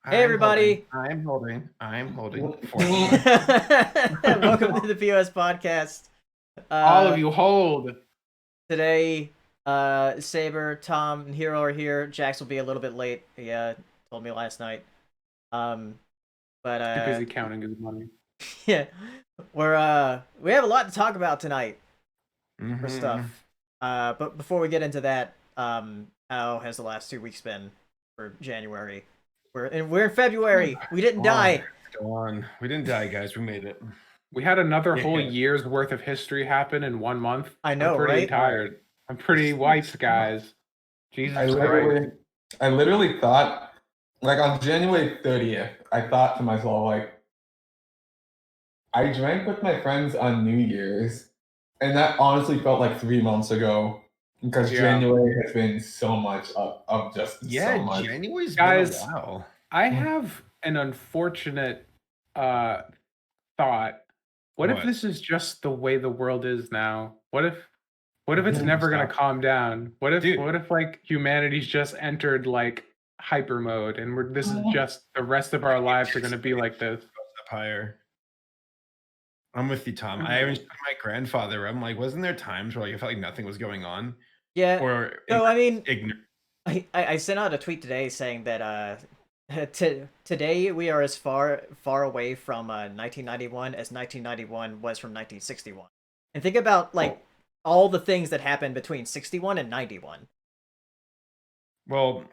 Hey everybody! I'm holding. Welcome 41. to the POS Podcast. All of you hold. Today, Saber, Tom, and Hero are here. Jax will be a little bit late. He told me last night. But Too busy counting his money. yeah, we have a lot to talk about tonight for stuff. But before we get into that, how has the last 2 weeks been for January? We're in February. We didn't die. Go on. We didn't die, guys. We made it. We had another whole year's worth of history happen in 1 month. I know, I'm pretty right? tired. I'm pretty wiped, guys. Jesus Christ. I literally thought, like on January 30th, I thought to myself, like, I drank with my friends on New Year's, and that honestly felt like 3 months ago. Because January has been so much of just so much. January's been a while. I have an unfortunate thought. What if this is just the way the world is now? What if it's never gonna calm down? What if like humanity's just entered like hyper mode and this is just the rest of our lives are gonna be like this? Up higher. I'm with you, Tom. I even my grandfather. I'm like, wasn't there times where like I felt like nothing was going on? Yeah. Or no, I mean, ignorant. I sent out a tweet today saying that today we are as far away from 1991 as 1991 was from 1961. And think about like all the things that happened between 61 and 91. Well,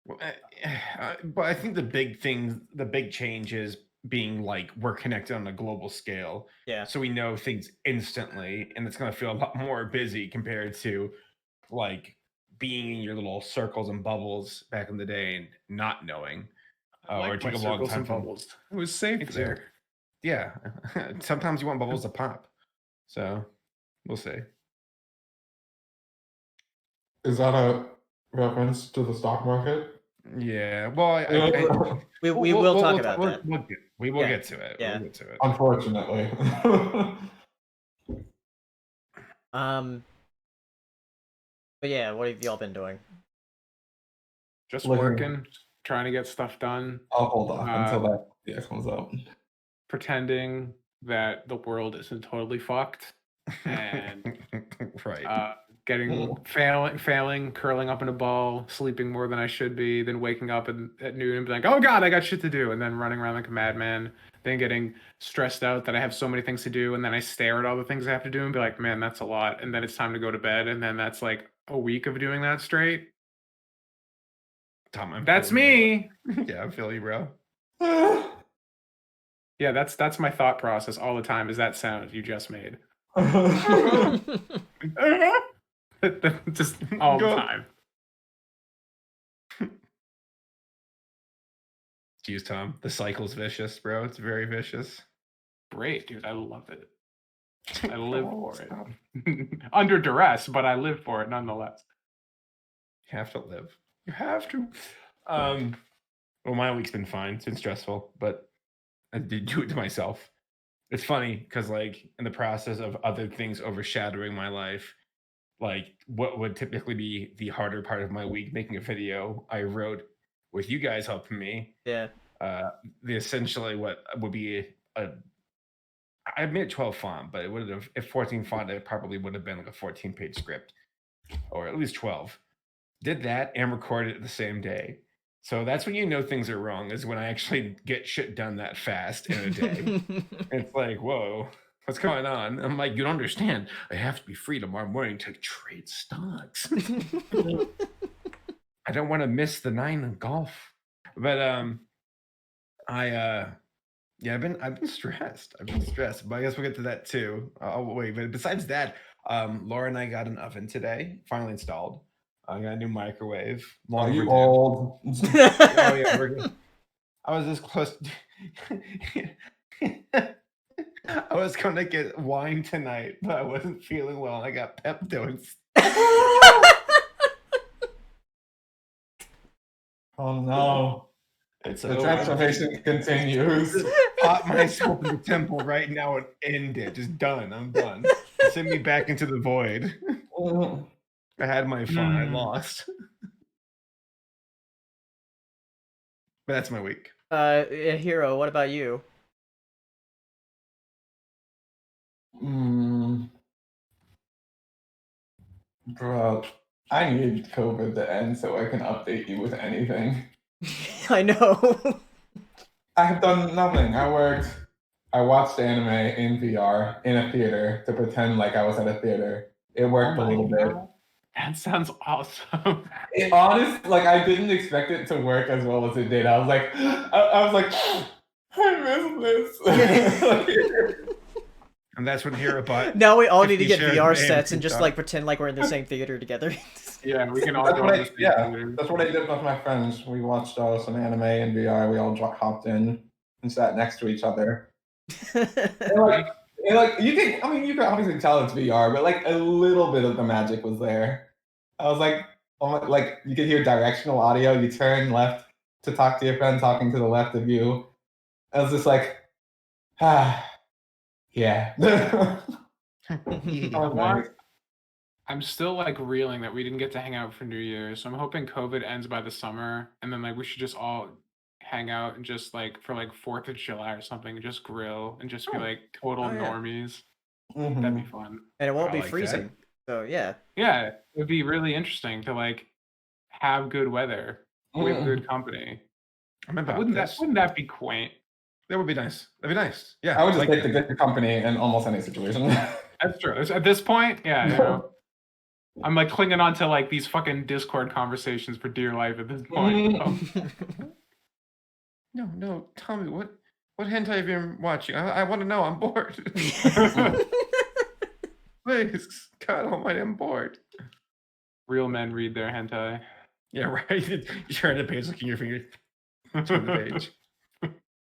but I think the big change is being like we're connected on a global scale. Yeah. So we know things instantly, and it's going to feel a lot more busy compared to like being in your little circles and bubbles back in the day and not knowing. Or it took a long time. Bubbles. It was safe there. Yeah. Sometimes you want bubbles to pop. So we'll see. Is that a reference to the stock market? Yeah. Well, we will talk about that. We will get to it. Yeah. We'll get to it. Unfortunately. But yeah, what have y'all been doing? Just working, trying to get stuff done. I'll hold off until that comes out. Pretending that the world isn't totally fucked. And right. failing, curling up in a ball, sleeping more than I should be, then waking up at noon and being like, oh God, I got shit to do. And then running around like a madman, then getting stressed out that I have so many things to do. And then I stare at all the things I have to do and be like, man, that's a lot. And then it's time to go to bed. And then that's like a week of doing that straight. Tom, that's me. Yeah, I feel you, bro. Yeah, that's my thought process all the time is that sound you just made. Just all the time. Jeez, Tom, the cycle's vicious, bro. It's very vicious. Great, dude. I love it. I live for it. Under duress, but I live for it nonetheless. You have to live. You have to. Well, my week's been fine. It's been stressful, but I did do it to myself. It's funny because, like, in the process of other things overshadowing my life, like what would typically be the harder part of my week, making a video, I wrote with you guys helping me. Yeah. Essentially what would be I made 12 font, but it would have, if 14 font, it probably would have been like a 14-page script, or at least 12. Did that and recorded it the same day. So that's when you know things are wrong, is when I actually get shit done that fast in a day. It's like, whoa, what's going on? I'm like, you don't understand. I have to be free tomorrow morning to trade stocks. I don't want to miss the 9 in golf. But I've been stressed. But I guess we'll get to that too. Oh wait, but besides that, Laura and I got an oven today, finally installed. I got a new microwave. Are you old? Oh yeah, we're good. I was this close. I was gonna get wine tonight, but I wasn't feeling well. I got Pepto instead. Oh no. The transformation continues. Pop myself in the temple right now and end it. Just done. I'm done. Send me back into the void. I had my fun. I lost. But that's my week. Hero, what about you? Bro, I need COVID to end so I can update you with anything. I know. I have done nothing. I watched anime in VR in a theater to pretend like I was at a theater. It worked a little bit. That sounds awesome. It honestly, like, I didn't expect it to work as well as it did. I was like, I miss this. And that's when Hero bought. Now we all need to 50 get shares VR of sets and AMC just stock. like pretend like we're in the same theater together. Yeah, we can all go in the same theater. That's what I did with my friends. We watched some anime in VR. We all hopped in and sat next to each other. And you can obviously tell it's VR, but like a little bit of the magic was there. I was like, oh my, like you could hear directional audio. You turn left to talk to your friend talking to the left of you. I was just like, yeah. I'm still like reeling that we didn't get to hang out for New Year's. So I'm hoping COVID ends by the summer, and then like we should just all hang out and just like for like 4th of July or something, just grill and just be like total normies. That'd be fun. And it won't I be like freezing. So yeah. Yeah, it'd be really interesting to like have good weather with good company. I'm about Wouldn't this. that be quaint? That would be nice. That'd be nice. Yeah. I would just take the good company in almost any situation. That's true. At this point, yeah, you know, I'm like clinging on to like these fucking Discord conversations for dear life at this point. No, tell me what hentai have you been watching? I want to know. I'm bored. Please, God Almighty, I'm bored. Real men read their hentai. Yeah, right. You turn the page, looking your finger. Turn the page.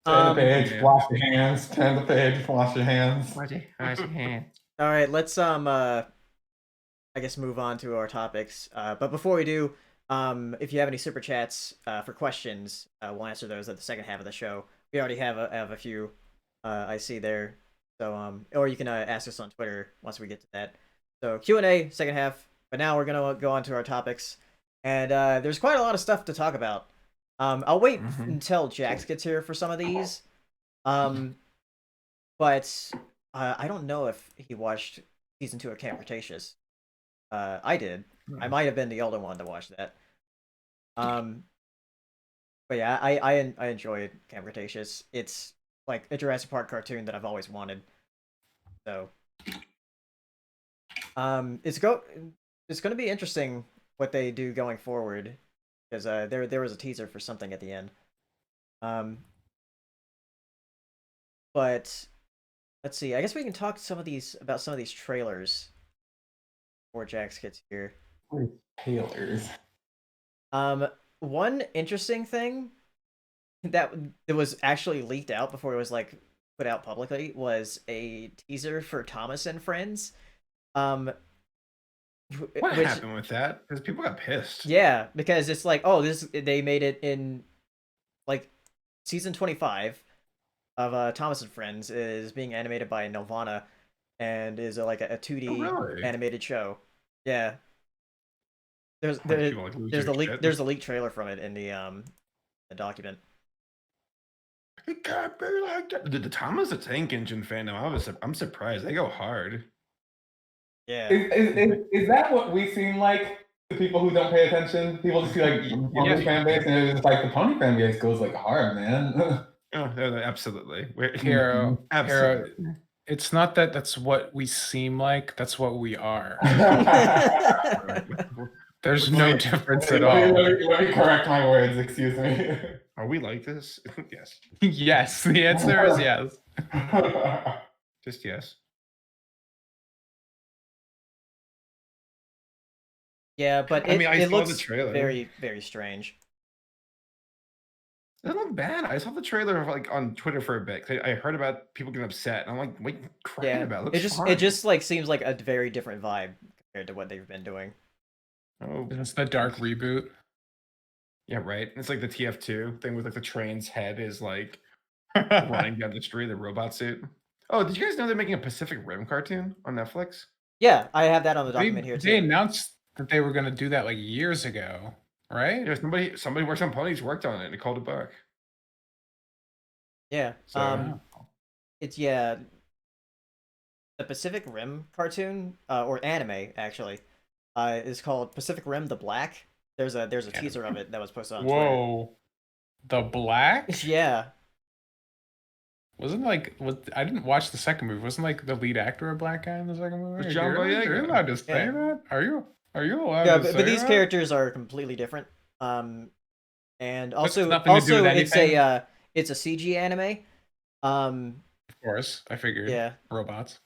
Turn the page, wash your hands. Turn the page, wash your hands. Wash your hands. All right, let's I guess move on to our topics. But before we do, if you have any super chats for questions, we'll answer those at the second half of the show. We already have a few I see there. So or you can ask us on Twitter once we get to that. So Q&A second half. But now we're gonna go on to our topics, and there's quite a lot of stuff to talk about. I'll wait until Jax gets here for some of these. But I don't know if he watched season 2 of Camp Cretaceous. I did. I might have been the older one to watch that. But yeah, I enjoyed Camp Cretaceous. It's like a Jurassic Park cartoon that I've always wanted. So it's gonna be interesting what they do going forward, because there was a teaser for something at the end. But let's see. I guess we can talk about some of these trailers before Jax gets here. Trailers. One interesting thing that was actually leaked out before it was like put out publicly was a teaser for Thomas and Friends. What happened with that? Because people got pissed. Yeah, because it's like, they made it in like season 25 of Thomas and Friends is being animated by Nelvana and is like a 2D animated show. Yeah. There's the leaked trailer from it in the document. It can't be like that. The Thomas the Tank Engine fandom, I'm surprised. They go hard. Yeah. Is that what we seem like to people who don't pay attention? People just see like Pony fan base, and it's like the Pony fan base goes like hard, man. Oh, absolutely. Hero, it's not that that's what we seem like. That's what we are. There's no difference at all. Let me correct my words. Excuse me. Are we like this? Yes. Yes. The answer is yes. Just yes. Yeah, but it looks very, very strange. It doesn't look bad. I saw the trailer like on Twitter for a bit. I heard about people getting upset, and I'm like, wait, crying about it. It just like seems like a very different vibe compared to what they've been doing. Oh, it's the dark reboot. Yeah, right. It's like the TF2 thing with like the train's head is like running down the street, the robot suit. Oh, did you guys know they're making a Pacific Rim cartoon on Netflix? Yeah, I have that on the document here too. They announced that they were going to do that like years ago, right? Yeah, somebody works on Ponies worked on it and called it back. Yeah. So It's the Pacific Rim cartoon or anime actually is called Pacific Rim the Black. There's a teaser of it that was posted on Twitter. whoa, the Black. Yeah. I didn't watch the second movie. Wasn't like the lead actor a black guy in the second movie? Was John Boyega? You're allowed to say Yeah. that? Are you allowed Yeah, to say but these that? characters are completely different. And also nothing to do with it's a CG anime. Of course, I figured. Yeah. Robots.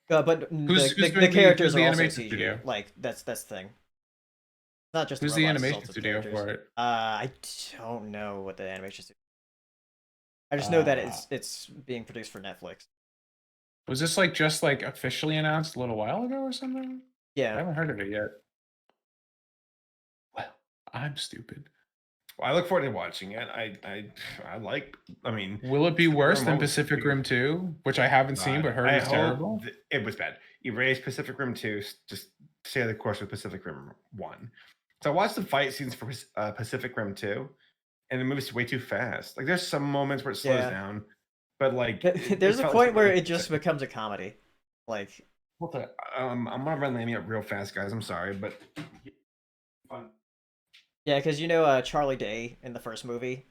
But Who's the doing characters who's the are also animation CG. studio? Like that's the thing. Not just Who's the the robots, it's animation also the studio characters. for it? I don't know what the animation studio. I just know that it's being produced for Netflix. Was this like just like officially announced a little while ago or something? I Yeah. haven't heard of it yet. Well, I'm stupid. Well, I look forward to watching it. I like. I mean, Will it be worse Rim than was Pacific pretty- Rim 2, which I haven't seen but heard I is hope terrible? It was bad. Erase Pacific Rim 2. Just stay the course with Pacific Rim 1. So I watched the fight scenes for Pacific Rim 2, and it moves way too fast. Like there's some moments where it slows down, but like There's a point where it just becomes a comedy. Like what the I'm gonna run landing up real fast, guys. I'm sorry, but fun. yeah, because Charlie Day in the first movie,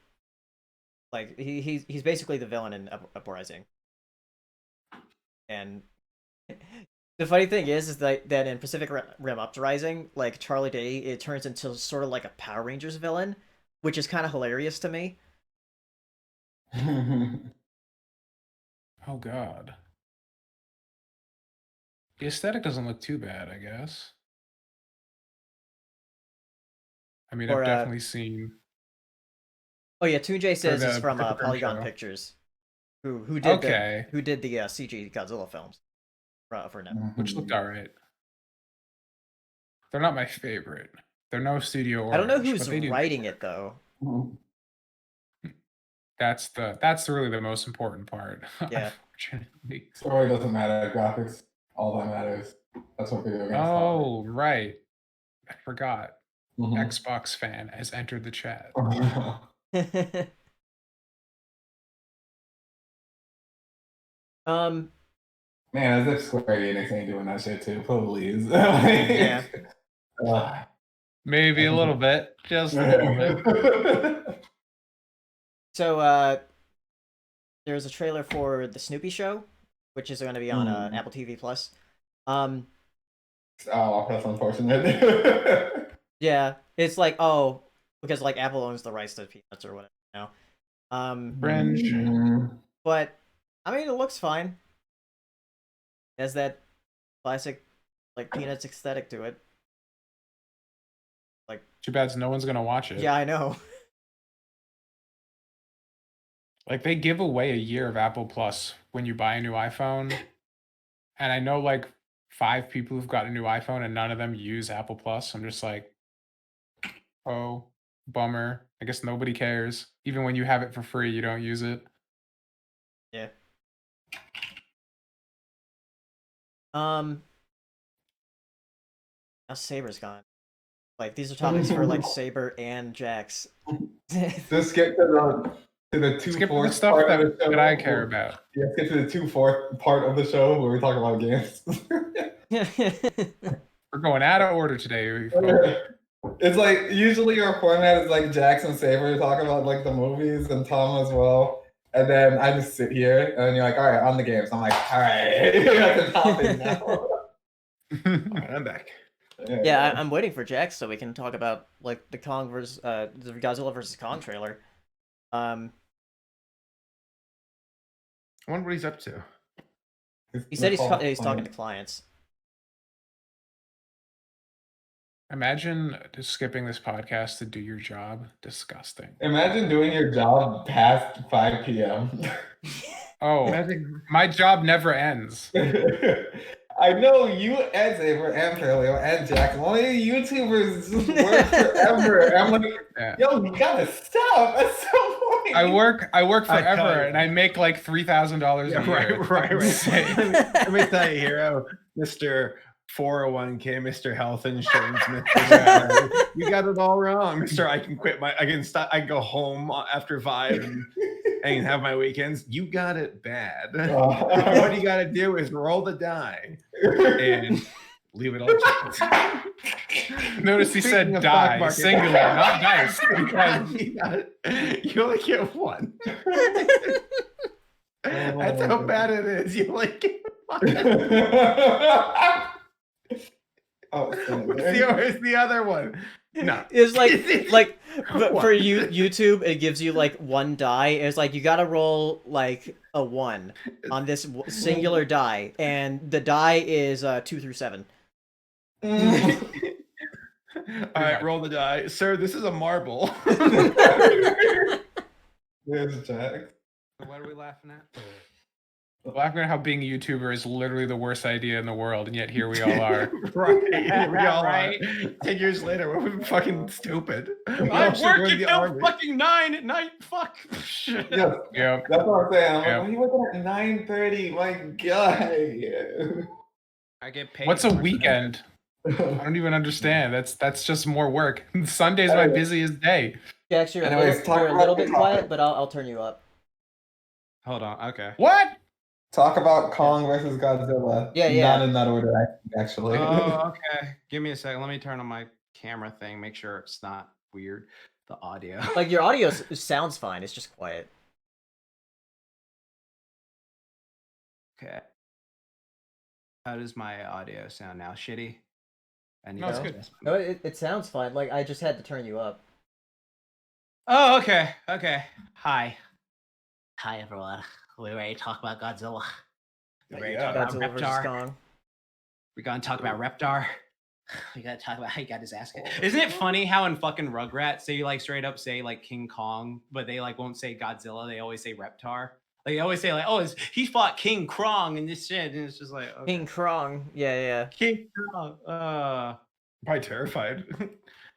like he's basically the villain in Uprising. And the funny thing is that in Pacific Rim Uprising, like Charlie Day, it turns into sort of like a Power Rangers villain, which is kind of hilarious to me. Oh god. The aesthetic doesn't look too bad, I guess. I mean, Or, I've definitely seen. Oh yeah, Toonjay says it's the from Pacific Rim Polygon show. Pictures, who did Okay. the CG Godzilla films for Netflix. Which looked alright. They're not my favorite. They're no Studio Orange. I don't know but who's they do writing make it though. That's really the most important part. Yeah. Unfortunately. Story doesn't matter. Graphics, all that matters. That's what video games are. Oh, right. I forgot. Mhm. Xbox fan has entered the chat. Man, as if Square Enix ain't doing that shit too. Please. Yeah. Maybe a little bit. Just a little bit. So there's a trailer for the Snoopy show, which is going to be on Apple TV Plus. Oh, that's unfortunate. Yeah, it's like because like Apple owns the rights to Peanuts or whatever now. Fringe. But I mean, it looks fine. It has that classic like Peanuts aesthetic to it. Like Too bad no one's gonna watch it. yeah, I know. Like they give away a year of Apple Plus when you buy a new iPhone. And I know like 5 people who've got a new iPhone and none of them use Apple Plus. I'm just like, oh, bummer. I guess nobody cares. Even when you have it for free, you don't use it. Yeah. Now Saber's gone. Like these are topics for like Saber and Jax. Just skip to the Skip two-fourth the stuff part of the show. that I care about. Yeah, skip to the 2/4 part of the show where we talk about games. We're going out of order today. It's like usually our format is like Jax and Saber talk about like the movies and Tom as well. And then I just sit here and then you're like, all right, on the games. I'm like, all right, that's the topic now. All right, I'm back. Yeah, I'm waiting for Jax so we can talk about like the Kong versus the Godzilla versus Kong trailer. I wonder what he's up to. He said he's talking to clients. Imagine just skipping this podcast to do your job. Disgusting. Imagine doing your job past 5 p.m. Oh, my job never ends. I know you and Saber and Perlio and Jack. Only YouTubers work forever. I'm like, Yeah. yo, you gotta stop at some point. I work I tell forever, you. and I make like $3,000 a year. Right. Insane. Let me tell you, hero, Mr. 401k, Mr. Health Insurance, Mr. You got it all wrong, Mr. I can quit I can go home after 5 and and have my weekends. You got it bad. What you got to do is roll the die and leave it all checked. Notice he said die, singular, not dice. You only get one. That's how bad it is. You only get one. Where's the other one? No. It's like for YouTube, it gives you like one die. It's like you gotta roll like a 1 on this singular die, and the die is 2 through 7. All right, roll the die, sir. This is a marble. There's Jack. What are we laughing at? Laughing at how being a YouTuber is literally the worst idea in the world, and yet here we all are. Right. We all are. 10 years later, we're fucking stupid. I'm working till fucking 9 at night. Fuck. Yeah. That's what I'm saying. I'm like, what are you looking at 9:30? My God. I get paid. What's a weekend? I don't even understand. That's just more work. Sunday's my busiest day. Jax, you're Anyways, you're a little bit quiet, but I'll turn you up. Hold on. Okay. What? Talk about Kong versus Godzilla. Yeah. Not in that order, actually. Oh, okay. Give me a second. Let me turn on my camera thing. Make sure it's not weird. The audio. Like your audio sounds fine. It's just quiet. Okay. How does my audio sound now? Shitty? No, it's good. No, it sounds fine. Like I just had to turn you up. Oh, okay. Okay. Hi. Hi everyone. We ready to talk about Godzilla? We ready to talk about Godzilla versus Reptar? Kong. We're gonna talk about Reptar. We gotta talk about how he got his ass kicked. Isn't it funny how in fucking Rugrats they like straight up say like King Kong, but they like won't say Godzilla. They always say Reptar. Like they always say like, oh, he fought King Krong and this shit, and it's just like okay. King Krong. Yeah. King Krong. Probably terrified.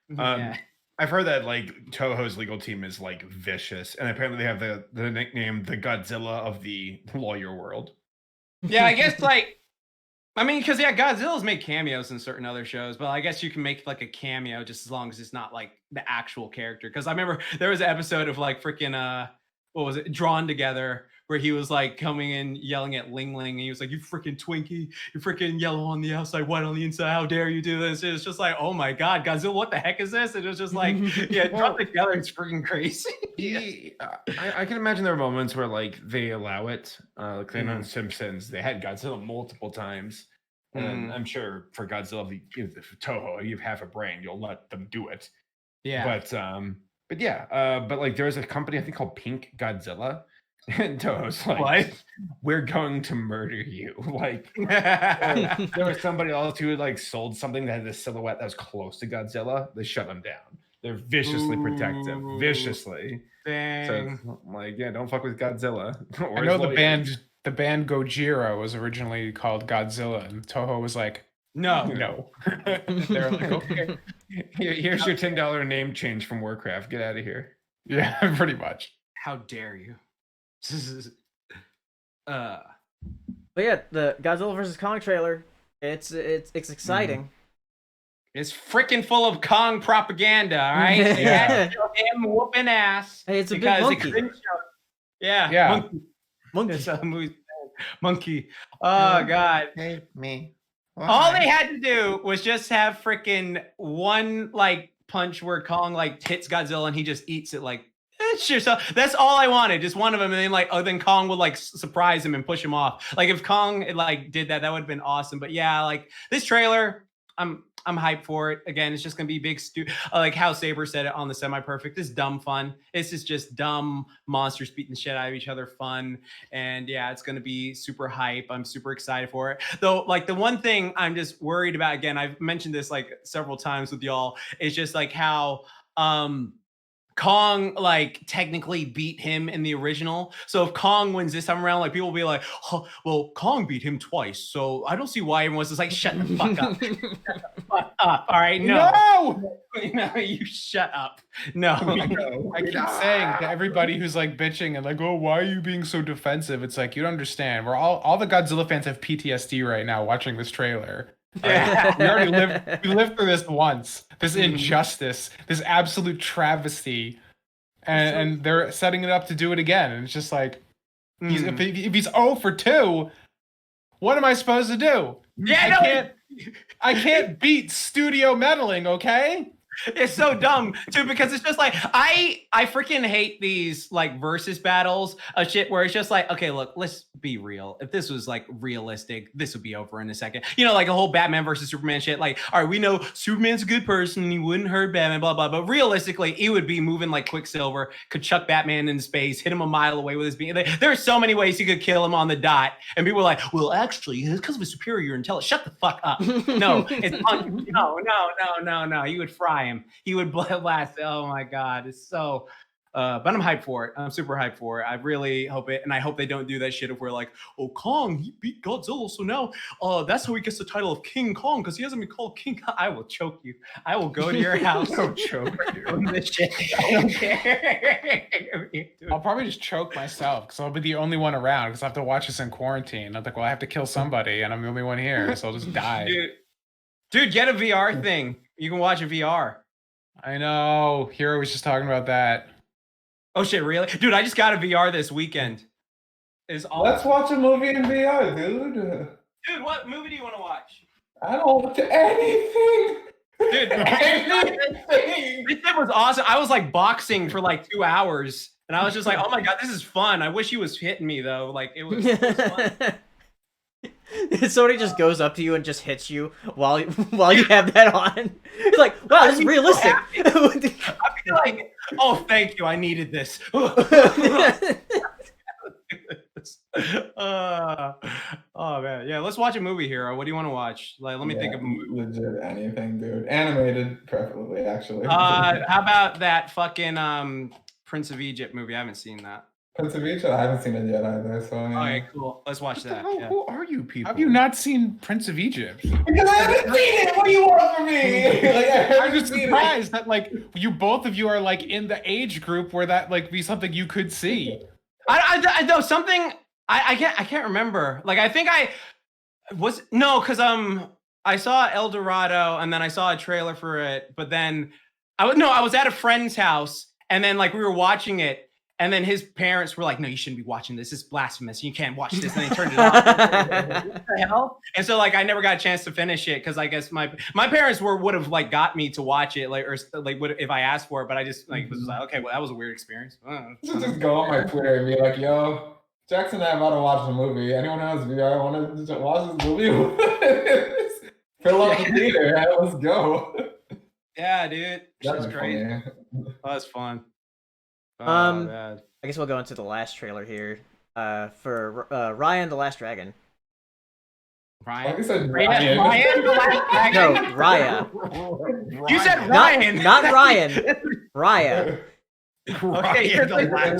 Yeah. I've heard that like Toho's legal team is like vicious, and apparently they have the nickname the Godzilla of the lawyer world. Yeah, I guess like, I mean, because yeah, Godzilla's made cameos in certain other shows, but I guess you can make like a cameo just as long as it's not like the actual character. Because I remember there was an episode of like freaking what was it, Drawn Together, where he was like coming in yelling at Ling Ling, and he was like, "You freaking Twinkie, you're freaking yellow on the outside, white on the inside. How dare you do this?" It's just like, oh my god, Godzilla, what the heck is this? And it was just like, yeah, Drawn Together, it's freaking crazy. I can imagine there are moments where like they allow it. Like they know in Simpsons, they had Godzilla multiple times, and I'm sure for Godzilla, for Toho, you have half a brain, you'll let them do it. Yeah, but yeah, but like there was a company I think called Pink Godzilla. And Toho's like, what? We're going to murder you. Like, there was somebody else who had like sold something that had this silhouette that was close to Godzilla. They shut them down. They're viciously protective. Viciously. Dang. So, like, yeah, don't fuck with Godzilla. I know the band Gojira was originally called Godzilla, and Toho was like, No. They're like, okay. Here's your $10 name change from Warcraft. Get out of here. Yeah, pretty much. How dare you? But yeah, the Godzilla versus Kong trailer. It's exciting. It's freaking full of Kong propaganda, all right? They had to show him whooping ass. Hey, it's a big because monkey. it couldn't show- Yeah. Yeah. Monkey. It's a movie. Monkey. Oh god. Hey, me. All they had to do was just have freaking one like punch where Kong like hits Godzilla and he just eats it like sure. So that's all I wanted, just one of them, and then like then Kong would like surprise him and push him off. Like if Kong like did that, that would have been awesome. But yeah, like this trailer, I'm hyped for it. Again, it's just gonna be big like how Saber said it on the Semi-Perfect. It's dumb fun. This is just dumb monsters beating the shit out of each other fun. And yeah, it's gonna be super hype. I'm super excited for it. Though, like the one thing I'm just worried about, again, I've mentioned this like several times with y'all, is just like how Kong like technically beat him in the original. So if Kong wins this time around, like people will be like, oh, well, Kong beat him twice. So I don't see why everyone's just like, shut the fuck up. Shut the fuck up. All right. No, you shut up. No. I keep saying to everybody who's like bitching and like, oh, why are you being so defensive? It's like, you don't understand. We're all the Godzilla fans have PTSD right now watching this trailer. Yeah. We lived through this once. This injustice, this absolute travesty. and they're setting it up to do it again, and it's just like, if he's 0 for 2, what am I supposed to do? Yeah, I can't beat studio meddling, okay? It's so dumb too, because it's just like I freaking hate these like versus battles of shit where it's just like, okay, look, let's be real. If this was like realistic, this would be over in a second. You know, like a whole Batman versus Superman shit. Like, all right, we know Superman's a good person and he wouldn't hurt Batman, blah blah. But realistically, he would be moving like Quicksilver, could chuck Batman in space, hit him a mile away with his beam. There are so many ways he could kill him on the dot, and people are like, well, actually, it's because of his superior intelligence. Shut the fuck up. No, it's no. You would fry him. He would blast. Oh my god, it's so. But I'm hyped for it. I'm super hyped for it. I really hope it, and I hope they don't do that shit if we're like, oh, Kong, he beat Godzilla, so now that's how he gets the title of King Kong because he hasn't been called King Kong. I will choke you. I will go to your house. I'll choke you. On this shit. I don't care. I'll probably just choke myself because I'll be the only one around because I have to watch this in quarantine. I'm like, well, I have to kill somebody, and I'm the only one here, so I'll just die. Dude, get a VR thing. You can watch a VR. I know. Hero was just talking about that. Oh shit, really? Dude, I just got a VR this weekend. Let's watch a movie in VR, dude. Dude, what movie do you want to watch? I don't watch anything. Dude, this shit was awesome. I was like boxing for like 2 hours, and I was just like, oh my god, this is fun. I wish he was hitting me though. Like it was fun. Somebody just goes up to you and just hits you while you have that on. You're like, wow, this is realistic. I'd be like, oh, thank you. I needed this. Oh man, yeah. Let's watch a movie, Hero. What do you want to watch? Like, let me think of a movie. Legit anything, dude. Animated, preferably, actually. How about that fucking Prince of Egypt movie? I haven't seen that. Prince of Egypt? I haven't seen it yet either. So. Okay, cool. Let's watch that. Yeah. Who are you people? Have you not seen Prince of Egypt? Because I haven't seen it. What do you want from me? I'm just surprised that like you both of you are like in the age group where that like be something you could see. I know something. I can't remember. Like I think I was because I saw El Dorado and then I saw a trailer for it, but then I was at a friend's house and then like we were watching it. And then his parents were like, no, you shouldn't be watching this. It's blasphemous. You can't watch this. And they turned it off. What the hell? And so like I never got a chance to finish it because I guess my parents would have like got me to watch it would if I asked for it, but I just like was like, okay, well that was a weird experience. Just go on my Twitter and be like, yo, Jackson and I are about to watch a movie. Anyone who has VR want to watch this movie? Fill up the theater. Let's go. Yeah, dude. That's great. Oh, that's fun. I guess we'll go into the last trailer here. For Ryan the Last Dragon. Ryan? You said Ryan the Last Dragon? No, Raya. You said Ryan. Not Ryan. Raya. Okay, Ryan.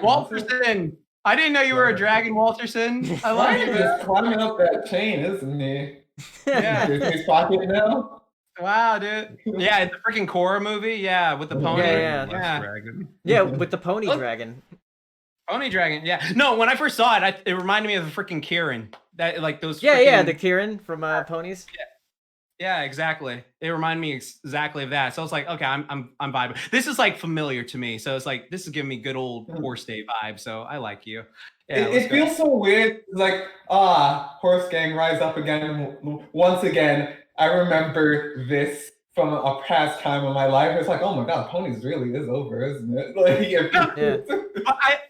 Walterson. I didn't know you were a dragon, Walterson. I love you. Just climbing up that chain, isn't he? Yeah. His pocket now. Wow, dude. Yeah, it's a freaking Korra movie. Yeah, with the pony. Yeah, with the pony dragon. Pony dragon. Yeah. No, when I first saw it, it reminded me of the freaking Kieran. That like those. Yeah, the Kieran from Ponies. Yeah, exactly. It reminded me exactly of that. So I was like, okay, I'm vibing. This is like familiar to me. So it's like this is giving me good old horse day vibe. So I like you. Yeah, it feels so weird. Like horse gang rise up again. Once again, I remember this from a past time in my life. It's like, oh my god, Ponies really is over, isn't it? Like, yeah.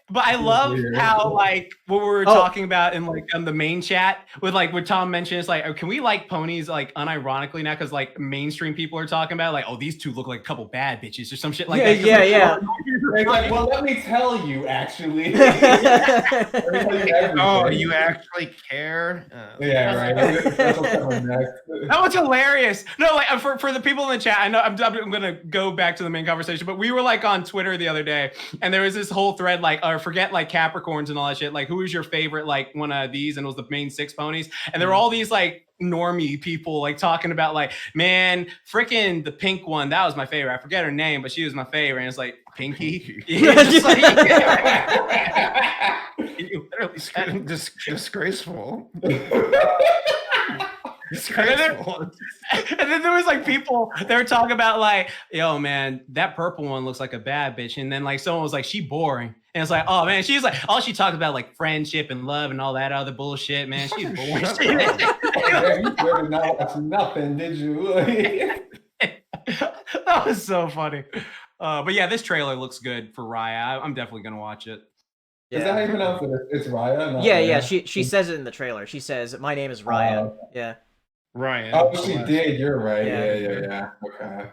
But I love how like what we were talking about in like on the main chat with like what Tom mentioned is like, oh, can we like Ponies like unironically now because like mainstream people are talking about like, oh, these two look like a couple bad bitches or some shit like that. Yeah. It's like, well, let me tell you, actually. Oh, you actually care? Yeah, right. That's what's coming next. That was hilarious. No, like for the people in the chat, I know I'm gonna go back to the main conversation, but we were like on Twitter the other day, and there was this whole thread like, forget like Capricorns and all that shit. Like, who is your favorite like one of these? And it was the main 6 ponies, and there were all these like normie people like talking about like, man, freaking the pink one, that was my favorite. I forget her name, but she was my favorite. And it's like Pinky. You literally disgraceful. Disgraceful. And then there was like people, they were talking about like, yo man, that purple one looks like a bad bitch. And then like someone was like, she boring. And it's like, oh man, she's like, all she talked about like friendship and love and all that other bullshit, man. She's boring. Yeah, you better not watch nothing, did you? That was so funny. But yeah, this trailer looks good for Raya. I'm definitely gonna watch it. Is that how you pronounce it? It's Raya? Not Yeah, Raya? yeah. She says it in the trailer. She says, "My name is Raya." Yeah. Ryan. Oh, she did. You're right. Yeah. Okay.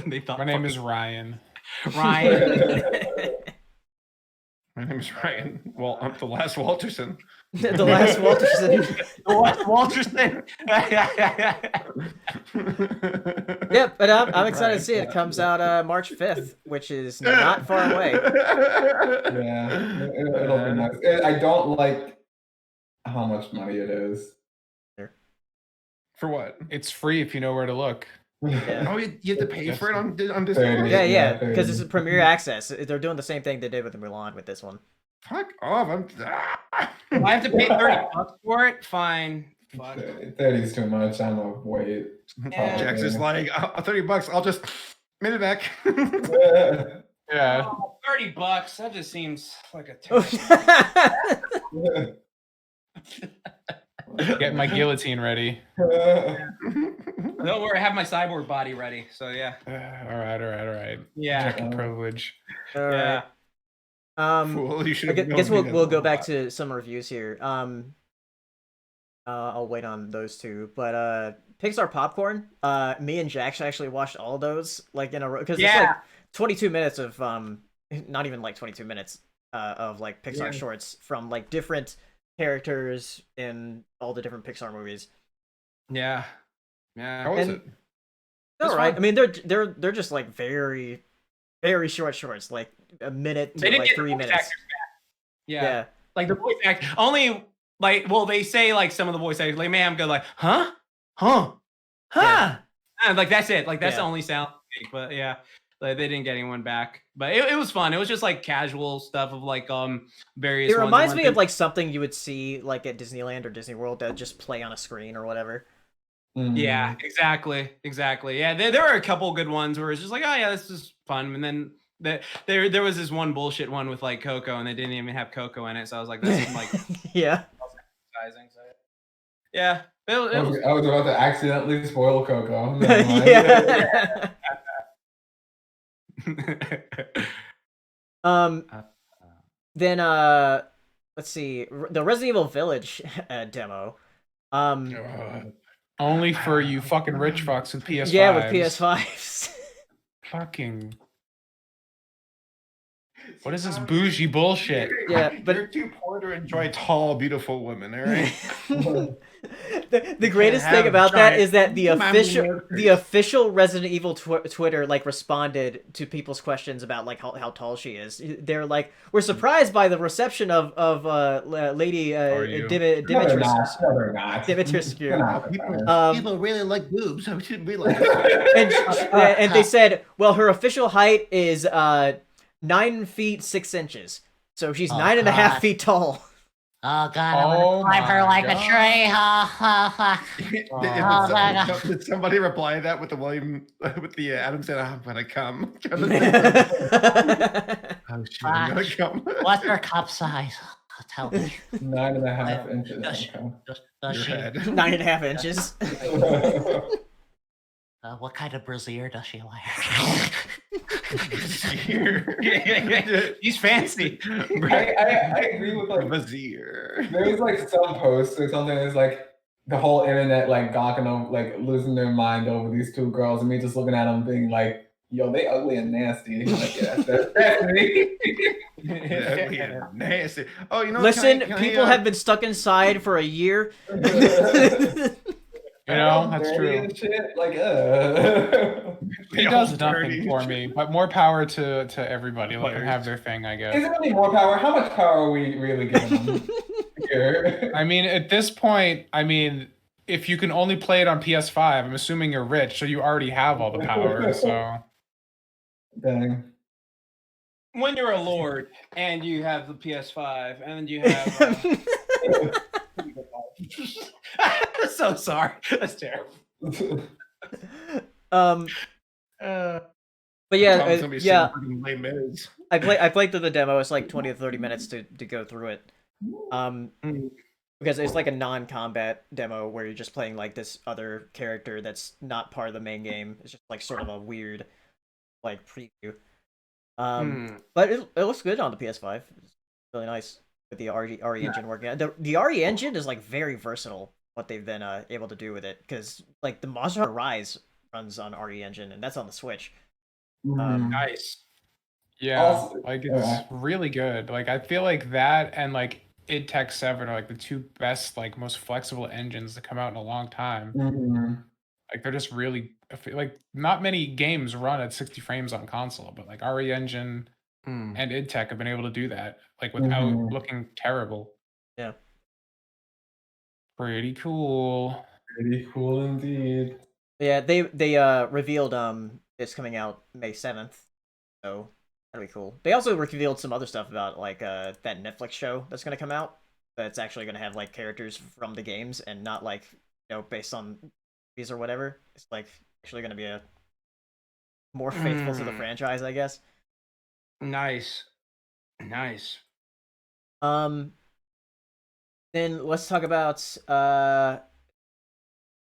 They thought My name is Ryan. Ryan. My name is Ryan. Well, I'm the last Walterson. The last Walterson. Walterson. Yep, but I'm excited to see it. It comes out March 5th, which is not far away. Yeah, it'll be nice. I don't like how much money it is. For what? It's free if you know where to look. Yeah. Oh, you have to pay for it on Disney? Fair. Yeah, because it's a premiere access. They're doing the same thing they did with Mulan with this one. Fuck off. I have to pay $30 for it. Fine. Fuck. 30's too much. I'm gonna wait. Yeah. Jax is like, $30. I'll just minute back. Yeah. Oh, $30. That just seems like a Get my guillotine ready. Don't worry, I have my cyborg body ready. So yeah. All right. Yeah. Jack and privilege. All right. Fool, you should I have guess known we'll me go that back lot. to some reviews here. I'll wait on those two, but Pixar Popcorn. Me and Jack actually watched all those like in a row because it's like 22 minutes of not even like 22 minutes of like Pixar shorts from like different characters in all the different Pixar movies. Yeah. Yeah. How was And- it? All right. I mean, they're just like very, very short shorts, like a minute to like 3 minutes. Yeah. Like the voice act only like they say like some of the voice actors like man I'm good like huh and like that's it, like that's the only sound, but yeah, like they didn't get anyone back, but it was fun. It was just like casual stuff of like various It ones. reminds me of like something you would see like at Disneyland or Disney World that just play on a screen or whatever. Yeah, exactly. Yeah, there were a couple good ones where it's just like, oh yeah, this is fun, and then there was this one bullshit one with like Coco, and they didn't even have Coco in it, so I was like, this is like Yeah. advertising. So yeah, it was I was about to accidentally spoil Coco. Never mind. Yeah. Then let's see, the Resident Evil Village demo. Only for you fucking rich fucks with PS5s. Yeah, with PS5s. Fucking. What is this bougie bullshit? Yeah, but you're too poor to enjoy tall, beautiful women, all right? the greatest thing about that is that the official Resident Evil Twitter like responded to people's questions about like how tall she is. They're like, we're surprised by the reception of Lady Dimitrescu. People really like boobs. I didn't realize. and they said, well, her official height is 9 feet 6 inches, so she's 9.5 feet tall. Oh god, I want to climb her like a tree. Ha ha ha. Did somebody reply to that with the Adam said, I'm gonna come. Oh, shit, I'm gonna come. What's her cup size? Tell me. 9.5 inches. Does she? 9.5 inches. What kind of brassiere does she wear? He's fancy. I agree with like Vizier. there was like some post or something that's like the whole internet like gawking over, like losing their mind over these two girls, and me just looking at them being like, yo, they ugly and nasty. Like, yeah, that's me. Ugly and nasty. Oh, you know. Listen, people have been stuck inside for a year. You know, that's true. And shit. Like, He does nothing for me, but more power to everybody. Let them have their thing, I guess. Is it really more power? How much power are we really giving them here? I mean, at this point, if you can only play it on PS5, I'm assuming you're rich, so you already have all the power. So, Dang. When you're a lord and you have the PS5 and you have So sorry. That's terrible. But yeah, Tom's gonna be yeah. singing Les Mis. I played through the demo. It's like 20 to 30 minutes to go through it. Because it's like a non-combat demo where you're just playing like this other character that's not part of the main game. It's just like sort of a weird like preview. But it looks good on the PS5. It's really nice with the RE engine working. The RE engine is like very versatile. What they've been able to do with it, because like the Monster Hunter Rise runs on RE engine, and that's on the Switch. Nice. Yeah, Also- like it's really good. Like I feel like that and like id Tech 7 are like the two best, like most flexible engines to come out in a long time. Like they're just really like not many games run at 60 frames on console, but like RE engine and id Tech have been able to do that like without looking terrible. Yeah. Pretty cool. Pretty cool indeed. Yeah, they revealed it's coming out May 7th, so that'll be cool. They also revealed some other stuff about like that Netflix show that's gonna come out. That's actually gonna have like characters from the games and not like based on movies or whatever. It's like actually gonna be a more faithful to the franchise, I guess. Nice. Then let's talk about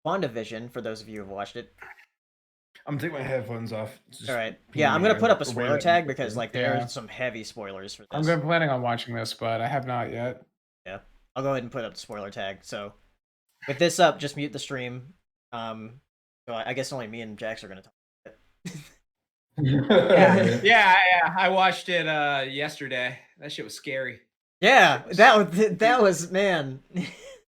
WandaVision, for those of you who have watched it. I'm taking my headphones off. All right. Yeah, I'm gonna put up a spoiler tag because like there are some heavy spoilers for this. I'm planning on watching this, but I have not yet. Yeah, I'll go ahead and put up the spoiler tag. So with this up, just mute the stream. So I guess only me and Jax are gonna talk about it. Yeah. I watched it yesterday. That shit was scary. Yeah, that was man.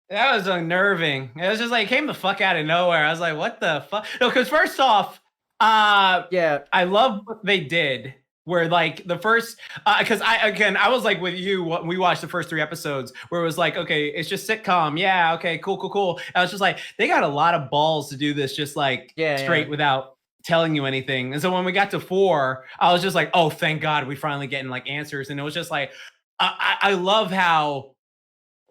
That was unnerving. It was just like came the fuck out of nowhere. I was like, what the fuck? No, because first off, yeah, I love what they did. Where like the first, because I was like with you when we watched the first 3 episodes, where it was like, okay, it's just sitcom. Yeah, okay, cool. I was just like, they got a lot of balls to do this, just like straight without telling you anything. And so when we got to 4, I was just like, oh, thank God, we finally getting like answers. And it was just like, I love how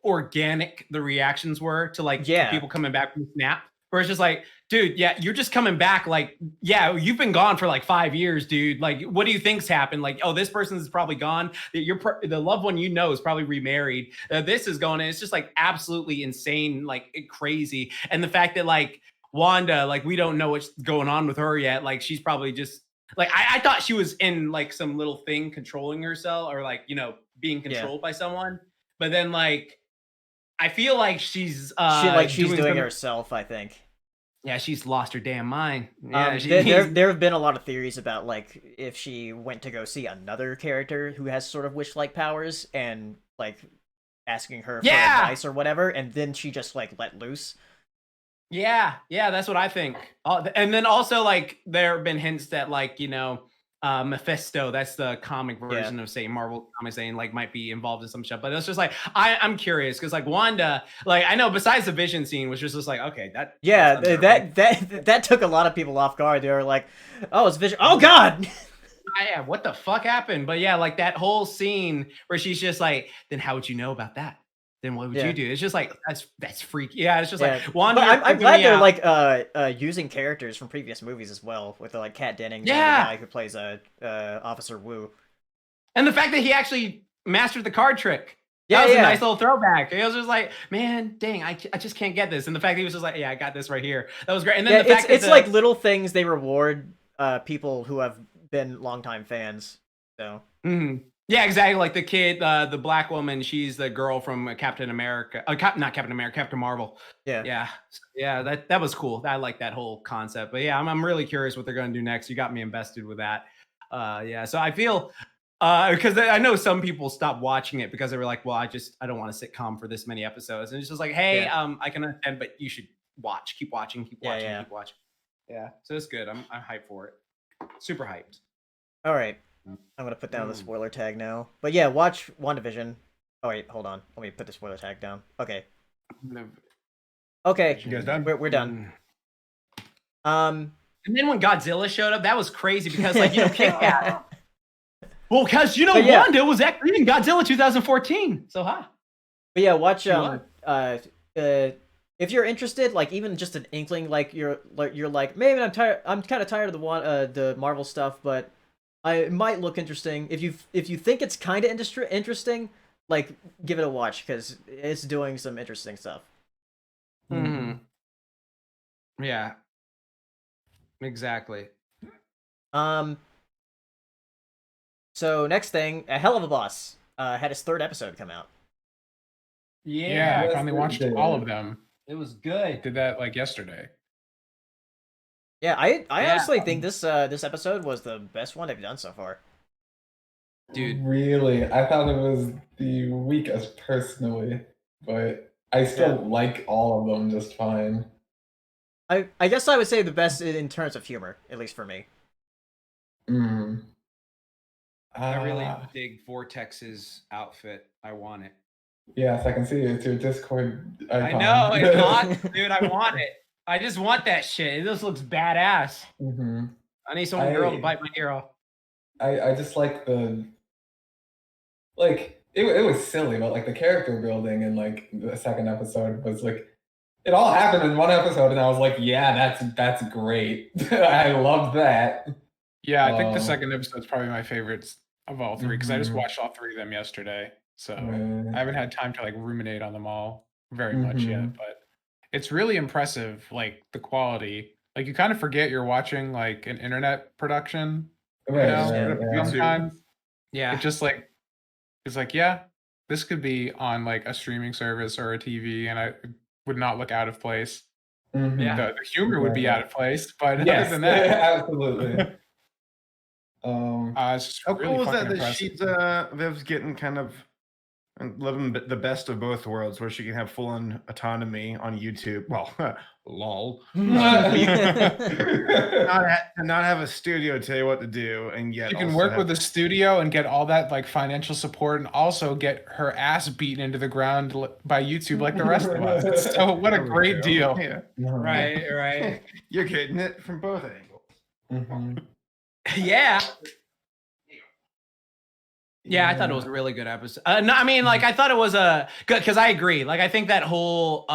organic the reactions were to like people coming back from Snap, where it's just like, dude, yeah, you're just coming back. Like, yeah, you've been gone for like 5 years, dude. Like, what do you think's happened? Like, oh, this person's probably gone. The loved one you know is probably remarried. This is going, and it's just like absolutely insane, like crazy. And the fact that like Wanda, like we don't know what's going on with her yet. Like, she's probably just like I thought she was in like some little thing controlling herself, or like being controlled by someone. But then like I feel like she's doing it herself, I think. Yeah, she's lost her damn mind. Yeah, there have been a lot of theories about like if she went to go see another character who has sort of wish-like powers and like asking her for advice or whatever, and then she just like let loose. Yeah, that's what I think. And then also like there have been hints that like Mephisto, that's the comic version of say Marvel comics, saying like might be involved in some stuff. But it's just like I'm curious because like Wanda, like I know besides the Vision scene, was just like okay, that took a lot of people off guard. They were like, oh, it's Vision. Oh God. Yeah, what the fuck happened? But yeah, like that whole scene where she's just like, then how would you know about that? Then what would you do? It's just like that's freaky. Yeah, it's just like Wanda. I'm glad they're like using characters from previous movies as well, with like Kat Dennings, and the guy who plays Officer Wu, and the fact that he actually mastered the card trick. That was a nice little throwback. It was just like, man, dang, I just can't get this. And the fact that he was just like, yeah, I got this right here. That was great. And then the fact it's like little things they reward people who have been longtime fans. So. Yeah, exactly. Like the kid, the black woman, she's the girl from Captain America. Not Captain America, Captain Marvel. Yeah. That was cool. I like that whole concept. But yeah, I'm really curious what they're going to do next. You got me invested with that. So I feel because I know some people stopped watching it because they were like, well, I don't want a sitcom for this many episodes. And it's just like, hey, I can understand, but you should keep watching. Yeah. So it's good. I'm hyped for it. Super hyped. All right. I'm gonna put down the spoiler tag now. But yeah, watch WandaVision. Oh wait, hold on. Let me put the spoiler tag down. Okay. Okay. You guys done? We're done. And then when Godzilla showed up, that was crazy because like Kit Kat. Well, because Wanda was actually in Godzilla 2014. So But yeah, watch if you're interested, like even just an inkling, like you're like maybe I'm kind of tired of the Marvel stuff, but it might look interesting. If you think it's kind of interesting, like give it a watch because it's doing some interesting stuff. Yeah. Exactly. So next thing, a Helluva Boss had his 3rd episode come out. Yeah, I finally watched all of them. It was good. Did that like yesterday. Yeah, I honestly think this episode was the best one they've done so far. Dude. Really? I thought it was the weakest personally, but I still like all of them just fine. I guess I would say the best in terms of humor, at least for me. I really dig Vortex's outfit. I want it. Yes, I can see it. It's your Discord icon. I know, it's hot. Dude, I want it. I just want that shit. It just looks badass. I need some girl to bite my ear off. I just like the... Like, it was silly, but like the character building in like the 2nd episode was like... It all happened in one episode, and I was like, yeah, that's great. I love that. Yeah, I think the 2nd episode is probably my favorites of all 3 because I just watched all 3 of them yesterday. So I haven't had time to like ruminate on them all very much yet, but it's really impressive, like the quality. Like you kind of forget you're watching like an internet production. Sometimes. Yeah. It just like it's like, yeah, this could be on like a streaming service or a TV, and I would not look out of place. The humor would be out of place, but other than that, absolutely. It's just How really cool is fucking that impressive. she's Viv's getting kind of living the best of both worlds, where she can have full-on autonomy on YouTube. Well, lol. not have a studio tell you what to do, and yet You can also work have- with the studio and get all that like financial support, and also get her ass beaten into the ground by YouTube like the rest of us. So what a great deal! Yeah. Right. You're getting it from both angles. Yeah. Yeah, I thought it was a really good episode. No, I mean, like, I thought it was a good because I agree. Like, I think that whole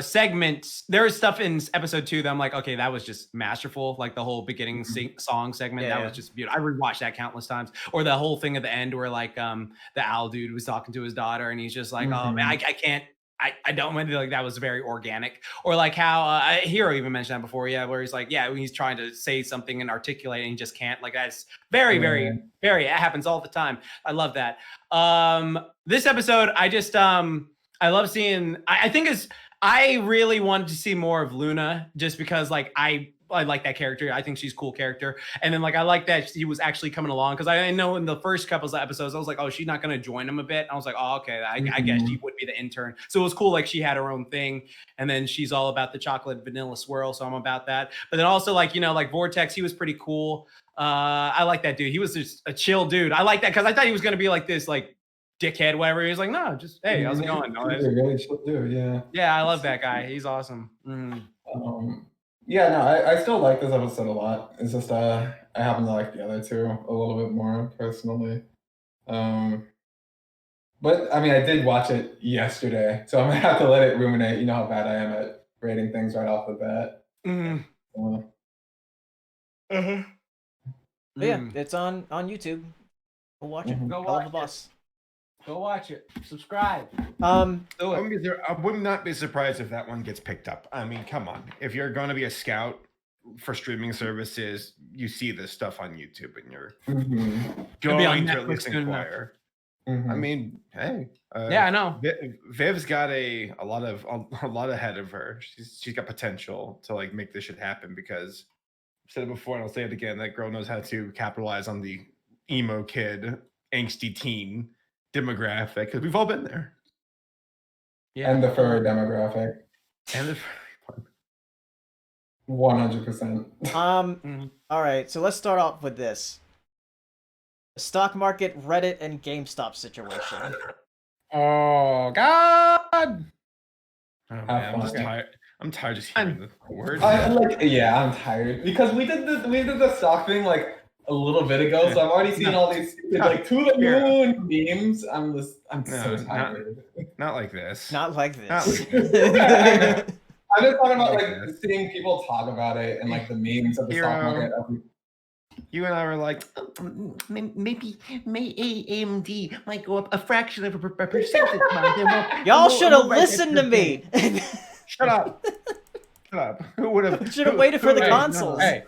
segment, there was stuff in episode 2 that I'm like, okay, that was just masterful. Like the whole beginning song segment, that was just beautiful. I rewatched that countless times. Or the whole thing at the end where like the owl dude was talking to his daughter, and he's just like, oh man, I can't. I don't want to, like, that was very organic. Or like how Hero even mentioned that before, where he's like, when he's trying to say something and articulate and he just can't. Like that's very, very, very, it happens all the time. I love that. This episode, I just I love seeing, I think I really wanted to see more of Luna, just because like I like that character. I think she's a cool character. And then like I like that she was actually coming along, because I know in the first couple of episodes I was like, oh, she's not going to join him a bit. And I was like, oh, okay, I guess she would be the intern. So it was cool, like she had her own thing, and then she's all about the chocolate vanilla swirl, so I'm about that. But then also like, you know, like Vortex, he was pretty cool. I like that dude. He was just a chill dude. I like that because I thought he was going to be like this like dickhead, whatever. He was like, no, just hey, how's it going? No, really chill dude, yeah, I love that guy. He's awesome. Yeah, no, I still like this episode a lot. It's just I happen to like the other 2 a little bit more personally. But I mean, I did watch it yesterday, so I'm gonna have to let it ruminate. You know how bad I am at rating things right off the bat. Yeah, it's on YouTube. Go watch it. Go Helluva watch it. Boss. Go watch it. Subscribe. I would not be surprised if that one gets picked up. I mean, come on. If you're going to be a scout for streaming services, you see this stuff on YouTube, and you're going to at least inquire. I mean, hey. Yeah, I know. Viv's got a lot ahead of her. She's got potential to like make this shit happen, because I've said it before and I'll say it again. That girl knows how to capitalize on the emo kid, angsty teen demographic, because we've all been there. Yeah. And the furry demographic. And the 100%. All right, so let's start off with this. The stock market, Reddit, and GameStop situation. Oh God! Oh, man, I'm just tired. I'm tired just hearing the words. I'm tired because we did the stock thing like a little bit ago, so I've already seen all these like to the moon memes. I'm so tired. Not like this. Not like Not this. I'm just talking about like seeing people talk about it and like the memes of the stock market. You and I were like, maybe AMD might go up a fraction of a percentage. Y'all should have listened to me. Shut up. Shut up. Who would have? Should have waited for the consoles. Hey,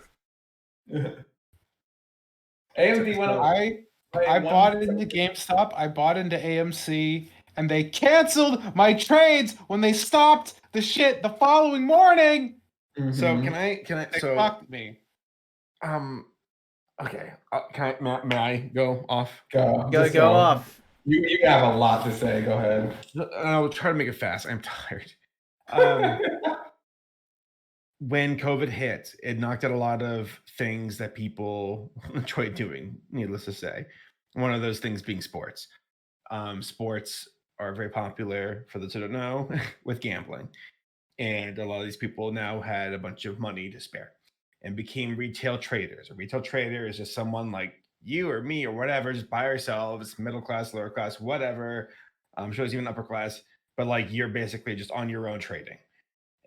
AMD went up. I bought into GameStop. I bought into AMC, and they canceled my trades when they stopped the shit the following morning. Mm-hmm. So can I? They fucked me. Okay. May I go off? Go off. You have a lot to say. Go ahead. I'll try to make it fast. I'm tired. When COVID hit, it knocked out a lot of things that people enjoy doing, needless to say. One of those things being sports. Sports are very popular, for those who don't know, with gambling. And a lot of these people now had a bunch of money to spare and became retail traders. A retail trader is just someone like you or me or whatever, just by ourselves, middle class, lower class, whatever. I'm sure it's even upper class, but like you're basically just on your own trading.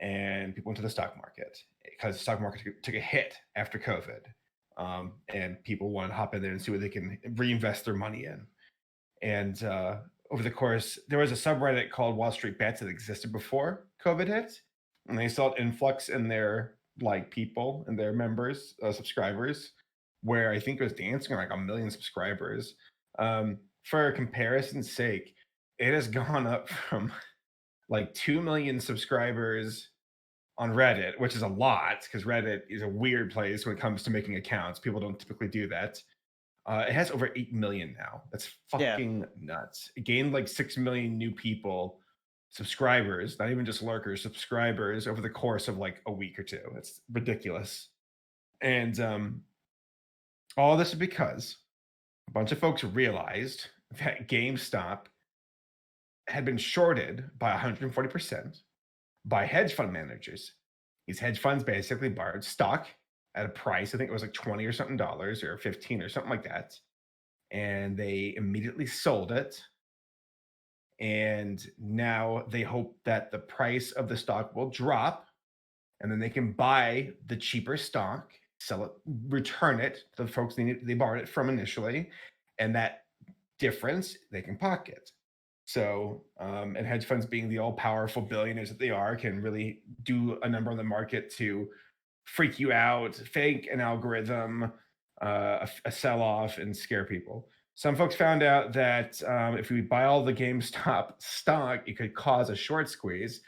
And people went to the stock market because the stock market took a hit after COVID. And people want to hop in there and see what they can reinvest their money in. And over the course, there was a subreddit called Wall Street Bets that existed before COVID hit. And they saw an influx in their like people and their members, subscribers, where I think it was dancing like 1 million subscribers. For comparison's sake, it has gone up from like 2 million subscribers on Reddit, which is a lot because Reddit is a weird place when it comes to making accounts. People don't typically do that. It has over 8 million now. That's fucking nuts. It gained like 6 million new people, subscribers, not even just lurkers, subscribers over the course of like a week or two. It's ridiculous. And all this is because a bunch of folks realized that GameStop had been shorted by 140% by hedge fund managers. These hedge funds basically borrowed stock at a price, I think it was like $20 or something dollars or 15 or something like that. And they immediately sold it. And now they hope that the price of the stock will drop and then they can buy the cheaper stock, sell it, return it to the folks they borrowed it from initially. And that difference they can pocket. So, and hedge funds being the all-powerful billionaires that they are, can really do a number on the market to freak you out, fake an algorithm, a sell-off, and scare people. Some folks found out that if we buy all the GameStop stock, it could cause a short squeeze,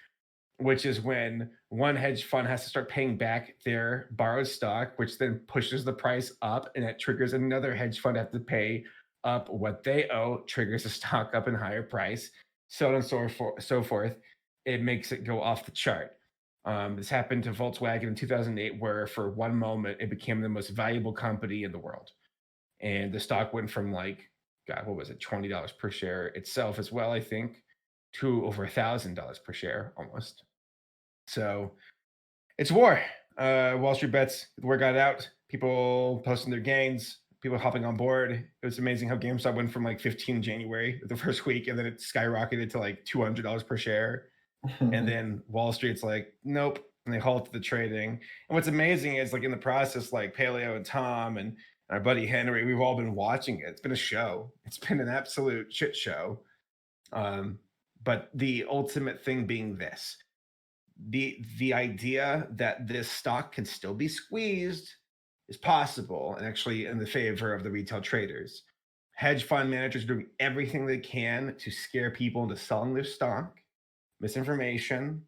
which is when one hedge fund has to start paying back their borrowed stock, which then pushes the price up, and that triggers another hedge fund to have to pay up what they owe, triggers the stock up in higher price, so on and so forth. It makes it go off the chart. This happened to Volkswagen in 2008, where for one moment it became the most valuable company in the world. And the stock went from like, God, what was it, $20 per share itself as well, I think, to over $1,000 per share almost. So it's war. Wall Street Bets, the word got out, people posting their gains, people hopping on board. It was amazing how GameStop went from like 15 January, the first week, and then it skyrocketed to like $200 per share. And then Wall Street's like, nope. And they halted the trading. And what's amazing is like in the process, like Paleo and Tom and our buddy Henry, we've all been watching it. It's been a show. It's been an absolute shit show. But the ultimate thing being this, the idea that this stock can still be squeezed is possible, and actually in the favor of the retail traders. Hedge fund managers are doing everything they can to scare people into selling their stock, misinformation,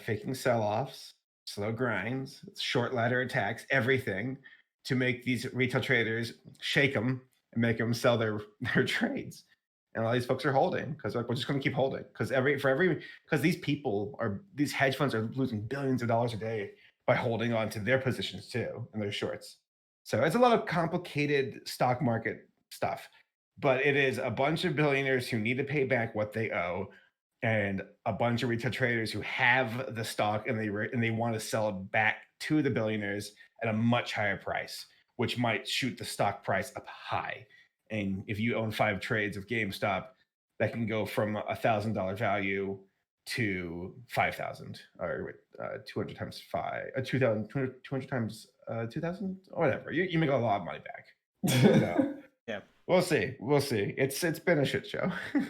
faking sell-offs, slow grinds, short ladder attacks, everything to make these retail traders shake them and make them sell their trades. And a lot of these folks are holding because like, we're just going to keep holding because these hedge funds are losing billions of dollars a day by holding on to their positions too and their shorts. So it's a lot of complicated stock market stuff, but it is a bunch of billionaires who need to pay back what they owe and a bunch of retail traders who have the stock and they want to sell it back to the billionaires at a much higher price, which might shoot the stock price up high. And if you own 5 trades of GameStop, that can go from $1,000 value to 5,000, or 200 times 5, 2,000, 200 times 2,000, or whatever. You make a lot of money back. So, Yeah. We'll see. It's been a shit show. Hedge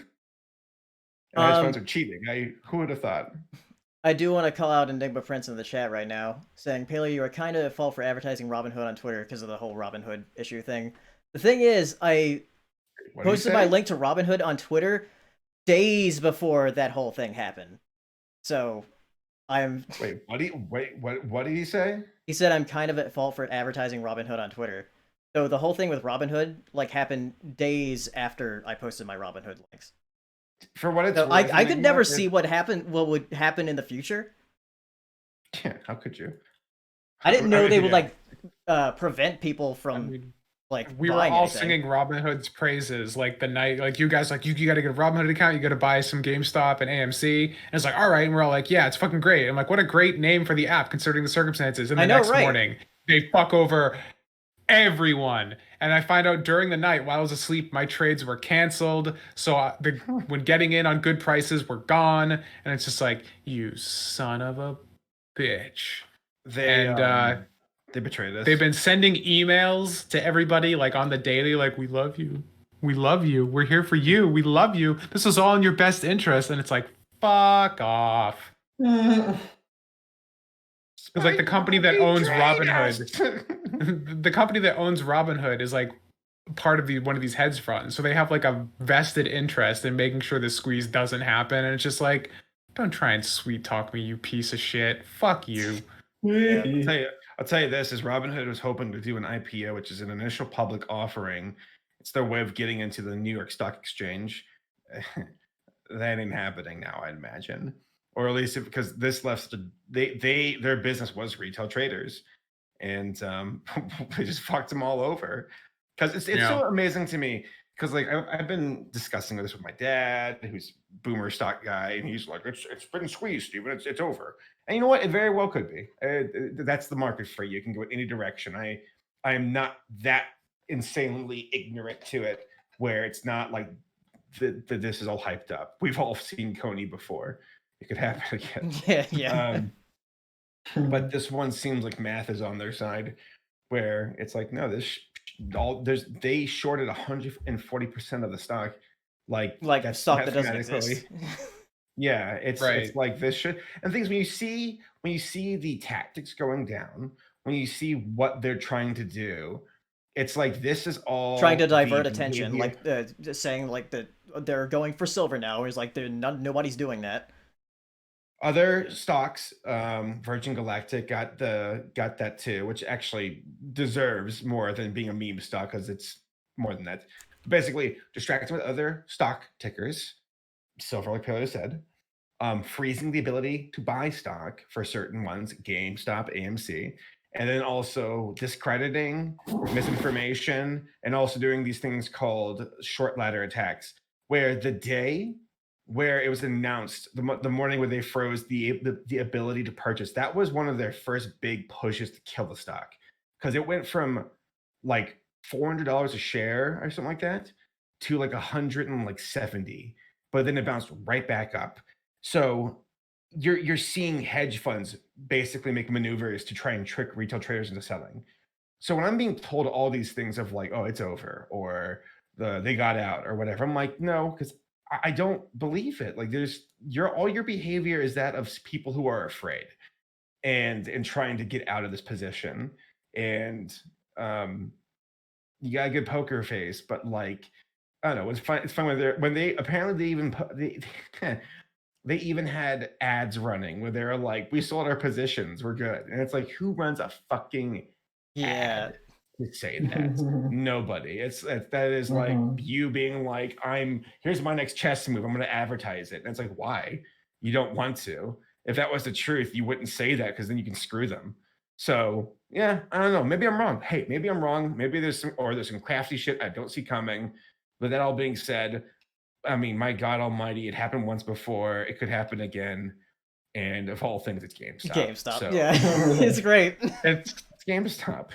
funds are cheating. Who would have thought? I do want to call out Enigma Prince in the chat right now, saying, Paleo, you are kind of at fault for advertising Robinhood on Twitter because of the whole Robinhood issue thing. The thing is, I posted my link to Robinhood on Twitter days before that whole thing happened. So, I'm... What did he say? He said I'm kind of at fault for advertising Robinhood on Twitter. So the whole thing with Robinhood, like, happened days after I posted my Robinhood links. For what it's so worth, I could never see what would happen in the future. Yeah, how could you? I didn't know they would like prevent people from we were all singing Robinhood's praises like the night, like you guys, like you got to get a Robinhood account, you got to buy some GameStop and AMC, and it's like, all right, and we're all like, yeah, it's fucking great. I'm like, what a great name for the app considering the circumstances. And the next morning they fuck over everyone, and I find out during the night while I was asleep my trades were canceled, so when getting in on good prices were gone, and it's just like, you son of a bitch. They betrayed us. They've been sending emails to everybody like on the daily, like, we love you, we're here for you, we love you, this is all in your best interest, and it's like, fuck off. It's like the company that owns Robinhood. The company that owns Robinhood is like part of one of these hedge funds. So they have like a vested interest in making sure this squeeze doesn't happen. And it's just like, don't try and sweet talk me, you piece of shit. Fuck you. Yeah, I'll tell you this, is Robinhood was hoping to do an IPO, which is an initial public offering. It's their way of getting into the New York Stock Exchange. That ain't happening now, I'd imagine. Or at least because this left their business was retail traders, and they just fucked them all over. Because it's so amazing to me. Because like I've been discussing this with my dad, who's boomer stock guy, and he's like, it's been squeezed, Steven. It's over. And you know what? It very well could be. That's the market for you. It can go in any direction. I am not that insanely ignorant to it, where it's not like this is all hyped up. We've all seen Coney before. It could happen again. Yeah. But this one seems like math is on their side, where it's like, no, they shorted 140% of the stock, like that's stock that doesn't exist. Yeah, it's like this shit. And things when you see the tactics going down, when you see what they're trying to do, it's like this is all trying to divert attention, like saying like that they're going for silver now. It's like nobody's doing that. Other stocks, Virgin Galactic got that too, which actually deserves more than being a meme stock because it's more than that. Basically, distracting with other stock tickers, silver, like Paleo said, freezing the ability to buy stock for certain ones, GameStop, AMC, and then also discrediting, misinformation, and also doing these things called short ladder attacks, where the day where it was announced, the morning where they froze the ability to purchase, that was one of their first big pushes to kill the stock, because it went from like $400 a share or something like that to like 170, but then it bounced right back up. So you're seeing hedge funds basically make maneuvers to try and trick retail traders into selling. So when I'm being told all these things of like, oh, it's over, or they got out or whatever, I'm like, no, because I don't believe it. Like all your behavior is that of people who are afraid and trying to get out of this position. And you got a good poker face, but like, I don't know, it's fun when they apparently they even had ads running where they're like, we sold our positions, we're good. And it's like, who runs a fucking ad to say that? Nobody. That is like you being like, here's my next chess move, I'm going to advertise it. And it's like, why? You don't want to. If that was the truth, you wouldn't say that, because then you can screw them. So yeah, I don't know. Maybe I'm wrong. Hey, maybe I'm wrong. Maybe there's some crafty shit I don't see coming. But that all being said, I mean, my God Almighty, it happened once before. It could happen again. And of all things, it's GameStop. So, yeah, it's great. It's GameStop.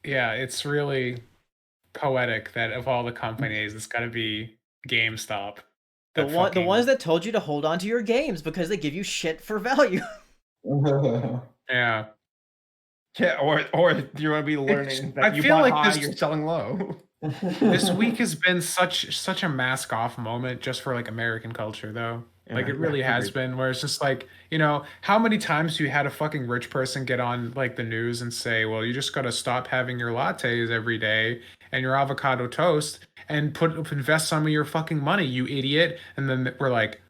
Yeah, it's really poetic that of all the companies, it's got to be GameStop. The ones that told you to hold on to your games because they give you shit for value. Yeah. Yeah, or do you want to be learning that I you feel bought like high, this- you're selling low? This week has been such a mask off moment just for like American culture though. Like Yeah, it really has been, where it's just like, how many times you had a fucking rich person get on like the news and say, well, you just gotta stop having your lattes every day and your avocado toast and invest some of your fucking money, you idiot. And then we're like,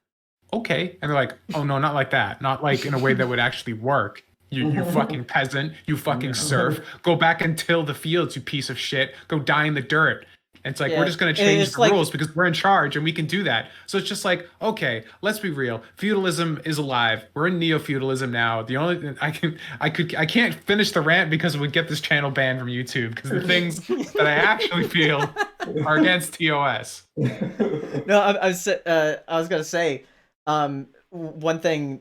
okay. And they're like, oh no, not like that. Not like in a way that would actually work. You fucking peasant, you fucking serf. Go back and till the fields, you piece of shit. Go die in the dirt. And it's like, we're just going to change the rules because we're in charge and we can do that. So it's just like, okay, let's be real. Feudalism is alive. We're in neo-feudalism now. The only thing I can't finish the rant because it would get this channel banned from YouTube because the things that I actually feel are against TOS. No, I was going to say, one thing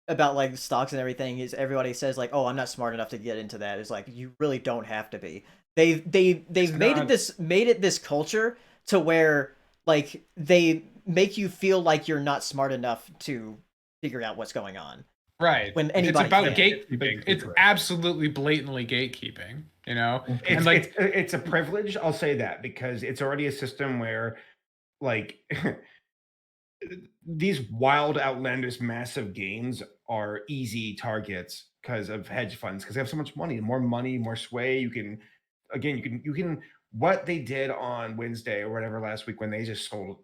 about like stocks and everything is everybody says like, oh, I'm not smart enough to get into that. It's like, you really don't have to be. They've made it this culture to where like they make you feel like you're not smart enough to figure out what's going on. Right. When anybody it's about can. gatekeeping. It's absolutely blatantly gatekeeping, And like it's a privilege, I'll say that, because it's already a system where like these wild, outlandish, massive games are easy targets because of hedge funds, because they have so much money, more sway. You can what they did on Wednesday or whatever last week when they sold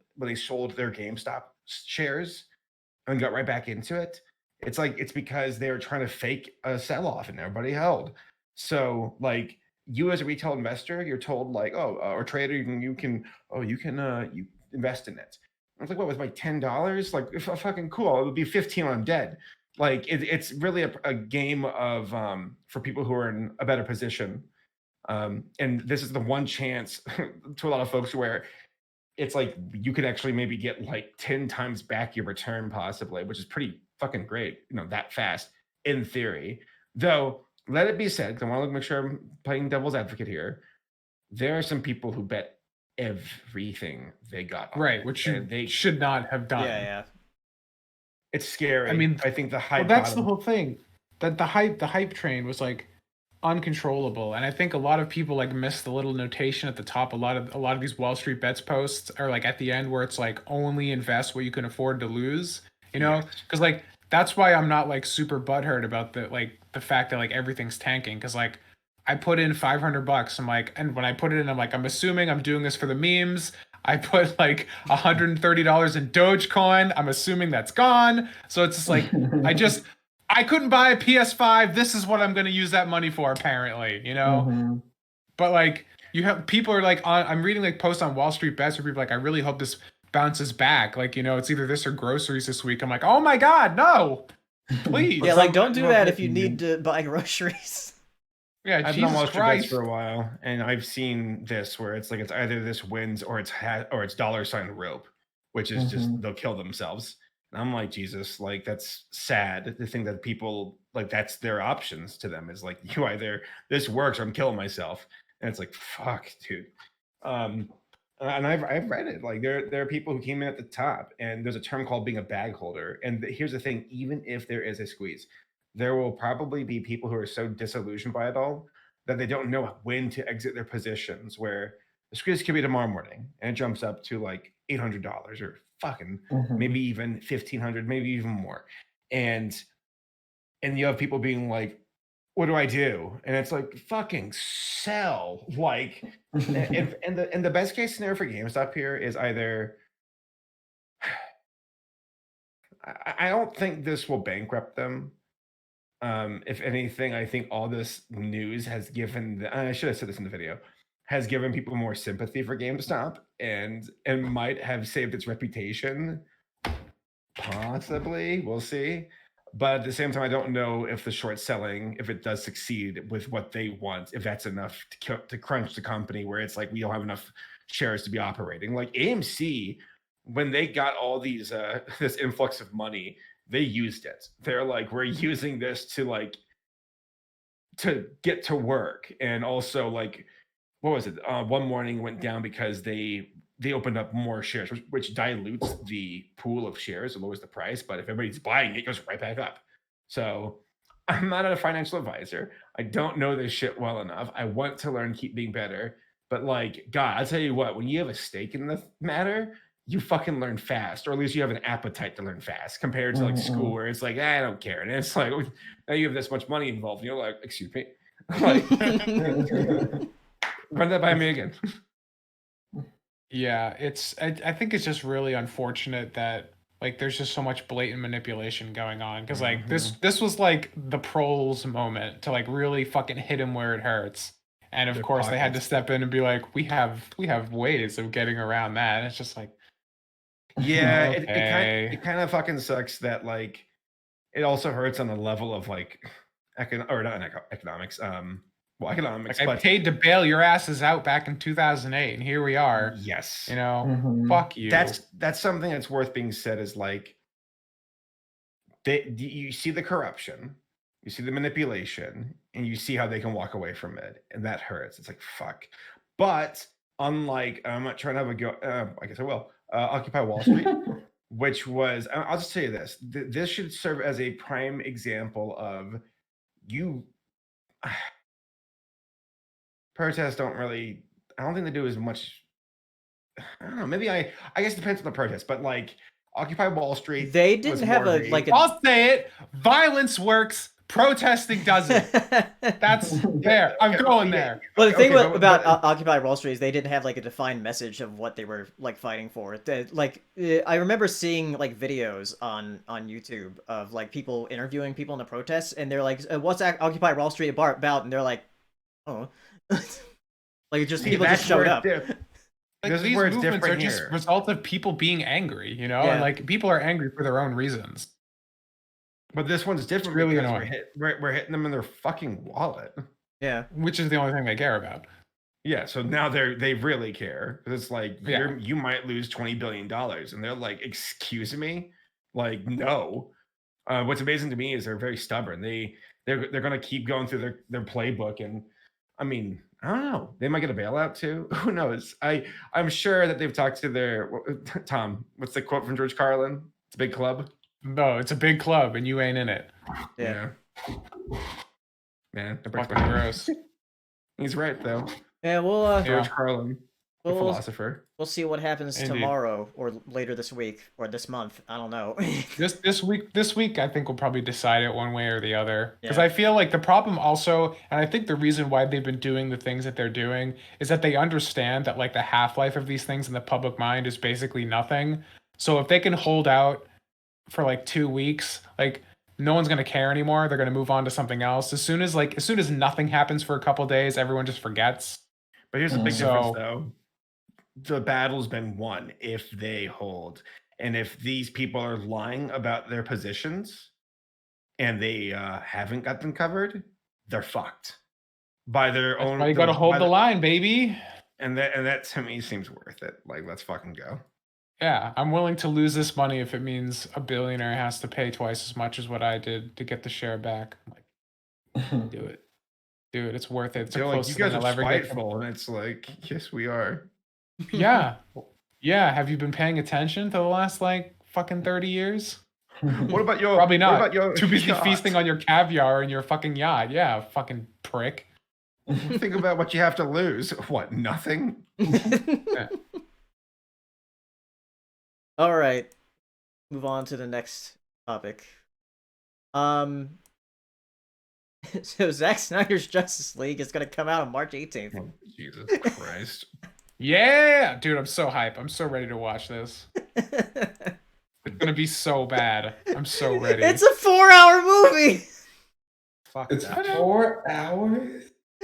their GameStop shares and got right back into it. It's because they were trying to fake a sell-off and everybody held. So like you as a retail investor, you're told like, or trader, you can invest in it. I was like, what was my $10? Like, fucking cool. It would be 15 when I'm dead. Like, it's really a game of for people who are in a better position. And this is the one chance to a lot of folks where it's like you could actually maybe get like 10 times back your return possibly, which is pretty fucking great, that fast in theory. Though, let it be said, because I want to make sure I'm playing devil's advocate here, there are some people who bet everything they got on right, which they should not have done. Yeah. It's scary. I mean, I think the hype. Well, that's the whole thing. That the hype train was like uncontrollable, and I think a lot of people like miss the little notation at the top. A lot of these Wall Street Bets posts are like at the end where it's like only invest what you can afford to lose. Because like that's why I'm not like super butthurt about the fact that like everything's tanking, because like I put in $500. I'm like, and when I put it in, I'm like, I'm assuming I'm doing this for the memes. I put like $130 in Dogecoin. I'm assuming that's gone. So it's just like, I couldn't buy a PS5. This is what I'm going to use that money for, apparently, Mm-hmm. But like, people are like, I'm reading like posts on Wall Street Bets where people are like, I really hope this bounces back. Like, it's either this or groceries this week. I'm like, oh my God, no, please. Yeah, like don't do that if you need to buy groceries. Yeah, I've Jesus been Wall Street Christ. Bets for a while, and I've seen this where it's like it's either this wins or it's $ rope, which is just they'll kill themselves. And I'm like, Jesus, like that's sad to think that people like that's their options to them is like you either this works or I'm killing myself. And it's like fuck, dude. And I've read it. Like there are people who came in at the top, and there's a term called being a bag holder. And here's the thing: even if there is a squeeze, there will probably be people who are so disillusioned by it all that they don't know when to exit their positions, where the squeeze could be tomorrow morning and it jumps up to like $800 or fucking maybe even $1,500, maybe even more. And you have people being like, what do I do? And it's like, fucking sell. Like, and the best case scenario for GameStop here is either, I don't think this will bankrupt them. If anything, I think all this news has given, I should have said this in the video, has given people more sympathy for GameStop and might have saved its reputation. Possibly, we'll see. But at the same time, I don't know if the short selling, if it does succeed with what they want, if that's enough to crunch the company where it's like we don't have enough shares to be operating. Like AMC, when they got all these this influx of money, they used it. They're like, we're using this to like to get to work. And also, like, what was it? One morning went down because they opened up more shares, which dilutes the pool of shares and lowers the price. But if everybody's buying it, it goes right back up. So I'm not a financial advisor. I don't know this shit well enough. I want to learn, keep being better. But like, God, I'll tell you what, when you have a stake in the matter, you fucking learn fast, or at least you have an appetite to learn fast compared to like school where it's like, I don't care. And it's like, now you have this much money involved. And you're like, excuse me. Like, run that by me again. Yeah, I think it's just really unfortunate that like there's just so much blatant manipulation going on because like this was like the pros moment to like really fucking hit him where it hurts. And of Their course they had to pockets. step in and be like, we have ways of getting around that. And it's just like, Yeah, okay. it kind of fucking sucks that like it also hurts on the level of like economics. Well, economics, Like I but paid to bail your asses out back in 2008, and here we are. yes, You know, Mhm. fuck you. that's something that's worth being said. Is like you see the corruption, you see the manipulation, and you see how they can walk away from it, and that hurts. It's like fuck. But unlike, I'm not trying to have a go. I guess I will. Occupy Wall Street, which was, I'll just tell you this: this should serve as a prime example of you. Protests don't really. I don't think they do as much. I don't know. Maybe I guess it depends on the protest, but like Occupy Wall Street. They was didn't have more a of like a. I'll say it. Violence works. Protesting doesn't. That's there. I'm going there. Well, the thing Okay, about but- Occupy Wall Street is they didn't have like a defined message of what they were like fighting for. I remember seeing like videos on YouTube of like people interviewing people in the protests, and they're like, "What's Occupy Wall Street about?" And they're like, "Oh," like just See, people just that's showed where up. Like This is these where it's movements are different just here. result of people being angry, you know, Yeah. and like people are angry for their own reasons. But this one's different really because annoying. we're hitting them in their fucking wallet. Yeah, Which is the only thing they care about. Yeah, so now they really care. It's like Yeah. you might lose $20 billion, and they're like, "Excuse me," like no. What's amazing to me is they're very stubborn. They're gonna keep going through their playbook, and I mean, I don't know. They might get a bailout too. Who knows? I'm sure that they've talked to their Tom. What's the quote from George Carlin? It's a big club. No, it's a big club and you ain't in it. yeah. Man, that breaks Fucking my heart. gross. He's right though. Yeah, we'll George Carlin, the we'll philosopher. we'll see what happens Indeed. tomorrow or later this week or this month. I don't know. This week I think we'll probably decide it one way or the other. Because Yeah. I feel like the problem also, and I think the reason why they've been doing the things that they're doing is that they understand that like the half-life of these things in the public mind is basically nothing. So if they can hold out for like 2 weeks, like no one's gonna care anymore. They're gonna move on to something else. As soon as nothing happens for a couple days, everyone just forgets. But here's the big So- difference, though. The battle's been won if they hold. And if these people are lying about their positions and they haven't got them covered, they're fucked by their That's own. why you gotta hold by the line, baby. And that to me seems worth it. Like, let's fucking go. Yeah, I'm willing to lose this money if it means a billionaire has to pay twice as much as what I did to get the share back. I'm like, do it. It's worth it. It's the They're like, you closest guys thing are I'll ever get. spiteful. And it's like, yes, we are. Yeah. Have you been paying attention to the last like fucking 30 years? What about your? Probably not. What about your Too busy yacht? feasting on your caviar and your fucking yacht. Yeah, fucking prick. Think about what you have to lose. What? Nothing. All right. Move on to the next topic. So Zack Snyder's Justice League is gonna come out on March 18th. Oh, Jesus Christ. Yeah, dude, I'm so hype. I'm so ready to watch this. It's gonna be so bad. I'm so ready. It's a 4-hour movie. Fuck It's that. 4 hours?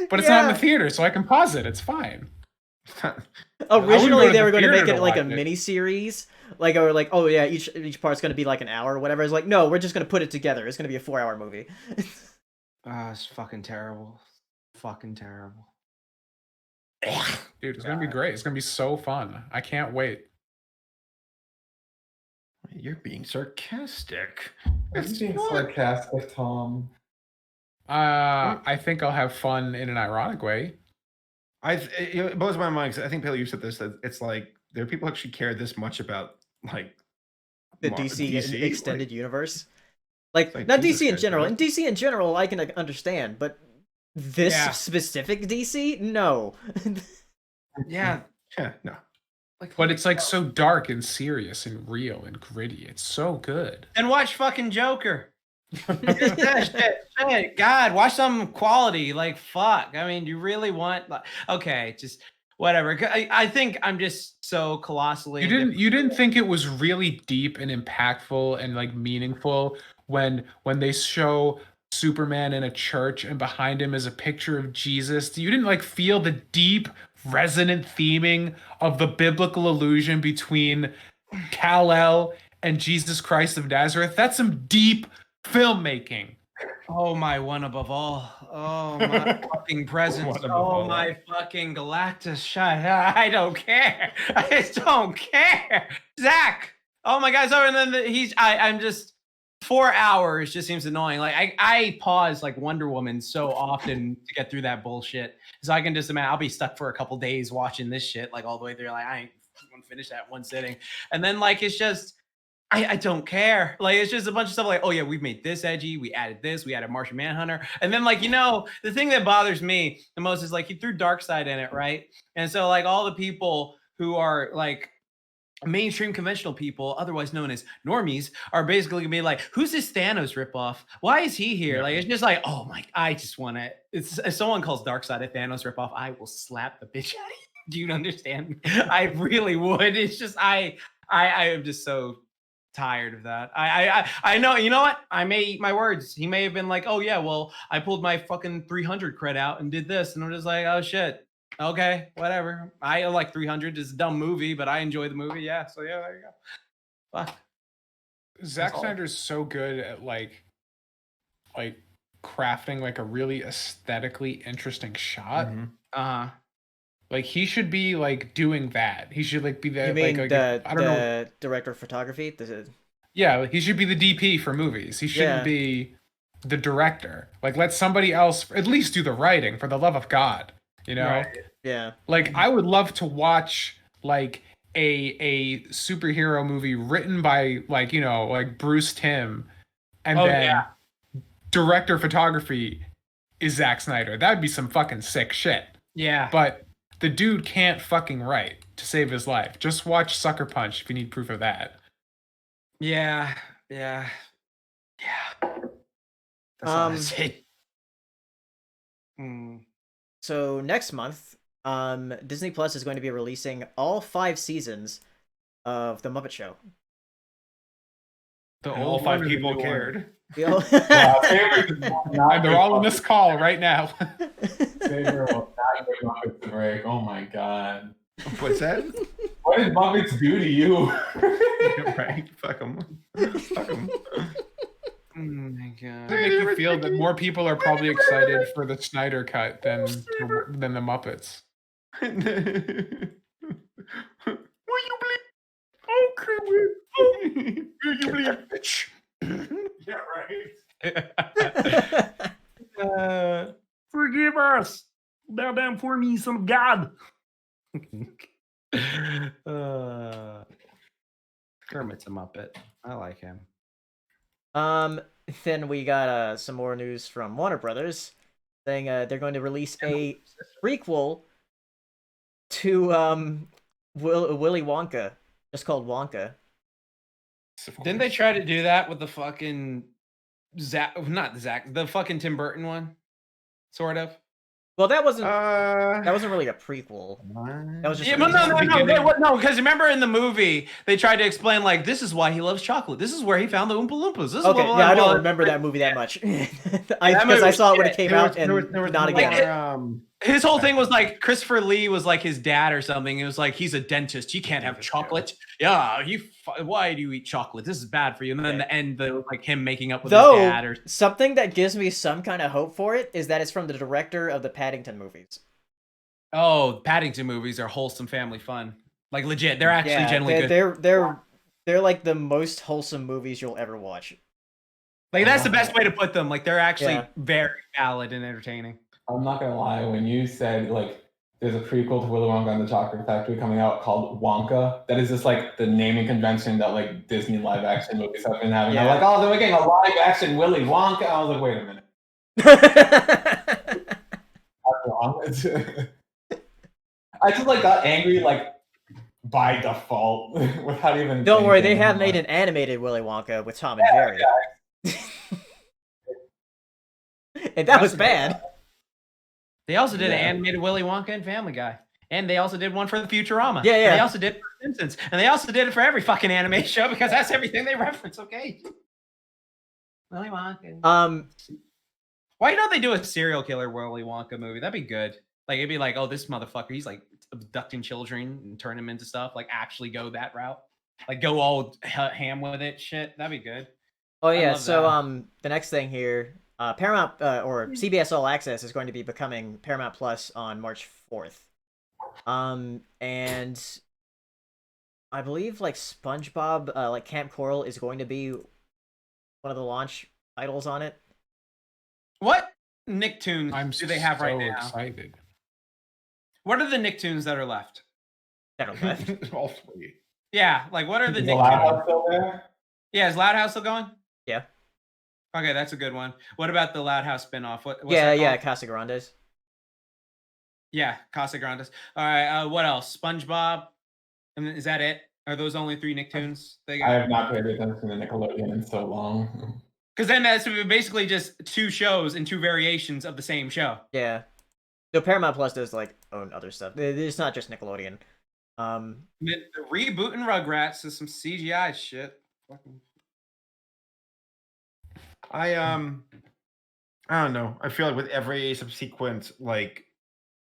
But it's not in Yeah. the theater, so I can pause it. It's fine. Originally, go to they the were going to theater make it to like a watch it. mini series, like or like oh yeah, each part's going to be like an hour or whatever. It's like no, we're just going to put it together. It's going to be a 4-hour movie. It's fucking terrible. Fucking terrible. Dude, it's gonna be great. It's gonna be so fun. I can't wait. You're being sarcastic. Are you being sarcastic, Tom? I think I'll have fun in an ironic way. It blows my mind because I think Paley, you said this, that it's like there are people who actually care this much about like The DC extended universe. Like like, not Jesus DC in Christ, general. man. In DC in general, I can understand, but this specific DC, no. Yeah. Yeah, no. But it's like so dark and serious and real and gritty. It's so good. And watch fucking Joker. shit. God, watch some quality. Like, fuck. I mean, you really want? Like, okay, just whatever. I think I'm just so colossally. You didn't think it was really deep and impactful and like meaningful when they show Superman in a church and behind him is a picture of Jesus? You didn't like feel the deep, resonant theming of the biblical allusion between Kal-El and Jesus Christ of Nazareth? That's some deep filmmaking. Oh my one above all. Oh my fucking presence. Oh my fucking Galactus shot. I don't care. I just don't care. Zack. Oh my God. So and then I'm just 4 hours just seems annoying. Like I pause like Wonder Woman so often to get through that bullshit. So I can just imagine I'll be stuck for a couple days watching this shit like all the way through. Like I ain't gonna finish that one sitting. And then like it's just I don't care. Like it's just a bunch of stuff like, oh yeah, we've made this edgy, we added this, we added Martian Manhunter. And then like, the thing that bothers me the most is like he threw Darkseid in it, right? And so like all the people who are like mainstream conventional people, otherwise known as normies, are basically gonna be like, who's this Thanos ripoff? Why is he here? Like it's just like, oh my, I just want to. It's if someone calls Darkseid a Thanos ripoff, I will slap the bitch out of you. Do you understand? I really would. It's just I am just so tired of that. I know. You know what? I may eat my words. He may have been like, oh yeah, well I pulled my fucking 300 cred out and did this, and I'm just like, oh shit. Okay, whatever. I like 300. It's a dumb movie, but I enjoy the movie. Yeah, so yeah, there you go. Fuck. Zack Snyder's so good at like crafting like a really aesthetically interesting shot. Uh-huh. Like he should be like doing that. He should like be the You mean like I don't know, director of photography? Yeah, he should be the DP for movies. He shouldn't be the director. Like let somebody else at least do the writing, for the love of God. You know? Right. Yeah. Like I would love to watch like a superhero movie written by like, like Bruce Timm, and then director of photography is Zack Snyder. That would be some fucking sick shit. Yeah. But the dude can't fucking write to save his life. Just watch Sucker Punch if you need proof of that. Yeah. That's all I say. So next month, Disney Plus is going to be releasing all 5 seasons of The Muppet Show. All 5 people cared. And they're all in this call right now. Oh my God. What's that? What did Muppets do to you? Right. Fuck them. Fuck them. Oh my God. Does it make you feel that more people are probably excited for the Snyder cut than the Muppets? Will you believe? Okay, will you believe, bitch? Yeah, right. Forgive us. Bow down for me, son of God. Kermit's a Muppet. I like him. Then we got some more news from Warner Brothers saying they're going to release a prequel to Willy Wonka, just called Wonka. Didn't they try to do that with the fucking the fucking Tim Burton one? Sort of. Well, that wasn't really a prequel. That was just no. Because remember in the movie they tried to explain like this is why he loves chocolate. This is where he found the Oompa Loompas. This is I don't remember that movie that much. Because I saw it when it came out and not again. His whole thing was like Christopher Lee was like his dad or something. It was like he's a dentist. He can't have chocolate. Yeah, why do you eat chocolate? This is bad for you. And then the end, like him making up with his dad. Or something that gives me some kind of hope for it is that it's from the director of the Paddington movies. Oh, Paddington movies are wholesome family fun. Like legit, they're actually generally good. They're like the most wholesome movies you'll ever watch. Like that's the best way to put them. Like they're actually Yeah. very valid and entertaining. I'm not gonna lie, when you said like there's a prequel to Willy Wonka and the Chocolate Factory coming out called Wonka, that is just like the naming convention that like Disney live action movies have been having. Yeah. I'm like, oh, they're making a live action Willy Wonka. I was like, wait a minute. That's wrong. I just like got angry like by default without even. Don't worry, they thinking. have made an animated Willy Wonka with Tom and Jerry. And that was bad. They also did an Yeah. animated Willy Wonka and Family Guy. And they also did one for the Futurama. Yeah, yeah. And they also did it for Simpsons. And they also did it for every fucking anime show because that's everything they reference, okay? Willy Wonka. Why don't they do a serial killer Willy Wonka movie? That'd be good. Like it'd be like, oh, this motherfucker, he's like abducting children and turn them into stuff. Like actually go that route. Like go all ham with it. Shit, that'd be good. Oh I yeah, love so that. the next thing here, Paramount or CBS All Access is going to be becoming Paramount Plus on March 4th. And I believe like SpongeBob, like Camp Coral is going to be one of the launch titles on it. What Nicktoons do they have right now? Excited. What are the Nicktoons that are left? That are left. All three. Yeah, like what are the Is the Nicktoons? Loud House still there? Yeah, is Loud House still going? Yeah. Okay, that's a good one. What about the Loud House spinoff? What's Yeah, that yeah, called? Casa Grandes. Yeah, Casa Grandes. All right, what else? SpongeBob. And is that it? Are those only 3 Nicktoons? They I got? have not paid attention to Nickelodeon in so long. Because then that's basically just 2 shows and 2 variations of the same show. Yeah. No, Paramount Plus does like own other stuff. It's not just Nickelodeon. The rebooting Rugrats is some CGI shit. I don't know. I feel like with every subsequent like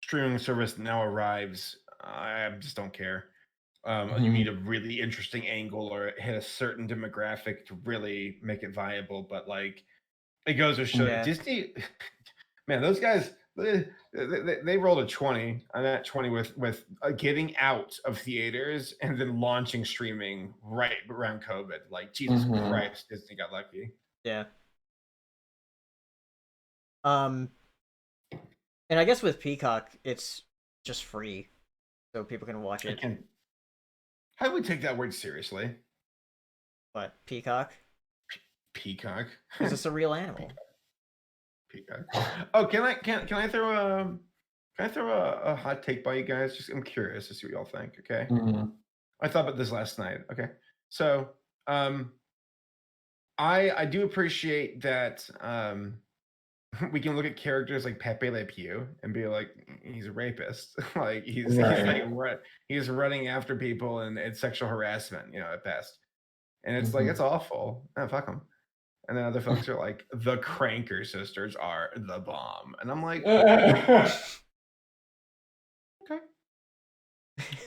streaming service now arrives, I just don't care. You need a really interesting angle or hit a certain demographic to really make it viable. But like, it goes to show Yeah. Disney, man, those guys they rolled a 20 on that 20 with getting out of theaters and then launching streaming right around COVID. Like Jesus Christ, Disney got lucky. Yeah. And I guess with Peacock, it's just free, so people can watch it. How do we take that word seriously? What, Peacock? Peacock. Because it's a real animal. Peacock. Oh, can I throw a hot take by you guys? Just I'm curious to see what y'all think. Okay. I thought about this last night. Okay. So I do appreciate that we can look at characters like Pepe Le Pew and be like, he's a rapist. Like he's running after people and it's sexual harassment, at best. And it's like, it's awful. Oh, fuck him. And then other folks are like, the Cranker sisters are the bomb. And I'm like, okay.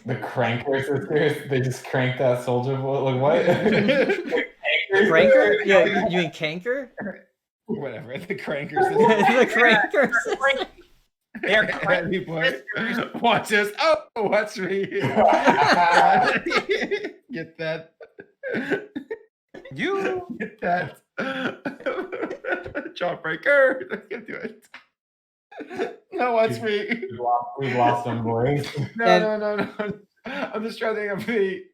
The Cranker sisters, they just cranked that soldier boy. Like what? Cranker? Yeah, you mean Canker? Whatever. The Cranker sisters. The Cranker sisters. They're Watch this. Oh, watch me. Get that. You get that. Jawbreaker. I can't do it. No, watch me. We've lost them, boys. No. I'm just trying to think of the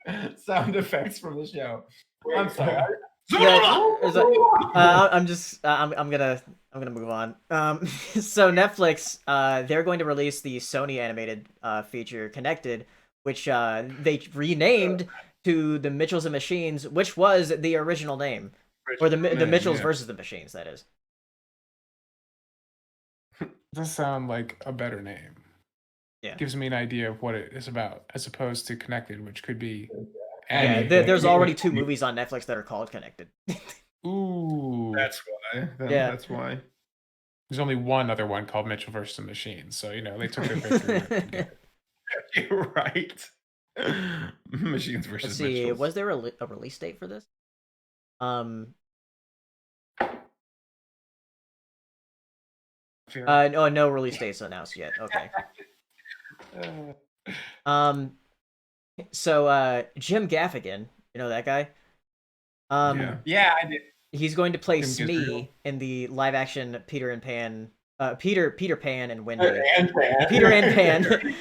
sound effects from the show. I'm sorry. Yeah, I'm gonna move on. So Netflix, they're going to release the Sony animated feature Connected, which they renamed to the Mitchells and Machines, which was the original name, or the Mitchells versus the Machines. That is. Does sound like a better name. Yeah, gives me an idea of what it is about, as opposed to Connected, which could be. Yeah, there's already 2 movies on Netflix that are called Connected. Ooh, that's why. Yeah, that's why. There's only one other one called Mitchell versus the Machines, so they took their victory. You're right. Machines versus. Let's see. Mitchells. Was there a release date for this? No release dates announced yet. Okay. So Jim Gaffigan, you know that guy? yeah, I did. He's going to play Kim Smee Gabriel. in the live action Peter Pan and Wendy. And Peter and Pan.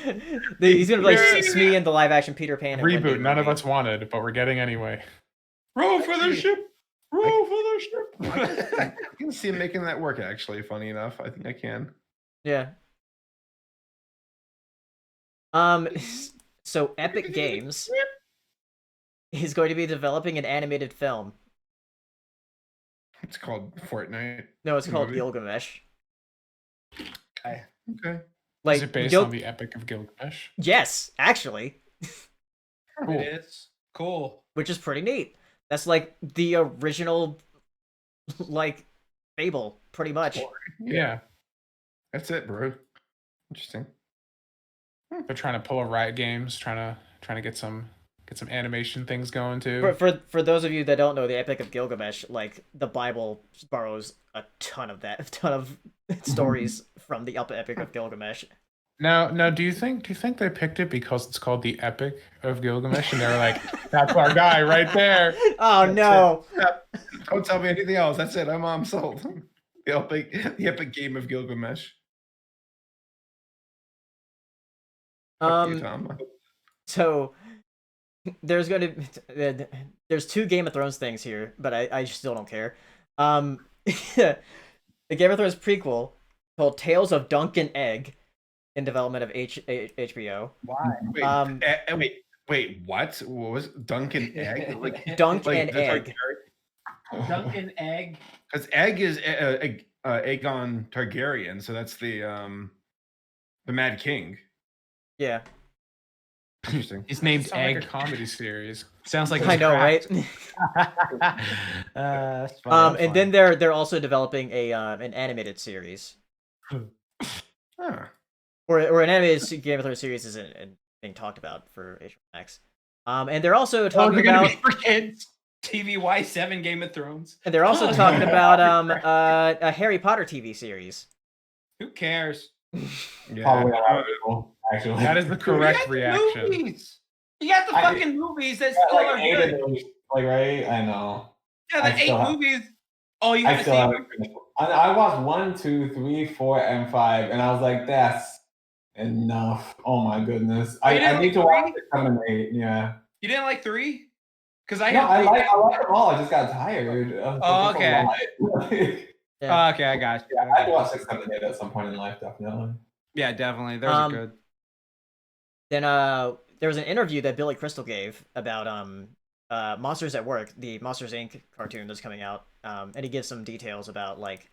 He's gonna play Smee in the live action Peter Pan and Wendy Reboot none of movie. us wanted, but we're getting anyway. Row for the ship. Row for the ship. I can see him making that work. Actually, funny enough, I think I can. Yeah. So Epic Games is going to be developing an animated film. It's called Fortnite. No, it's called Movie? Gilgamesh. Okay. Like, Is it based Gil- on the Epic of Gilgamesh? Yes, actually, Cool. It is cool. which is pretty neat. That's like the original, like, fable, pretty much. Yeah. That's it, bro. Interesting. They're trying to pull a Riot Games, trying to get some animation things going too. For those of you that don't know, the Epic of Gilgamesh, like the Bible borrows a ton of stories from the Epic of Gilgamesh. Now, do you think they picked it because it's called the Epic of Gilgamesh, and they were like, "That's our guy right there." Oh no! Don't tell me anything else. That's it. I'm sold. The epic game of Gilgamesh. Fuck you, Tom. So there's there's 2 Game of Thrones things here, but I still don't care. The Game of Thrones prequel called Tales of Dunk and Egg in development of HBO. Why? Wait, what? What was Duncan Egg? Like Dunk like and the Egg. Dunkin' Egg. Because Egg is Aegon Targaryen, so that's the Mad King. Yeah, Interesting. He's named Sounds Egg. like a comedy series. Sounds like I know, right? That's funny, And then they're also developing an animated series, Huh. or an animated Game of Thrones series isn't being talked about for HBO Max. And they're also talking they're gonna about be for kids. TVY7 Game of Thrones. and they're also talking about a Harry Potter TV series. Who cares? Yeah. Probably a lot of people, actually. That is the correct reaction. Movies. You got the I- fucking movies that Yeah, still like are 8 good. of those, like, right? I know. Yeah, I the 8 still have- movies. Oh, you I haven't still seen haven't finished. I watched 1, 2, 3, 4, and 5, and I was like, that's enough. Oh my goodness. Oh, you didn't I need like to watch 3? the 7 and 8. Yeah. You didn't like 3? Because I No, have I 3. like them all. I just got tired. Oh, okay. Yeah. Okay, I got you. Yeah, I had to watch 6, 7, and 8 at some point in life, definitely. Yeah, definitely. Those are good. Then there was an interview that Billy Crystal gave about Monsters at Work, the Monsters Inc. cartoon that's coming out, and he gives some details about like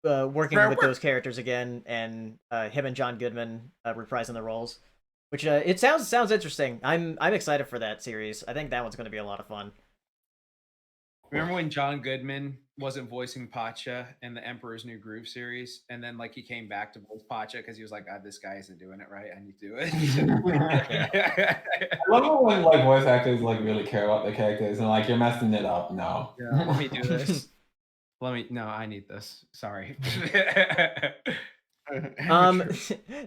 working with those characters again, and him and John Goodman reprising the roles, which it sounds interesting. I'm excited for that series. I think that one's going to be a lot of fun. Remember when John Goodman wasn't voicing Pacha in the Emperor's New Groove series, and then like he came back to voice Pacha because he was like, this guy isn't doing it right. I need to do it. I love it when like voice actors like really care about their characters and like you're messing it up. No. Yeah, let me do this. No, I need this. Sorry.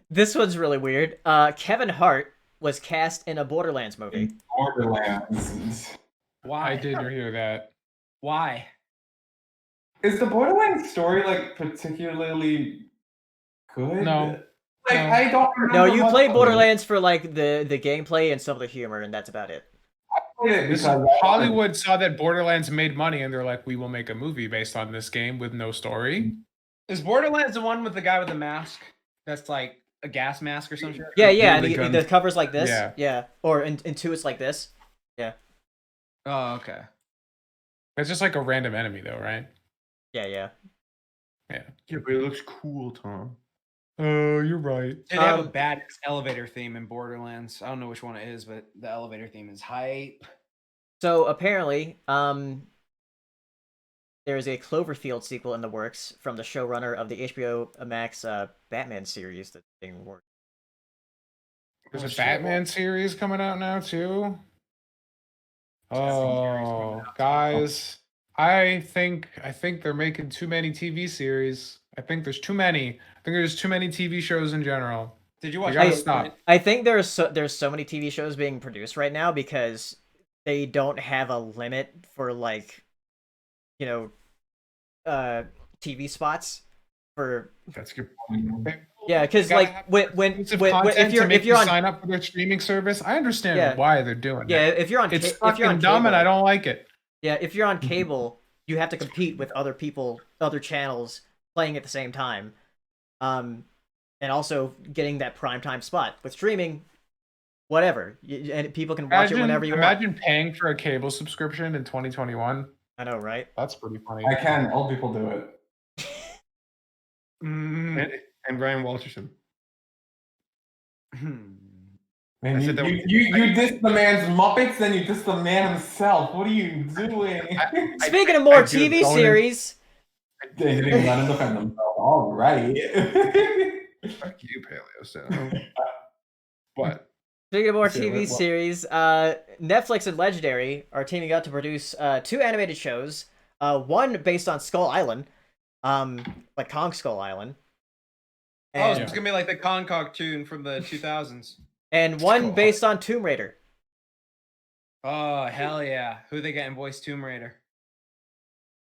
This one's really weird. Kevin Hart was cast in a Borderlands movie. Borderlands. Why? I did hear that. Why? Is the Borderlands story like particularly good? No. Like No. I don't No, remember you much play of it. Borderlands for like the gameplay and some of the humor, and that's about it. I played it This because Hollywood saw that Borderlands made money, and they're like, "We will make a movie based on this game with no story." Is Borderlands the one with the guy with the mask? That's like a gas mask or something. Yeah, Yeah, and the gun. the cover's like this. Yeah. Yeah. Or in 2 it's like this. Oh, okay. It's just like a random enemy, though, right? Yeah, yeah. Yeah, but it looks cool, Tom. Oh, you're right. They have a Um, bad elevator theme in Borderlands. I don't know which one it is, but the elevator theme is hype. So apparently, there is a Cloverfield sequel in the works from the showrunner of the HBO Max Batman series that's being worked. There's Oh, a shit. Batman series coming out now too. series coming Oh, out. guys, I think they're making too many TV series. I think there's too many. I think there's too many TV shows in general. Did you watch? gotta Ghost stop. Hunt? I think there's so many TV shows being produced right now because they don't have a limit for like TV spots for. That's good. Yeah, because like when if you're on sign up for their streaming service, I understand why they're doing it. If you're on It's if you're on fucking dumb cable, and I don't like it. Yeah, if you're on cable, you have to compete with other channels playing at the same time, and also getting that primetime spot. With streaming, whatever, and people can watch it whenever you want. Imagine paying for a cable subscription in 2021. I know, right? That's pretty funny. I can. Old people do it. And Ryan Walterson. Man, you diss the man's Muppets, then you diss the man himself. What are you doing? Speaking of more TV series, they didn't run and defend themselves. All right. Fuck you, Paleo. So, what? Speaking of more TV series, Netflix and Legendary are teaming up to produce 2 animated shows. One based on Skull Island, like Kong Skull Island. And, it's gonna be like the Kong cartoon from the 2000s. And one based on Tomb Raider. Oh hell yeah! Who they getting voice Tomb Raider?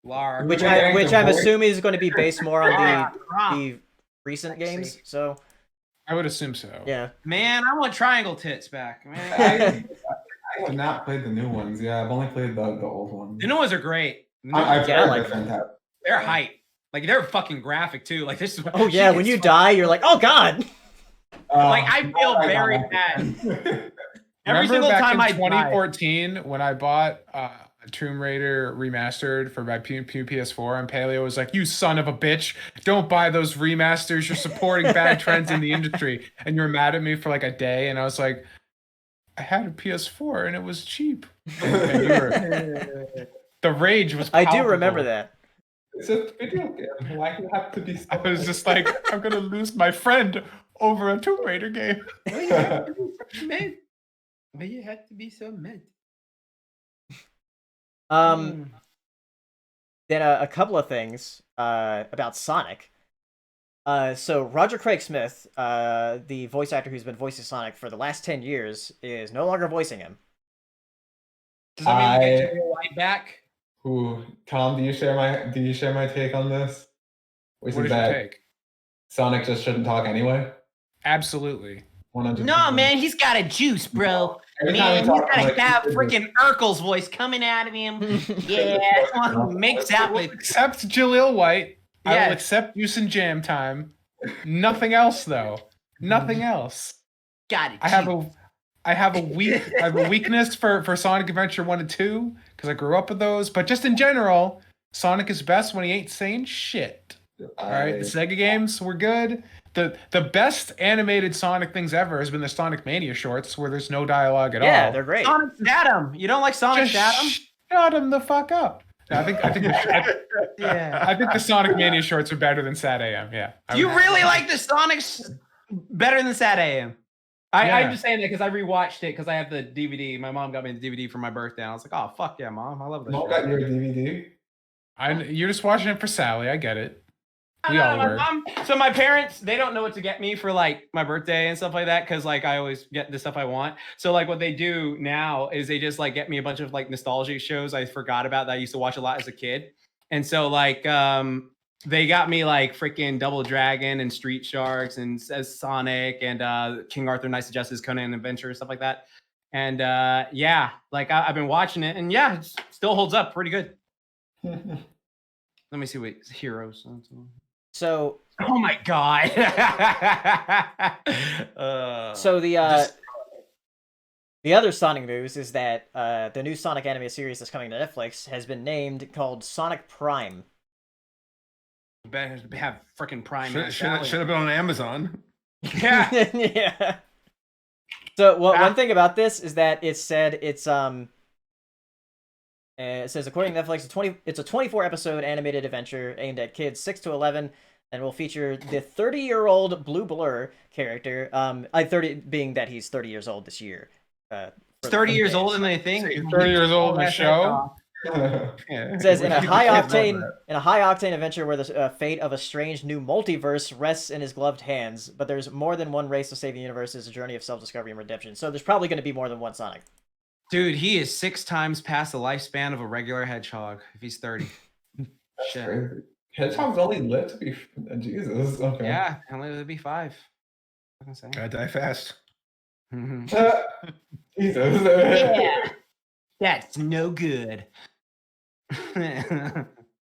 Lara. Which I'm assuming is going to be based more on the recent games. So I would assume so. Yeah. Man, I want triangle tits back. Man. I have not played the new ones. Yeah, I've only played the old ones. The new ones are great. I've heard they're fantastic. They're hype. Like they're fucking graphic too. Like this is. Oh yeah, when you die, you're like, oh god. Like I feel very bad. Every single time I 2014 when I bought Tomb Raider remastered for my PS4, and Paleo was like, "You son of a bitch! Don't buy those remasters. You're supporting bad trends in the industry." And you were mad at me for like a day, and I was like, "I had a PS4 and it was cheap." And the rage was palpable. I do remember that. It's a video game. Why do you have to be so I was just like, I'm gonna lose my friend over a Tomb Raider game. But you had to be so mad. Then a couple of things about Sonic. So Roger Craig Smith, the voice actor who's been voicing Sonic for the last 10 years, is no longer voicing him. Does that mean you get your white back? Ooh, Tom, do you share my take on this? What is your take? Sonic just shouldn't talk anyway? Absolutely. 100%. No, man, he's got a juice, bro. Every Man, time he's we got talk, to have freaking Urkel's voice coming out of him. Yeah, makes out with. Except Jaleel White. I will accept use in jam time. Nothing else, though. Nothing else. Got it. I have a weakness for Sonic Adventure 1 and 2 because I grew up with those. But just in general, Sonic is best when he ain't saying shit. All right, the Sega games were good. The best animated Sonic things ever has been the Sonic Mania shorts where there's no dialogue at all. Yeah, they're great. Sonic Datum. You don't like Sonic Datum? Shut him the fuck up. No, I think the Sonic Mania shorts are better than Sad AM. Yeah. You really like the Sonics better than Sad AM? I'm just saying that because I rewatched it because I have the DVD. My mom got me the DVD for my birthday. And I was like, oh, fuck yeah, Mom. I love this. Mom got your DVD? You're just watching it for Sally. I get it. We all were. So my parents, they don't know what to get me for like my birthday and stuff like that because like I always get the stuff I want. So like what they do now is they just like get me a bunch of like nostalgic shows I forgot about that I used to watch a lot as a kid. And so like they got me like freaking Double Dragon and Street Sharks and as Sonic and King Arthur Knights of Justice, Conan Adventure and stuff like that. And yeah, like I've been watching it and yeah, it still holds up pretty good. Let me see what heroes. So, oh my god. So the other Sonic news is that the new Sonic animated series that's coming to Netflix has been named called Sonic Prime. Better have freaking Prime. Should have been on Amazon. Yeah. Yeah. So one thing about this is that it said it says according to Netflix, it's a 24 episode animated adventure aimed at kids 6 to 11, and will feature the 30-year-old Blue Blur character. 30 being that he's 30 years old this year. 30 years old in the thing. 30 years old in the show. It says in a high octane adventure where the fate of a strange new multiverse rests in his gloved hands, but there's more than one race to save the universe. Is a journey of self-discovery and redemption. So there's probably going to be more than one Sonic. Dude, he is 6 times past the lifespan of a regular hedgehog if he's 30. Shit. Crazy. Hedgehogs only live to be Jesus. Okay. Yeah, only lived to be 5. Gotta die fast. Jesus. Yeah. That's no good.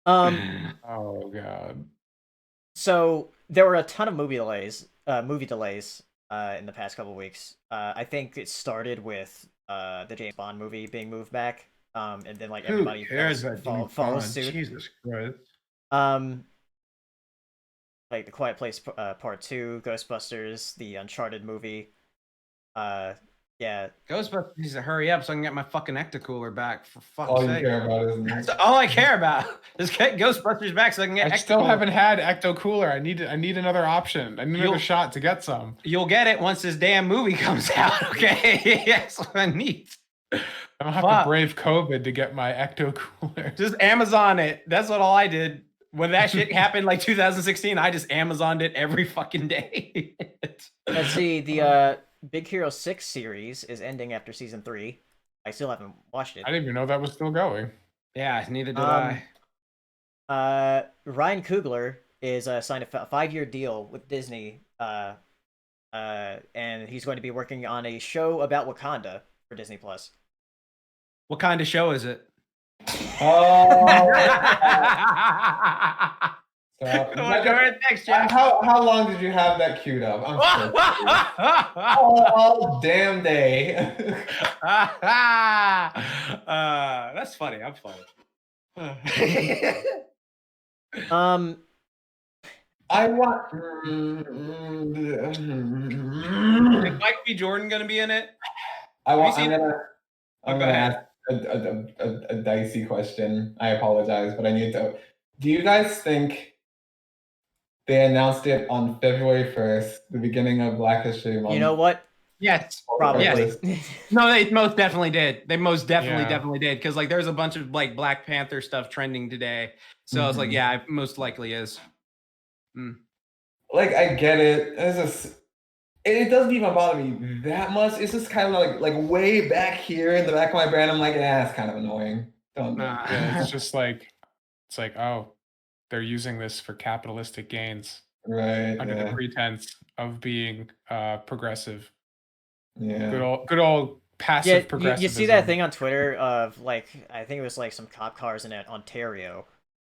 Oh god. So there were a ton of movie delays in the past couple weeks. I think it started with the James Bond movie being moved back. And then like Who everybody cares about James follows Bond? suit. Jesus Christ. Like The Quiet Place Part 2, Ghostbusters, the Uncharted movie. Yeah. Ghostbusters needs to hurry up so I can get my fucking ectocooler back, for fuck's All you sake. care about is That's all I care about. Just get Ghostbusters back so I can get I still haven't had Ecto Cooler. I need another option. I need another shot to get some. You'll get it once this damn movie comes out, okay? That's what I need. I don't have to brave COVID to get my Ecto Cooler. Just Amazon it. That's what all I did. When that shit happened, like 2016, I just Amazoned it every fucking day. Let's see, the Big Hero 6 series is ending after season 3. I still haven't watched it. I didn't even know that was still going. Yeah, neither did I. Ryan Coogler is signed a 5-year deal with Disney, and he's going to be working on a show about Wakanda for Disney Plus. What kind of show is it? Oh. Next, Jim. How long did you have that queued up? I'm so all damn day. That's funny. I'm funny. I want. Is Mike B. Jordan gonna be in it? I'm go gonna ahead. ask a dicey question. I apologize, but I need to. Do you guys think they announced it on February 1st, the beginning of Black History Month? You know what? Yes. Probably. Yes. No, they most definitely did. They most definitely did. Because like there's a bunch of like Black Panther stuff trending today. So I was like, yeah, it most likely is. Like I get it. It's just it doesn't even bother me that much. It's just kind of like way back here in the back of my brain. I'm like, it's kind of annoying. Yeah, it's just like oh, they're using this for capitalistic gains, right? Under the pretense of being progressive. Yeah. Good old passive progressivism. You see that thing on Twitter of like I think it was like some cop cars in Ontario,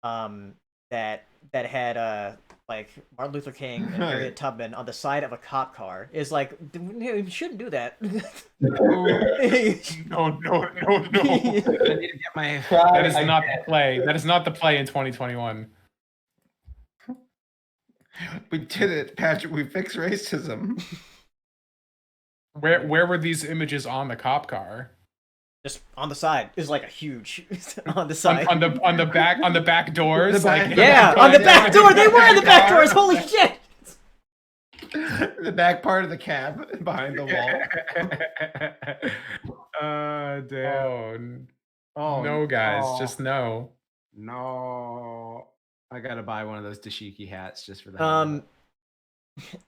that had like Martin Luther King and Harriet Tubman on the side of a cop car. Is like you shouldn't do that. No. I need to get my. That is not the play. That is not the play in 2021. We did it, Patrick. We fixed racism. Where were these images on the cop car? Just on the side. It's like a huge on the side. On the back doors. On the back door. They were in the back doors. Holy shit! The back part of the cab behind the wall. Damn. Oh no, guys, just no. No. I gotta buy one of those dashiki hats just for that.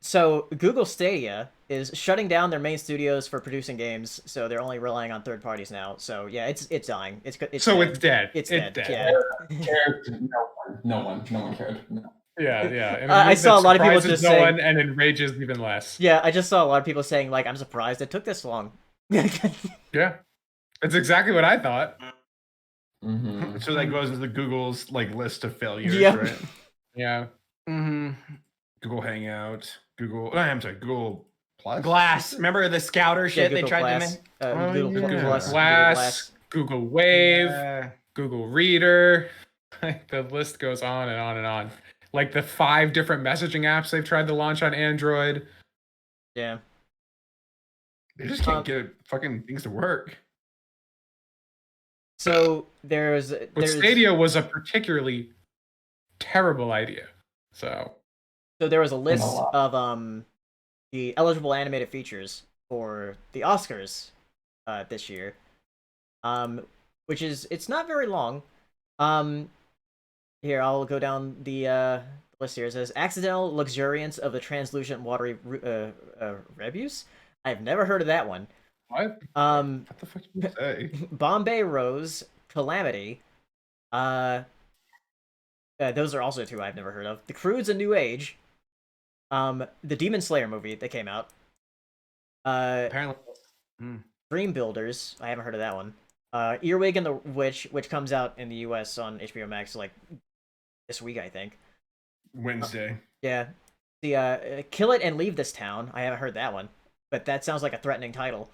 So Google Stadia is shutting down their main studios for producing games, so they're only relying on third parties now. So yeah, it's dying. It's dead. It's dead. It's dead. Yeah. No one cared. No. Yeah. And I saw a lot of people just no saying, one and enrages even less. Yeah, I just saw a lot of people saying like, "I'm surprised it took this long." Yeah, that's exactly what I thought. So that goes into the Google's like list of failures, Yep. right? Yeah. Google Hangout, Google Plus. Glass. Remember the Scouter shit they tried Glass. to make? Google Plus, Glass, Google Wave, Yeah. Google Reader. The list goes on and on and on. Like the 5 different messaging apps they've tried to launch on Android. Yeah. They just can't get fucking things to work. So there's Stadia was a particularly terrible idea. So there was a list of the eligible animated features for the Oscars this year, which is it's not very long. Here I'll go down the list here. It says accidental luxuriance of the translucent watery rebus. I've never heard of that one. what? What the fuck did you say? Bombay Rose, Calamity, Those are also two I've never heard of. The Croods: A New Age. The Demon Slayer movie that came out. Apparently. Dream Builders. I haven't heard of that one. Earwig and the Witch, which comes out in the US on HBO Max like this week, I think. Wednesday. Yeah. The Kill It and Leave This Town. I haven't heard that one, but that sounds like a threatening title.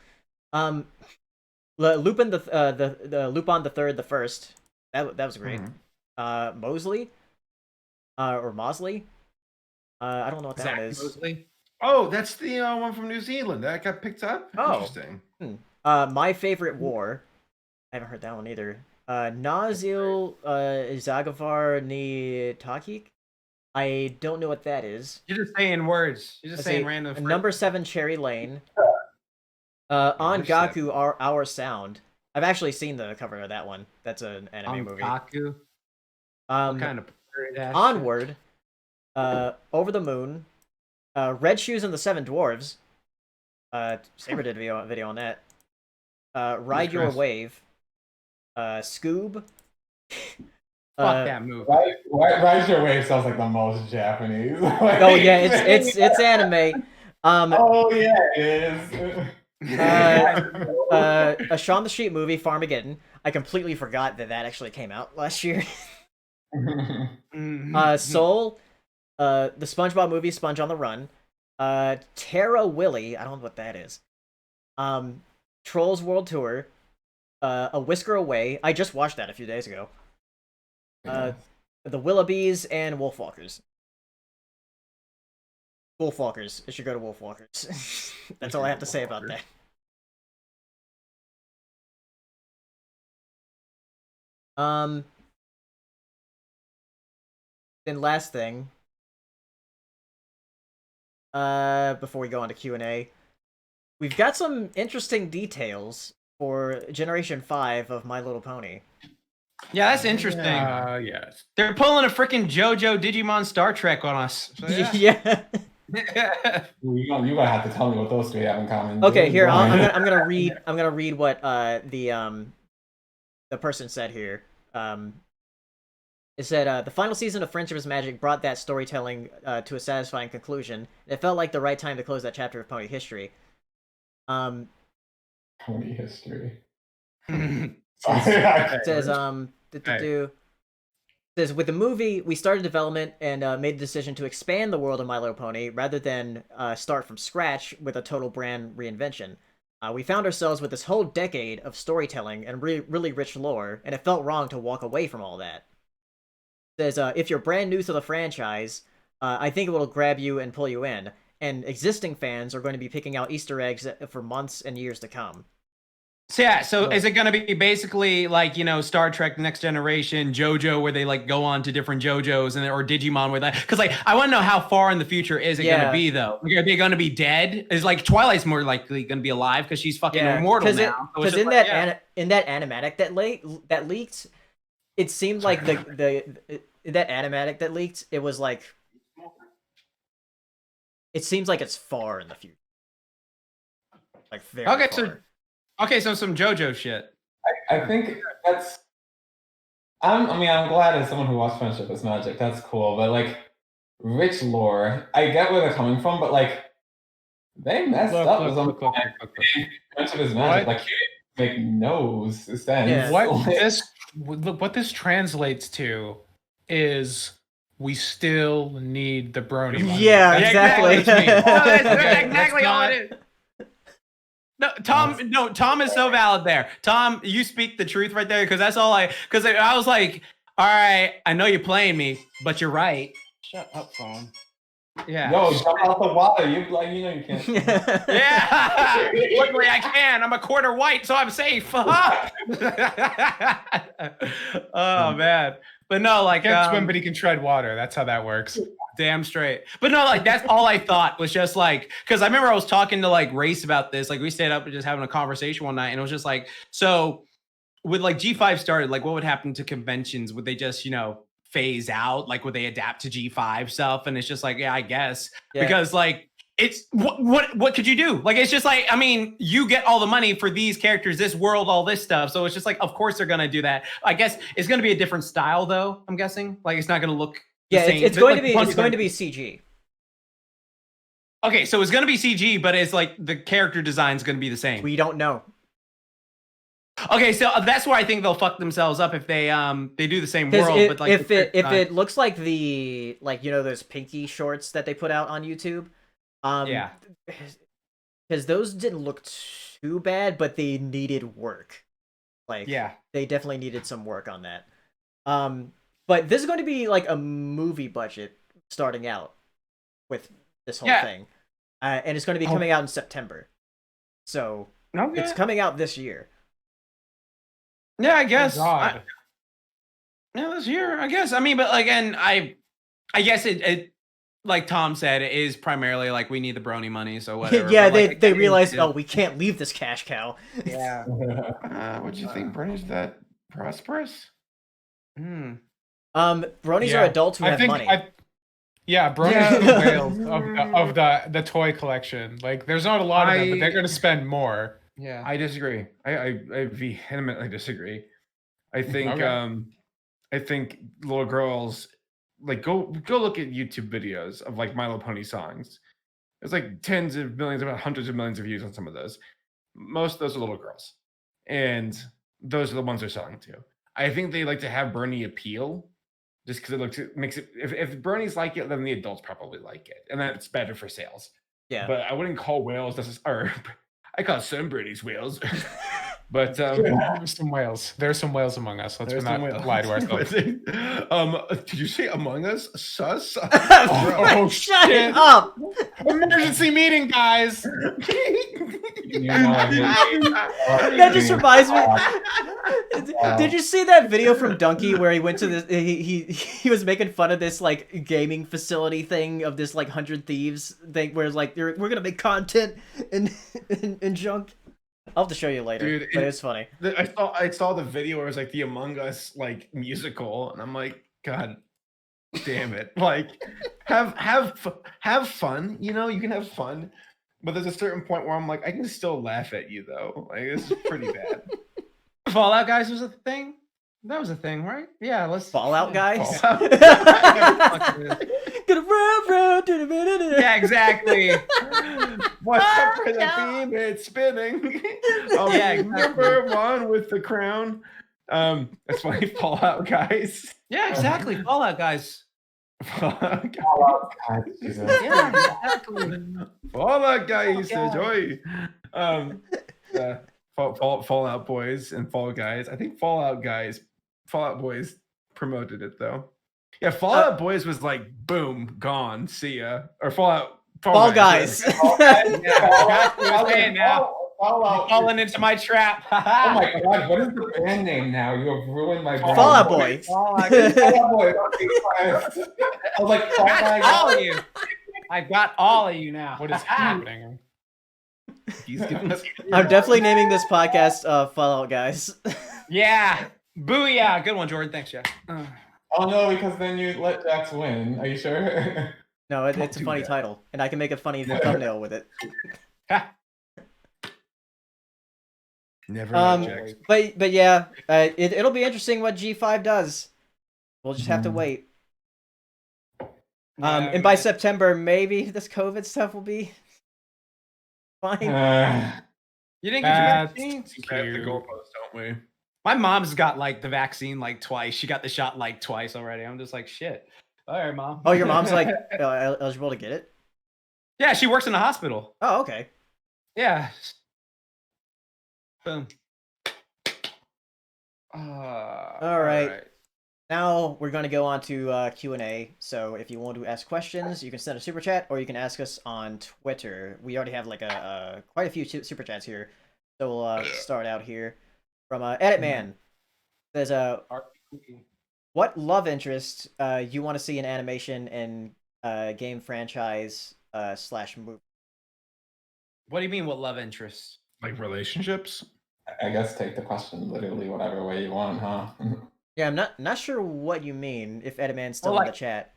Lupin the Lupin the Third, the First. That was great. Mosley, or Mosley. I don't know what that Zack one is. Mosley. Oh, that's the one from New Zealand that got picked up. Oh. Interesting. My Favorite War. I haven't heard that one either. Nazil Zagavar ni Takik. I don't know what that is. You're just saying words. You're just Let's saying see. random. Number 7 Cherry Lane. On Gaku, our Sound. I've actually seen the cover of that one. That's an anime movie. Gaku. What kind of Onward. Over the Moon. Red Shoes and the Seven Dwarves. Saber did a video on that. Ride Your Wave. Scoob. Fuck that movie. Rise Your Wave sounds like the most Japanese. Oh yeah, it's anime. Oh yeah, it is. A Shaun the Sheep movie, Farmageddon. I completely forgot that actually came out last year. Soul. The SpongeBob movie, Sponge on the Run. Terra Willy. I don't know what that is. Trolls World Tour. A Whisker Away. I just watched that a few days ago. The Willoughbys and Wolfwalkers. Wolfwalkers. It should go to Wolfwalkers. That's all I have to say about that. Then last thing. Before we go on to Q&A, we've got some interesting details for Generation 5 of My Little Pony. Yeah, that's interesting. Yes. They're pulling a freaking JoJo Digimon Star Trek on us. So, Yeah. You gotta have to tell me what those three have in common. Okay, here I'm gonna read what the person said here. It said the final season of Friendship is Magic brought that storytelling to a satisfying conclusion. It felt like the right time to close that chapter of Pony history. Pony history. It says says with the movie we started development and made the decision to expand the world of My Little Pony rather than start from scratch with a total brand reinvention. We found ourselves with this whole decade of storytelling and really rich lore, and it felt wrong to walk away from all that. It says if you're brand new to the franchise, I think it will grab you and pull you in, and existing fans are going to be picking out Easter eggs for months and years to come. So yeah, so is it going to be basically like, you know, Star Trek The Next Generation, JoJo, where they like go on to different JoJos, and or Digimon where that? Because like I want to know how far in the future is it going to be though? Like, are they going to be dead? Is like Twilight's more likely going to be alive because she's fucking immortal now? Because in that animatic that leaked, it seemed like that animatic that leaked, it was like it seems like it's far in the future, like very far. Okay, so some JoJo shit. I think that's. I'm glad as someone who watched Friendship is Magic, that's cool. But like, rich lore, I get where they're coming from, but like, they messed up with some Friendship is Magic. Like, it make no sense. Yeah. What this translates to is we still need the brony money. Yeah, exactly. That's exactly all it is. No, Tom is so valid there. Tom, you speak the truth right there, because that's all I was like, all right, I know you're playing me, but you're right. Shut up, phone. Yeah. Yo, jump out the water. You can't. Yeah. Luckily I can. I'm a quarter white, so I'm safe. Oh man. But no, like He can't swim, but he can tread water. That's how that works. Damn straight. But no, like that's all I thought was just like, because I remember I was talking to like Race about this. Like we stayed up and just having a conversation one night, and it was just like, so with like G5 started, like what would happen to conventions? Would they just, you know, phase out? Like would they adapt to G5 stuff? And it's just like, yeah, I guess. Because like it's what could you do? Like, it's just like, I mean, you get all the money for these characters, this world, all this stuff. So it's just like, of course they're gonna do that. I guess it's gonna be a different style, though. I'm guessing, like, it's not gonna look the same. It's going to be CG. Okay, so it's gonna be CG, but it's like the character design's gonna be the same. We don't know. Okay, so that's where I think they'll fuck themselves up if they do the same world, but like if it looks like the those Pinky shorts that they put out on YouTube. Yeah, because those didn't look too bad, but they needed work. Like, yeah, they definitely needed some work on that. But this is going to be like a movie budget starting out with this whole thing, and it's going to be coming out in September, so it's coming out this year. Yeah, I guess. God. This year, I guess. I mean, but again, I guess it like Tom said, it is primarily like we need the brony money, so whatever. Yeah, but, they realized, we can't leave this cash cow. Yeah. What'd you think? Brony's that prosperous? Hmm. Bronies are adults who have money. Bronies are the whales of the toy collection. Like, there's not a lot of them, but they're going to spend more. Yeah, I disagree. I vehemently disagree. I think I think little girls, like, go look at YouTube videos of like My Little Pony songs. There's like tens of millions, about hundreds of millions of views on some of those. Most of those are little girls, and those are the ones they're selling to. I think they like to have Bernie appeal, just because it makes it. If Bernie's like it, then the adults probably like it, and that's better for sales. Yeah, but I wouldn't call whales I call some Brady's whales. But there's some whales. There's some whales among us. Let's not lie to ourselves. Did you say among us? Sus? Shut up! Emergency meeting, guys. That just reminds me. Did you see that video from Donkey where he went to this? He was making fun of this like gaming facility thing of this like 100 Thieves thing, where like we're gonna make content and junk. I'll have to show you later, dude, but it's funny. I saw the video where it was like the Among Us like musical, and I'm like, God damn it! Like, have fun. You know, you can have fun, but there's a certain point where I'm like, I can still laugh at you though. Like, this is pretty bad. Fallout Guys was a thing. That was a thing, right? Yeah, let's Fallout Guys. Yeah, exactly. What's up for the beam? It's spinning. Number one with the crown. That's funny. Fallout Guys. Yeah, exactly. Fallout Guys. Fallout Guys. Yeah, exactly. Fallout Guys. Enjoy. Fallout Boys and Fall Guys. I think Fallout Boys promoted it though. Yeah, Fallout Boys was like, boom, gone, see ya. Or Fall Guys. Falling into my trap. Oh my God, what is the band name now? You have ruined my brain. Fallout Boy. Fallout Boy. I was like, all of you. I've got all of you now. What is happening? I'm definitely naming this podcast Fallout Guys. Yeah. Booyah. Good one, Jordan. Thanks, Jack. Oh no, because then you let Jax win. Are you sure? No, it's a funny title, and I can make a funny thumbnail with it. Never. But yeah, it'll be interesting what G5 does. We'll just have to wait. And by September, maybe this COVID stuff will be fine. You didn't get your vaccine? We have the goalpost, don't we? My mom's got like the vaccine like twice. She got the shot like twice already. I'm just like, shit. All right, Mom. Oh, your mom's like eligible to get it? Yeah, she works in a hospital. Oh, okay. Yeah. Boom. All right. Now we're going to go on to Q&A. So if you want to ask questions, you can send a super chat, or you can ask us on Twitter. We already have like quite a few super chats here. So we'll start out here from Edit Man. Says what love interest you want to see in animation and game franchise / movie? What do you mean? What love interest? Like relationships? I guess take the question literally whatever way you want, huh? Yeah, I'm not sure what you mean. If Editman's still in the chat.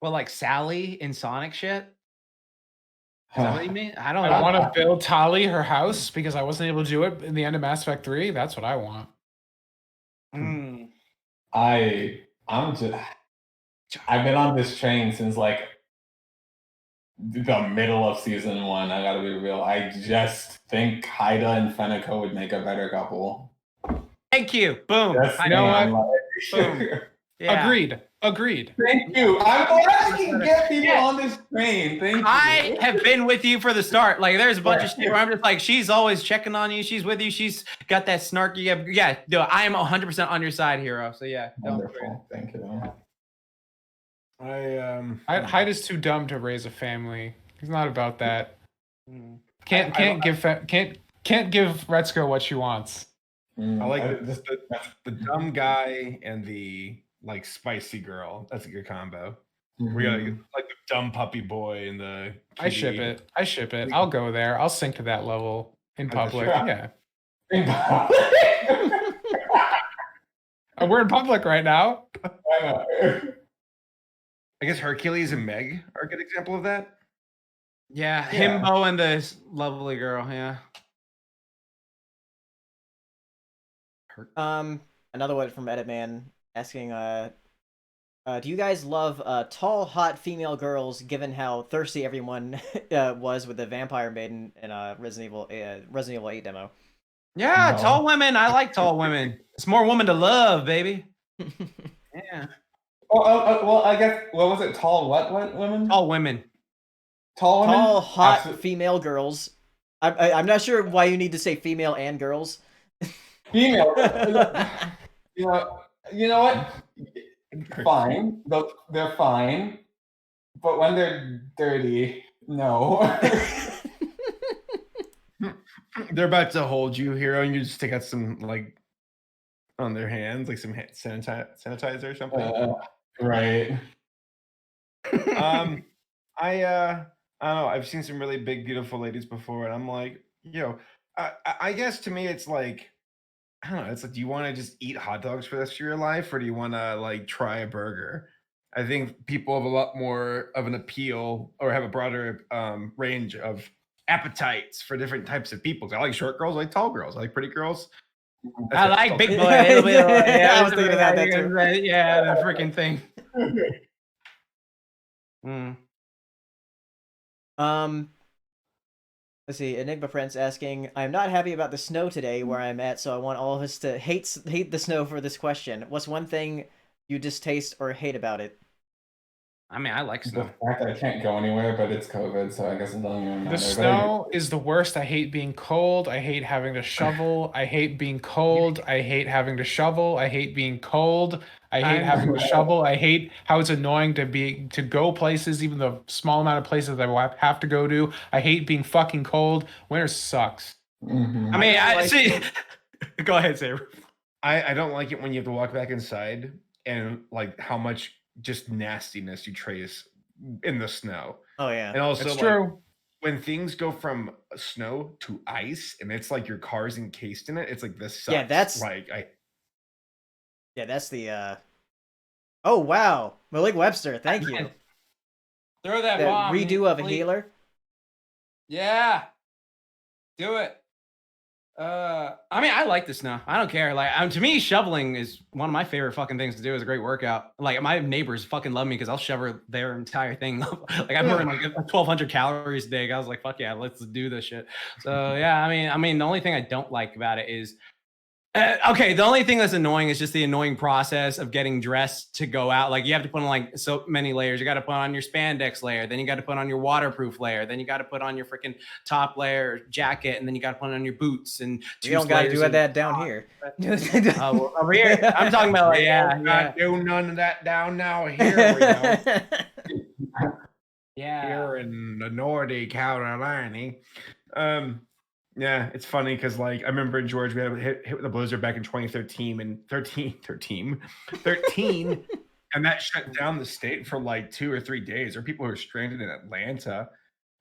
Well, like Sally in Sonic shit. Is that what you mean? I don't I know. want to build Tali her house because I wasn't able to do it in the end of Mass Effect 3. That's what I want. Mm. I've been on this train since like the middle of season 1. I gotta be real. I just think Haida and Fenico would make a better couple. Thank you. Boom. Just You know saying, what? Boom. Yeah. Agreed. Thank you. I'm glad I can get people on this train. Thank you. I have been with you for the start. Like, there's a bunch of shit where I'm just like, she's always checking on you. She's with you. She's got that snarky. Yeah, no, I am 100% on your side, hero. So yeah, don't worry. Wonderful. Thank you. Haida's too dumb to raise a family. He's not about that. Mm. Can't give Retzko what she wants. I like the dumb guy and the like spicy girl. That's a good combo. We got like the dumb puppy boy and the I ship it. I'll go there. I'll sink to that level in public. Yeah. We're in public right now. I guess Hercules and Meg are a good example of that. Yeah, Himbo and this lovely girl. Yeah. Another one from Editman asking, do you guys love tall, hot female girls, given how thirsty everyone was with the Vampire Maiden in Resident Evil 8 demo? Yeah, No. tall women. I like tall women. It's more woman to love, baby. Yeah. Well, I guess, what was it? Tall what women? Tall women. Tall women? Tall, hot Absolutely. female girls. I'm not sure why you need to say female and girls. Female. You know what? Fine. They're fine. But when they're dirty, no. They're about to hold you, hero, and you just take out some like on their hands, like some hand sanitizer or something. Right. I don't know. I've seen some really big, beautiful ladies before, and I'm like, I guess to me, it's like, I don't know. It's like, do you want to just eat hot dogs for the rest of your life, or do you want to like try a burger? I think people have a lot more of an appeal, or have a broader range of appetites for different types of people. I like short girls, I like tall girls, I like pretty girls. I like big boy. I was thinking about that too. Yeah, the freaking thing. Let's see. Enigma Prince asking, I'm not happy about the snow today where I'm at, so I want all of us to hate the snow for this question. What's one thing you distaste or hate about it? I mean, I like The snow. fact that I can't go anywhere, but it's COVID, so I guess it doesn't even matter. The snow is the worst. I hate being cold. I hate having to shovel. I hate being cold. I hate having to shovel. I hate being cold. I hate having to shovel. I hate how it's annoying to go places, even the small amount of places that I have to go to. I hate being fucking cold. Winter sucks. Mhm. I mean, I see. Go ahead, Saber. I don't like it when you have to walk back inside and like how much just nastiness you trace in the snow. Oh yeah. And also, It's like, true. when things go from snow to ice and it's like your car's encased in it, it's like this sucks. Yeah, that's- like Yeah, that's the Oh wow. Malik Webster, thank you. Throw that The bomb. redo of a please. healer. Yeah. Do it. I mean, I like the snow. I don't care. Like, to me, shoveling is one of my favorite fucking things to do. It's a great workout. Like, my neighbors fucking love me because I'll shovel their entire thing. Like, I burn like 1,200 calories a day. I was like, fuck yeah, let's do this shit. So yeah, I mean, the only thing I don't like about it is, okay, the only thing that's annoying is just the annoying process of getting dressed to go out. Like, you have to put on like so many layers. You got to put on your spandex layer, then you got to put on your waterproof layer, then you got to put on your freaking top layer jacket, and then you got to put on your boots and You don't gotta do that down here. well, over here, I'm talking about like, yeah. not do none of that down now. Here we go. Yeah. Here in the Nordic Carolina. Yeah, it's funny because like I remember in Georgia we had hit with a blizzard back in 2013 and 13, and that shut down the state for like 2 or 3 days. Or people who were stranded in Atlanta,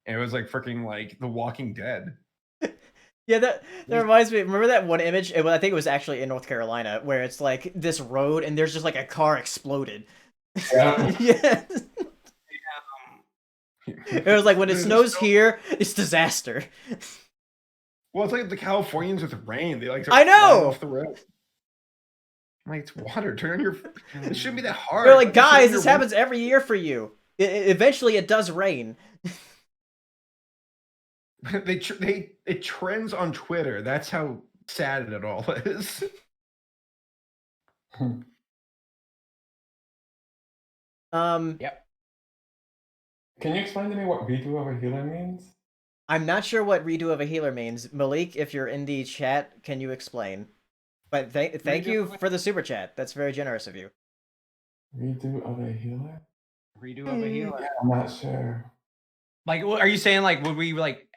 and it was like freaking like The Walking Dead. Yeah, that reminds me. Remember that one image? I think it was actually in North Carolina, where it's like this road and there's just like a car exploded. Yeah. Yeah. It was like when it snows here, it's disaster. Well, it's like the Californians with rain. They like to I know! fly off the road. I'm like, it's water. Turn on your. It shouldn't be that hard. They're like, Just turn guys, on this your happens every year for you. Eventually, it does rain. It trends on Twitter. That's how sad it all is. Yep. Can you explain to me what redo of a healer means? I'm not sure what redo of a healer means. Malik, if you're in the chat, can you explain? But thank you for the super chat. That's very generous of you. Redo of a healer? Redo of a healer. I'm not sure. Like, are you saying like, would we like,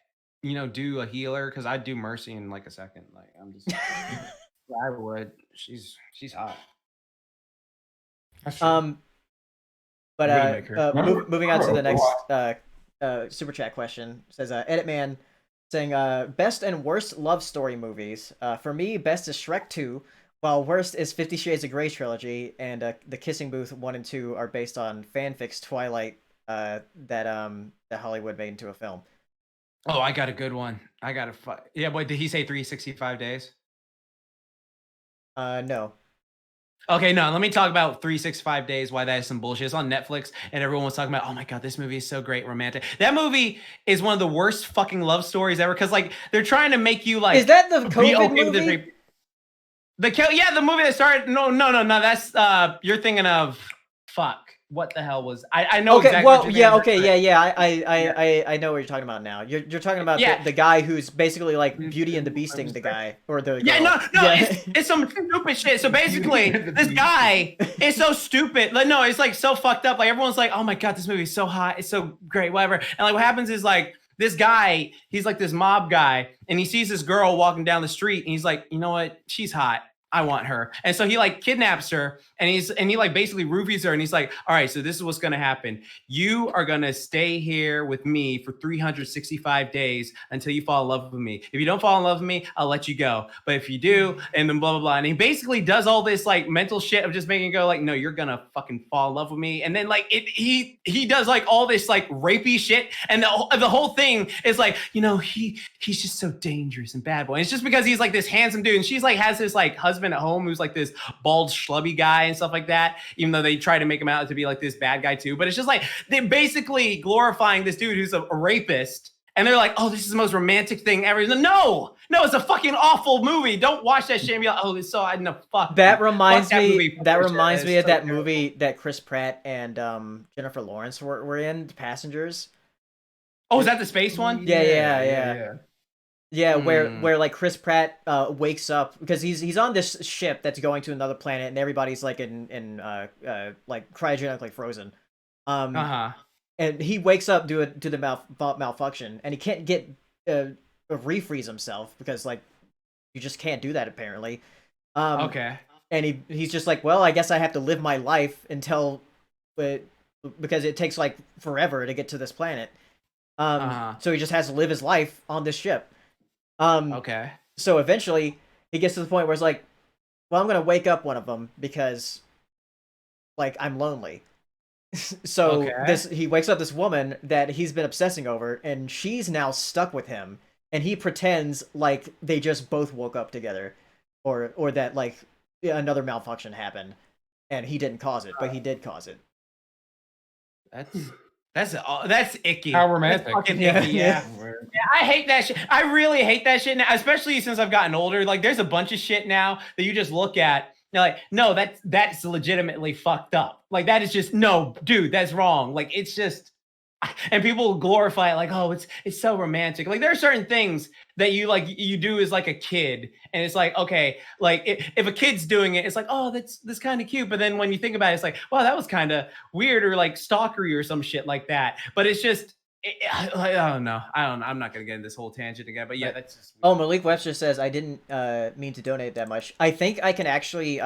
do a healer? Because I'd do Mercy in like a second. Like, I'm just. I would. She's hot. That's true. But Widowmaker. moving on to the next super chat question, says Edit Man saying best and worst love story movies. For me, best is Shrek 2, while worst is 50 Shades of Grey trilogy, and the Kissing Booth 1 and 2 are based on fanfics Twilight that Hollywood made into a film. Oh, I got a good one. I got a yeah. Wait, did he say 365 days? No. Okay, no, let me talk about 365 Days, why that is some bullshit. It's on Netflix, and everyone was talking about, oh my god, this movie is so great, romantic. That movie is one of the worst fucking love stories ever, because like they're trying to make you like. Is that the COVID movie? The movie that started. No, that's you're thinking of fuck. What the hell was I know okay, exactly well, what yeah, you're okay, saying, I know what you're talking about now. You're talking about the guy who's basically like Beauty and the Beasting the guy or the girl. no, it's some stupid shit. So basically, this guy is so stupid. Like, no, it's like so fucked up. Like everyone's like, oh my god, this movie is so hot, it's so great, whatever. And like what happens is like this guy, he's like this mob guy, and he sees this girl walking down the street, and he's like, you know what, she's hot. I want her. And so he like kidnaps her and he like basically roofies her and he's like, all right, so this is what's going to happen. You are going to stay here with me for 365 days until you fall in love with me. If you don't fall in love with me, I'll let you go. But if you do, and then blah, blah, blah. And he basically does all this like mental shit of just making it go like, no, you're going to fucking fall in love with me. And then like he does like all this like rapey shit. And the whole thing is like, he's just so dangerous and bad boy. And it's just because he's like this handsome dude. And she's like, has this like husband at home who's like this bald schlubby guy and stuff like that, even though they try to make him out to be like this bad guy too. But it's just like they're basically glorifying this dude who's a rapist, and they're like, oh, this is the most romantic thing ever. No, it's a fucking awful movie. Don't watch that shit and be like, oh, it's so I know fuck. That reminds me of so that movie that Chris Pratt and Jennifer Lawrence were in, Passengers. Oh, is that the space one? Yeah, where like Chris Pratt wakes up because he's on this ship that's going to another planet and everybody's like in like cryogenically frozen. And he wakes up due to the malfunction and he can't get refreeze himself because like you just can't do that apparently. Okay. And he's just like, well, I guess I have to live my life until because it takes like forever to get to this planet. So he just has to live his life on this ship. Okay. So eventually he gets to the point where it's like, well, I'm gonna wake up one of them because, like, I'm lonely. So he wakes up this woman that he's been obsessing over, and she's now stuck with him, and he pretends like they just both woke up together, or that like another malfunction happened, and he didn't cause it, but he did cause it. That's icky. How romantic. That's fucking icky, yeah. I hate that shit. I really hate that shit now, especially since I've gotten older. Like, there's a bunch of shit now that you just look at. You're like, no, that's legitimately fucked up. Like, that is just, no, dude, that's wrong. Like, it's just, and people glorify it like, oh, it's so romantic. Like, there are certain things that you do as like a kid, and it's like, okay, like if a kid's doing it, it's like, oh, that's kind of cute. But then when you think about it, it's like, wow, that was kind of weird or like stalkery or some shit like that. But it's just, I don't know. I'm not gonna get in this whole tangent again. But yeah, that's just weird. Oh, Malik Webster says I didn't mean to donate that much. I think I can actually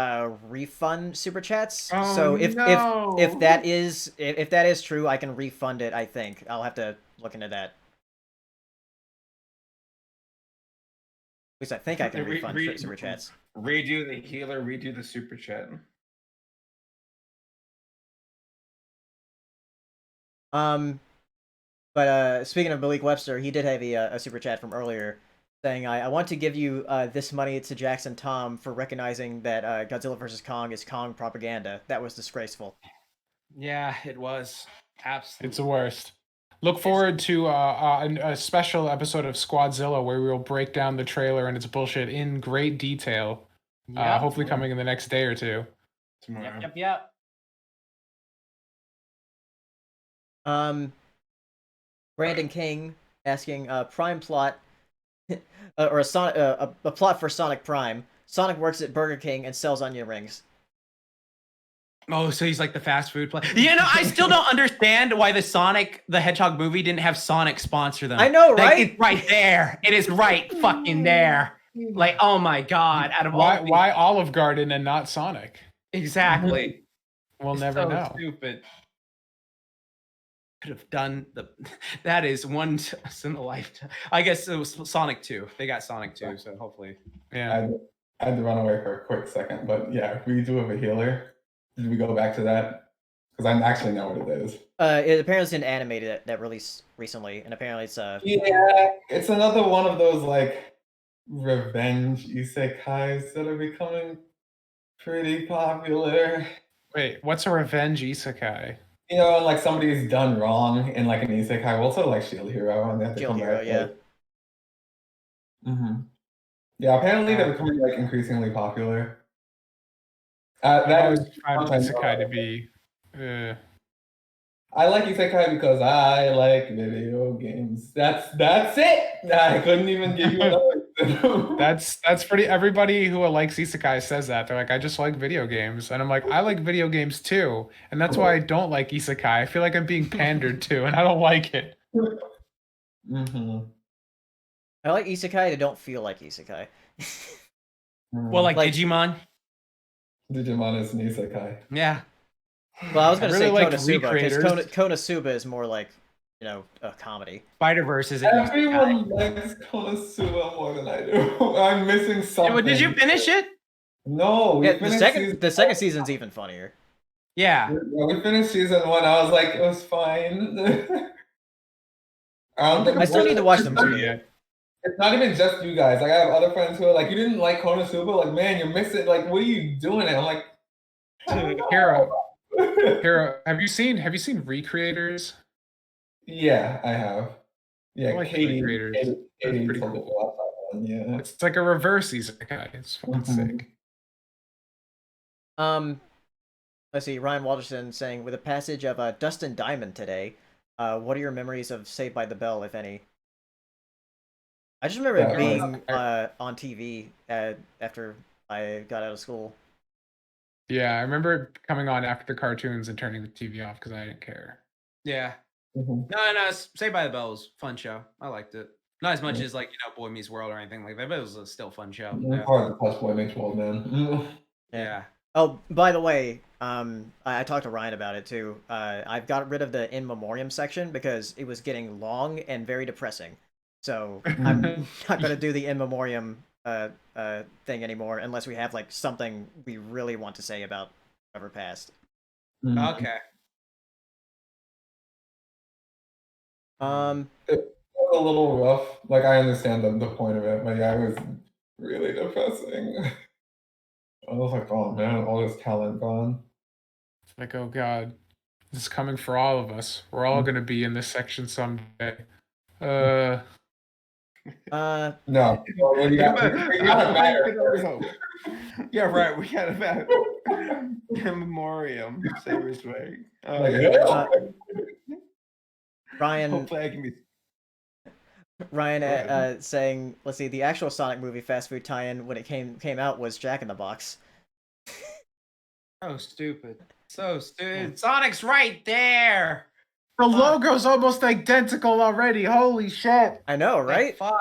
refund super chats. Oh, so if no. if that is true, I can refund it. I think I'll have to look into that. At least I think I can refund super chats. Redo the healer, redo the super chat. But speaking of Malik Webster, he did have a super chat from earlier saying, I want to give you this money to Jackson Tom for recognizing that Godzilla vs. Kong is Kong propaganda. That was disgraceful. Yeah, it was. Absolutely. It's the worst. Look forward to a special episode of Squadzilla where we will break down the trailer and its bullshit in great detail. Hopefully coming in the next day or two. Tomorrow. Yep. Brandon King asking Prime plot or a plot for Sonic Prime. Sonic works at Burger King and sells onion rings. Oh, so he's like the fast food place. You know, I still don't understand why the Sonic the Hedgehog movie didn't have Sonic sponsor them. I know, Like, right? it's right there. It is right fucking there. Like, oh my god! Out of all Why Olive Garden and not Sonic? exactly? We'll It's never so know. Stupid. Could have done the. That is once in a lifetime. I guess it was Sonic 2. They got Sonic 2, so hopefully. Yeah. I had to run away for a quick second, but yeah, redo of a healer. Did we go back to that? Because I actually know what it is. It apparently is an animated that released recently, and apparently it's Yeah, it's another one of those like revenge isekais that are becoming pretty popular. Wait, what's a revenge isekai? You know, like somebody's done wrong in like an isekai, well, also like Shield Hero, and they have to Shield come Hero, back. yeah. Mm-hmm. Yeah, apparently they're becoming like increasingly popular. I That always is found sometimes- isekai to be. I like isekai because I like video games. That's it. I couldn't even give you another. That's pretty. Everybody who likes isekai says that. They're like, I just like video games, and I'm like, I like video games too, and that's why I don't like isekai. I feel like I'm being pandered to, and I don't like it. Mm-hmm. I like isekai that don't feel like isekai. Well, like Digimon. Digimon is an isekai. Yeah. Well, I was gonna I really say like Konosuba because Recreators. Konosuba is more like, you know, a comedy. Spider-Verse is. Everyone likes Konosuba more than I do. I'm missing something. Did you finish it? No, we Yeah, the finished second season's even funnier. Yeah. we finished season 1. I was like, it was fine. I don't think I still need to watch the Season two movie. yet. It's not even just you guys. Like I have other friends who are like, you didn't like Konosuba? Like, man, you're missing. Like, what are you doing? And I'm like, I don't know. Hero, have you seen Recreators? Yeah, I have. Yeah, I like Katie. Recreators. Katie That's pretty told me cool. about that one. Yeah. It's like a reverse isekai. It's fucking Mhm. sick. Let's see. Ryan Walterson saying, with the passage of Dustin Diamond today, what are your memories of Saved by the Bell, if any? I just remember it being on TV after I got out of school. Yeah, I remember it coming on after the cartoons and turning the TV off because I didn't care. Yeah. Mhm. No. Saved by the Bell was a fun show. I liked it. Not as much as like Boy Meets World or anything like that, but it was a still fun show. I'm Yeah. part of the Plus Boy Makes World, man. Yeah. Oh, by the way, I talked to Ryan about it too. I've got rid of the in memoriam section because it was getting long and very depressing. So I'm not gonna do the in memoriam thing anymore unless we have like something we really want to say about whoever passed. Mhm. Okay. It was a little rough. Like I understand the point of it, but yeah, it was really depressing. I was like, oh man, all this talent gone. It's like, oh god, this is coming for all of us. We're all gonna be in this section someday. No, Uh, well, you got matter. Yeah, right. We got about in memoriam. Saber's way. Like, Ryan Hopefully, I can be. saying, let's see, the actual Sonic movie fast food tie-in when it came out was Jack in the Box. So stupid. So stupid. Sonic's right there. The logo's almost identical already. Holy shit! I know, right? Fuck.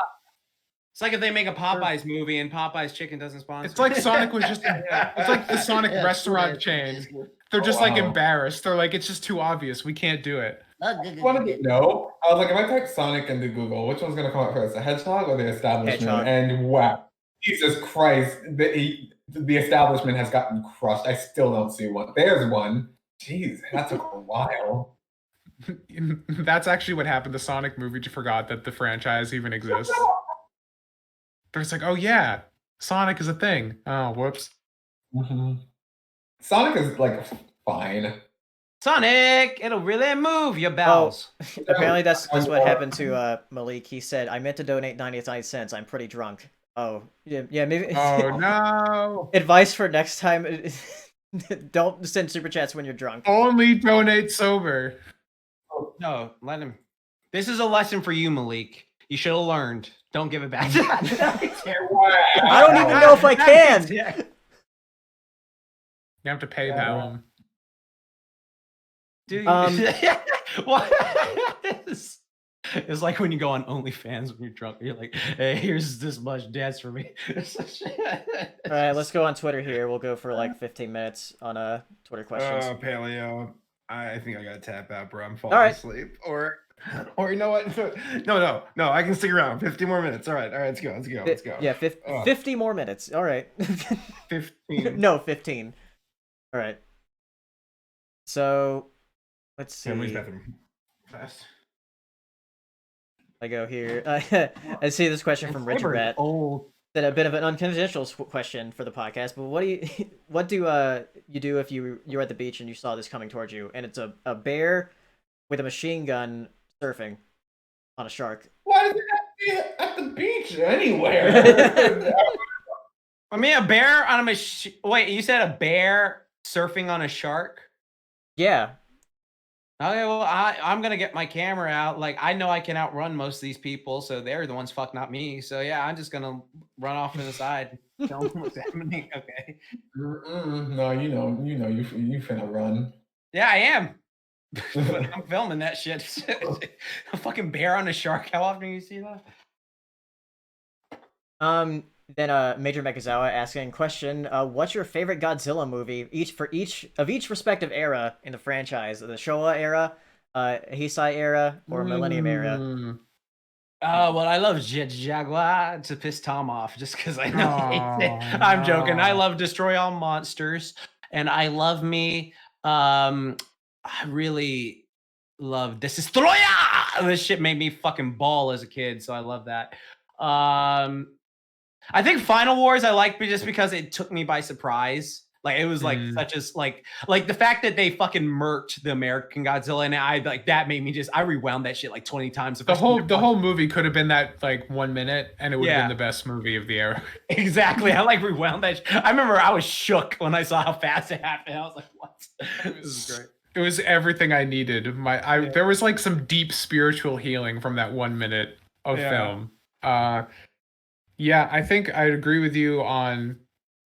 It's like if they make a Popeyes movie and Popeyes chicken doesn't sponsor. It's like Sonic was just. It's like the Sonic restaurant chain. They're just like Wow. embarrassed. They're like, it's just too obvious. We can't do it. I wanted to know. I was like, if I type Sonic into Google, which one's gonna come up first, the Hedgehog or the establishment? Hedgehog. And wow, Jesus Christ, the establishment has gotten crushed. I still don't see one. There's one. Jeez, that took a while. That's actually what happened. The Sonic movie forgot that the franchise even exists. It's like, oh yeah, Sonic is a thing. Oh, whoops. Sonic is like fine. Sonic, it'll really move your bowels. Apparently that's what happened to Malik. He said, I meant to donate 99 cents. I'm pretty drunk. Oh, yeah, maybe. Oh no. Advice for next time. Don't send super chats when you're drunk. Only donate sober. No, let him. This is a lesson for you, Malik. You should have learned. Don't give it back. I don't even know if I can. You have to pay them. Dude, what? It's like when you go on OnlyFans when you're drunk. You're like, hey, here's this much dance for me. All right, let's go on Twitter here. We'll go for like 15 minutes on Twitter questions. Paleo. I think I gotta tap out, bro. I'm falling asleep. Or you know what? No. I can stick around. 50 more minutes. All right. Let's go. Yeah, 50 more minutes. All right. 15. No, 15. All right. So, let's see. Family's bathroom. Fast. I go here. I see this question from Richard Rat. That a bit of an unconventional question for the podcast, but what do you do if you're at the beach and you saw this coming towards you, and it's a bear with a machine gun surfing on a shark? Why does it have to be at the beach anywhere? I mean, a bear on a machine. Wait, you said a bear surfing on a shark? Yeah. Okay, well, I'm gonna get my camera out. Like, I know I can outrun most of these people, so they're the ones fucked, not me. So yeah, I'm just gonna run off to the side. Tell them what's happening. Okay. No, you finna run. Yeah, I am. But I'm filming that shit. A fucking bear on a shark. How often do you see that? Then Major Mekazawa asking question, what's your favorite Godzilla movie each respective era in the franchise? The Showa era, Heisei era, or Millennium era? Well, I love Jaguar to piss Tom off just because I know he hates it. I'm joking. I love Destroy All Monsters, and I love me. I really love Destroyer. This shit made me fucking bawl as a kid, so I love that. I think Final Wars I liked just because it took me by surprise. Like it was like such as like the fact that they fucking murked the American Godzilla, and I like that made me I rewound that shit like 20 times. The whole movie could have been that like 1 minute, and it would have been the best movie of the era. Exactly. I like rewound that. I remember I was shook when I saw how fast it happened. I was like, what? This is great. It was everything I needed. There was like some deep spiritual healing from that 1 minute of film. Yeah, I think I'd agree with you on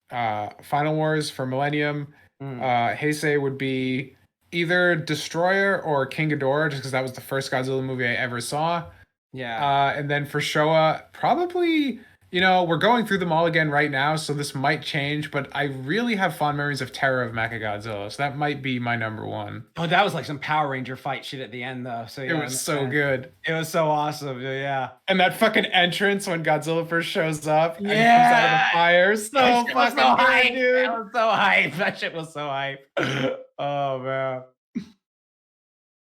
Final Wars for Millennium. Heisei would be either Destroyer or King Ghidorah, just because that was the first Godzilla movie I ever saw. Yeah. And then for Showa, probably, we're going through them all again right now, so this might change, but I really have fond memories of Terror of Mechagodzilla, so that might be my number one. Oh, that was like some Power Ranger fight shit at the end, though. So yeah, it was so good. It was so awesome. Yeah. And that fucking entrance when Godzilla first shows up and he comes out of the fire. So fucking hype, dude. That was so hype. That shit was so hype. Oh,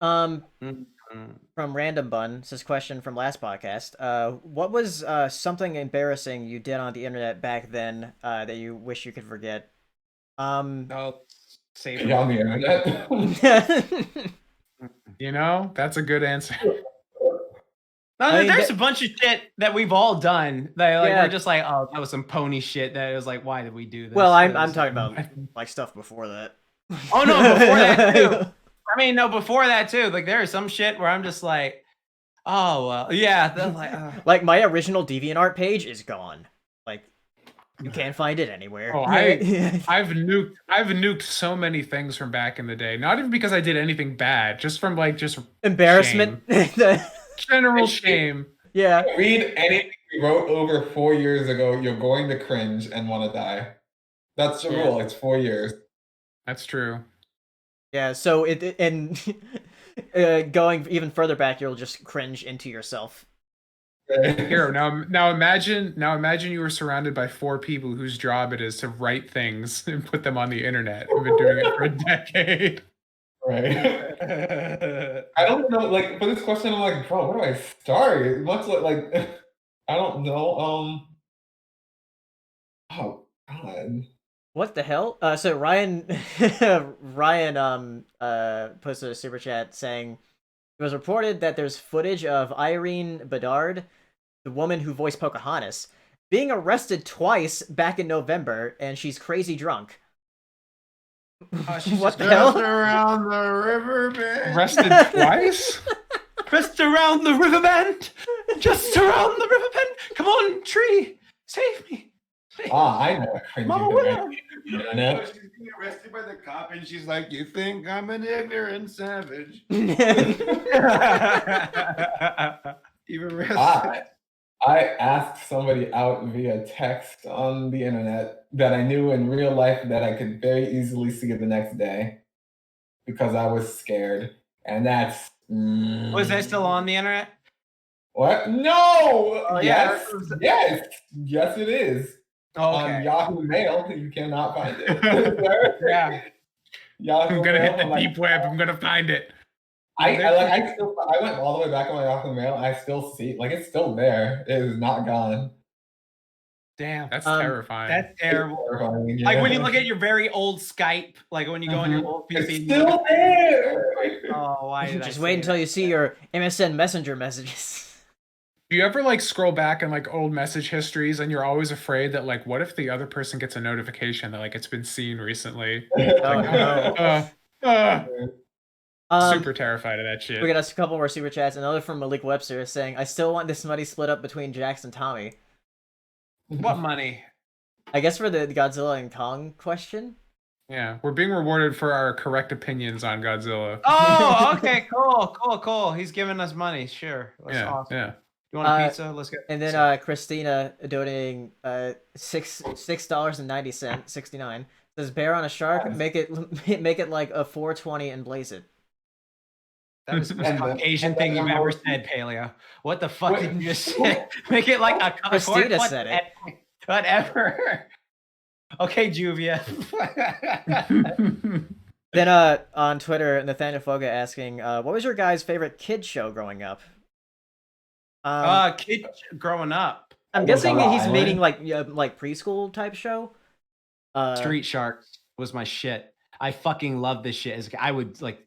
man. From Random Bun, this is a question from last podcast. What was something embarrassing you did on the internet back then that you wish you could forget? Save it on the internet. That's a good answer. No, there's a bunch of shit that we've all done that we're just like, oh, that was some pony shit that it was like, why did we do this? Well, I'm talking about like stuff before that. Oh no, before that too. I mean, no, before that too. Like there is some shit where I'm just like, oh well, yeah. Like my original DeviantArt page is gone. Like you can't find it anywhere. Oh, I've nuked so many things from back in the day. Not even because I did anything bad, just from like embarrassment. General shame. Yeah. Read anything you wrote over 4 years ago, you're going to cringe and want to die. That's the rule. It's 4 years. That's true. Yeah, so going even further back, you'll just cringe into yourself. Hero, now imagine you were surrounded by 4 people whose job it is to write things and put them on the internet. I've been doing it for a decade. Right. I don't know. Like for this question, I'm like, bro, where do I start? Much like I don't know. Oh God. What the hell? So Ryan posted a super chat saying it was reported that there's footage of Irene Bedard, the woman who voiced Pocahontas, being arrested twice back in November, and she's crazy drunk. What the hell? Around the riverbed. Arrested twice? Just around the riverbend. Just around the riverbend. Come on, tree. Save me. I know. Mama Willow. You know? She's being arrested by the cop, and she's like, "You think I'm an ignorant savage?" Even arrested. I asked somebody out via text on the internet that I knew in real life that I could very easily see the next day because I was scared. And that's... Was that still on the internet? What? No! Oh, yes! yeah. Yes, it is. Oh, okay. On Yahoo Mail, you cannot find it. Yeah. Yahoo I'm gonna Mail, hit the I'm like, deep web. I'm gonna find it. I went all the way back on my Yahoo Mail. I still see, like, it's still there. It is not gone. Damn. That's terrifying. That's terrible. It's terrifying, Like when yeah. you look at your very old Skype, like when you go on your old PC. It's still there. Oh, why did I Just say wait until that? you see your MSN Messenger messages. Do you ever like scroll back in like old message histories and you're always afraid that like what if the other person gets a notification that like it's been seen recently? Oh, no. Super terrified of that shit. We got a couple more super chats. Another from Malik Webster saying, "I still want this money split up between Jax and Tommy." What money? I guess for the Godzilla and Kong question. Yeah, we're being rewarded for our correct opinions on Godzilla. Oh, okay, cool. He's giving us money. Sure. That's awesome. Yeah. You want a pizza? Let's get And then Christina donating $6.90, 69 says, "Bear on a shark, make it like a 420 and blaze it." That was the most Caucasian thing you've ever said, Paleo. What the fuck did you just say? Make it like a Christina said it. Whatever. Okay, Juvia. Then on Twitter, Nathaniel Foga asking, "What was your guys' favorite kid show growing up?" Kid growing up. I'm guessing he's meaning like preschool type show. Street Sharks was my shit. I fucking love this shit. I would like.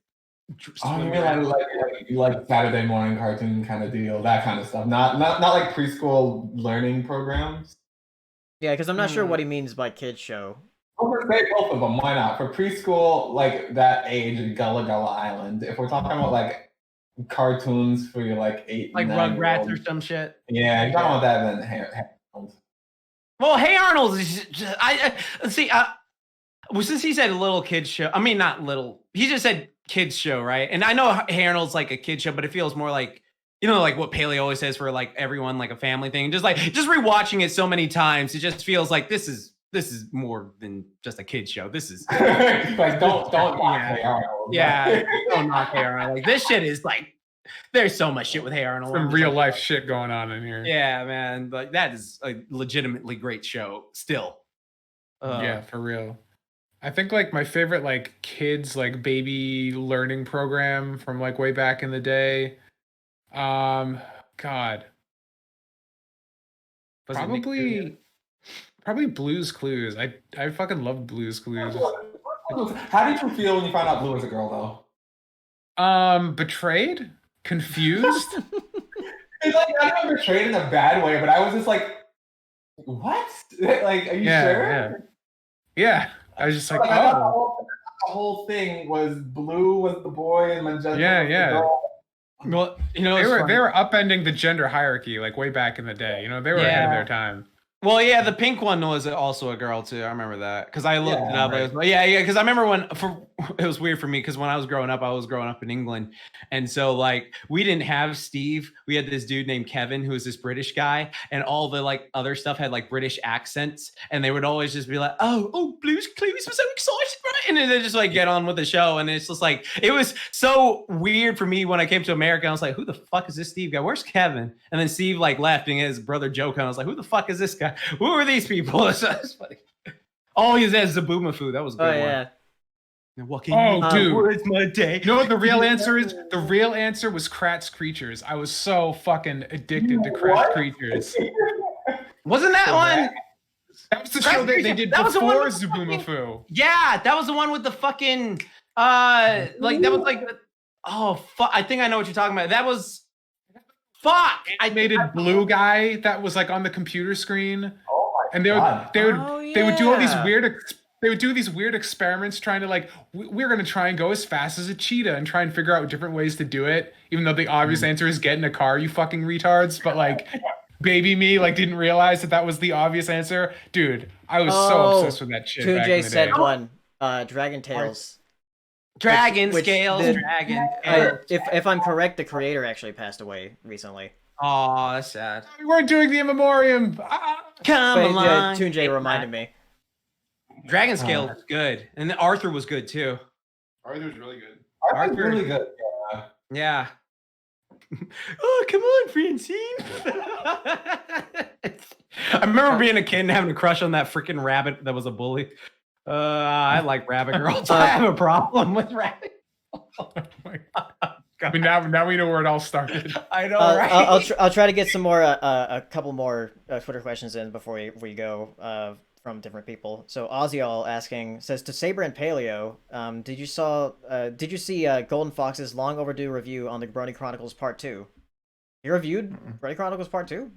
Like Saturday morning cartoon kind of deal, that kind of stuff. Not like preschool learning programs. Yeah, because I'm not sure what he means by kid show. I'm gonna say both of them. Why not? For preschool, like that age, Gullah Gullah Island. If we're talking about like cartoons for your like 8, like 9 Rugrats or some shit. Yeah, you're talking about that then. Well, Hey Arnold is just, I see. Well, since he said little kids show, I mean not little. He just said kids show, right? And I know Hey Arnold's like a kid show, but it feels more like, you know, like what Paley always says for like everyone, like a family thing. Just rewatching it so many times, it just feels like this is more than just a kid show. This is like don't knock Hey Arnold. Yeah, don't knock Hey Arnold. Like this shit is like, there's so much shit with Hey Arnold. Some real life shit going on in here. Yeah, man. Like that is a legitimately great show still. Yeah, for real. I think like my favorite like kids like baby learning program from like way back in the day. God. Probably Blue's Clues. I fucking love Blue's Clues. How did you feel when you found out Blue was a girl though? Betrayed? Confused? It's like not betrayed in a bad way, but I was just like, what? Like, are you sure? Yeah. I was just like, I thought the whole thing was Blue was the boy and Magenta was the girl. Well, you know, they were upending the gender hierarchy like way back in the day. You know, they were ahead of their time. Well, yeah, the pink one was also a girl too. I remember that because I looked it up. Right. Yeah, because I remember it was weird for me because when I was growing up in England, and so like we didn't have Steve. We had this dude named Kevin who was this British guy, and all the like other stuff had like British accents, and they would always just be like, "Oh, Blue's Clues was so excited, right?" And then they just like get on with the show, and it's just like it was so weird for me when I came to America. I was like, "Who the fuck is this Steve guy? Where's Kevin?" And then Steve like left, and his brother Joe came. I was like, "Who the fuck is this guy? Who are these people?" It's funny. Oh, he says Zaboomafoo. That was a good one. Yeah. What Oh, dude. Where's my day? You know what the real answer is? The real answer was Kratz Creatures. I was so fucking addicted to Kratz Creatures. Wasn't that one? That was the show that they did That was the one before with the Zubumafu. Yeah, that was the one with the fucking like that was like oh fuck. I think I know what you're talking about. That was fuck. Animated blue guy that was like on the computer screen. Oh my And god. they would do all these weird experiments trying to like we're gonna try and go as fast as a cheetah and try and figure out different ways to do it, even though the obvious answer is get in a car, you fucking retards. But like baby me like didn't realize that was the obvious answer. Dude, I was so obsessed with that shit. 2J said one. Dragon Tales. Dragon Which Scales. the- Dragon. If I'm correct, the creator actually passed away recently. Oh, that's sad. We weren't doing the in memoriam. Come But, along. 2J reminded me. Dragon Scale was good, and then Arthur was good too. Arthur's really good. Arthur's really good. Yeah. Oh, come on, Francine. I remember being a kid and having a crush on that freaking rabbit that was a bully. I like rabbit girls. I have a problem with rabbit. Oh my God. I mean, now we know where it all started. I know, right? I'll try to get some more a couple more Twitter questions in before we go from different people. So Ozial asking says to Saber and Paleo, did you see Golden Fox's long overdue review on the Brony Chronicles Part 2? You reviewed Brony Chronicles Part 2?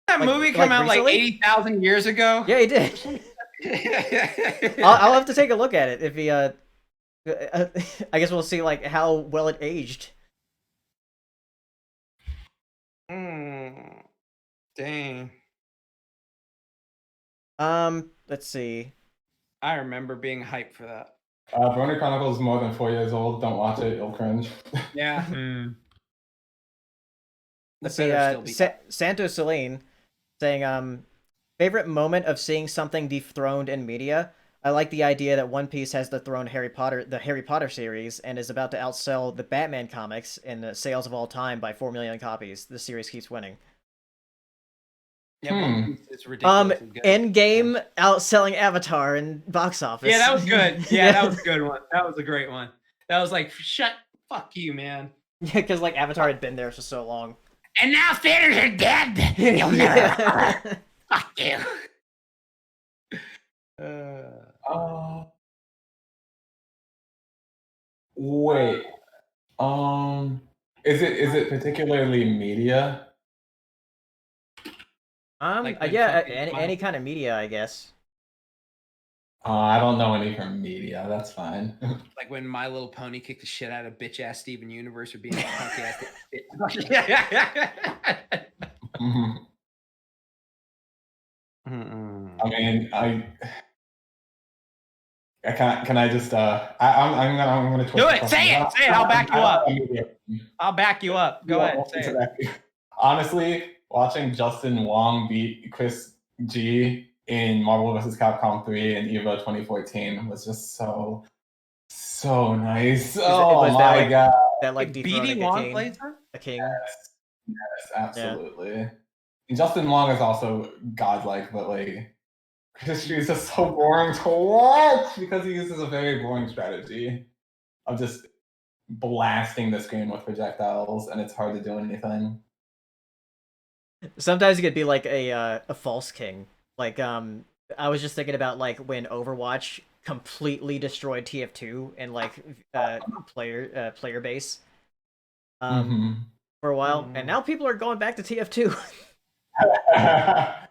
That movie came out recently? like 80,000 years ago. Yeah, he did. I'll have to take a look at it if he I guess we'll see like how well it aged. Dang. Let's see. I remember being hyped for that. Brony Chronicles is more than 4 years old. Don't watch it. You'll cringe. Yeah. Let's see. Santos Celine saying, favorite moment of seeing something dethroned in media. I like the idea that One Piece has dethroned the Harry Potter series, and is about to outsell the Batman comics in the sales of all time by 4 million copies. The series keeps winning. Yeah, it's ridiculous. Endgame outselling Avatar in box office. Yeah, that was good. Yeah, that was a good one. That was a great one. That was like, fuck you, man. Yeah, because like Avatar had been there for so long. And now theaters are dead. You'll never. Fuck you. Wait. Is it particularly media? Like when Yeah, fucking any kind of media, I guess. I don't know any from media. That's fine. Like when My Little Pony kicked the shit out of bitch ass Steven Universe for being a punk ass bitch. I mean, can I just I'm gonna do it. Say it. I'll back you up. I'll back you up. Go ahead. Say it. Honestly, watching Justin Wong beat Chris G in Marvel vs. Capcom 3 and EVO 2014 was just so nice. Oh my god. That like BD Wong plays her? A king. Yes, absolutely. Yeah. And Justin Wong is also godlike, but like Chris G is just so boring to watch because he uses a very boring strategy of just blasting the screen with projectiles, and it's hard to do anything. Sometimes it could be like a false king. Like I was just thinking about like when Overwatch completely destroyed TF2 and like player base for a while, and now people are going back to TF2. Yeah.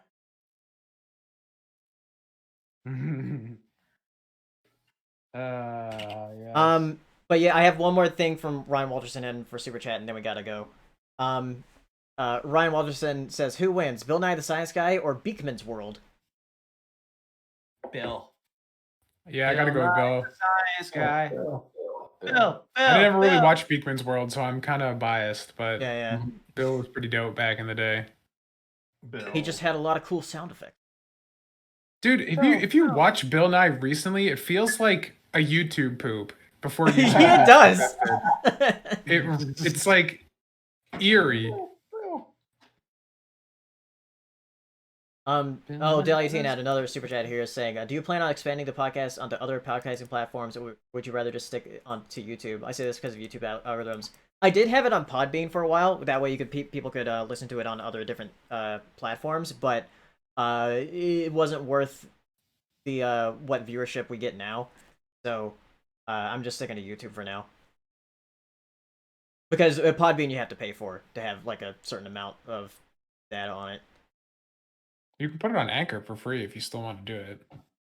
But yeah, I have one more thing from Ryan Walterson in for Super Chat, and then we gotta go. Ryan Walterson says, who wins, Bill Nye the Science Guy or Beekman's World? Bill. Yeah, I gotta go with Bill. Science Guy. Bill. I never really watched Beekman's World, so I'm kind of biased, but yeah. Bill was pretty dope back in the day. Bill. He just had a lot of cool sound effects. Dude, if you watch Bill Nye recently, it feels like a YouTube poop before you. Yeah, it does. It's like eerie. Del18 had another super chat here saying, do you plan on expanding the podcast onto other podcasting platforms, or would you rather just stick on to YouTube? I say this because of YouTube algorithms. I did have it on Podbean for a while. That way, you could people could listen to it on other different platforms, but it wasn't worth the what viewership we get now. So I'm just sticking to YouTube for now. Because Podbean you have to pay for to have like a certain amount of data on it. You can put it on Anchor for free if you still want to do it.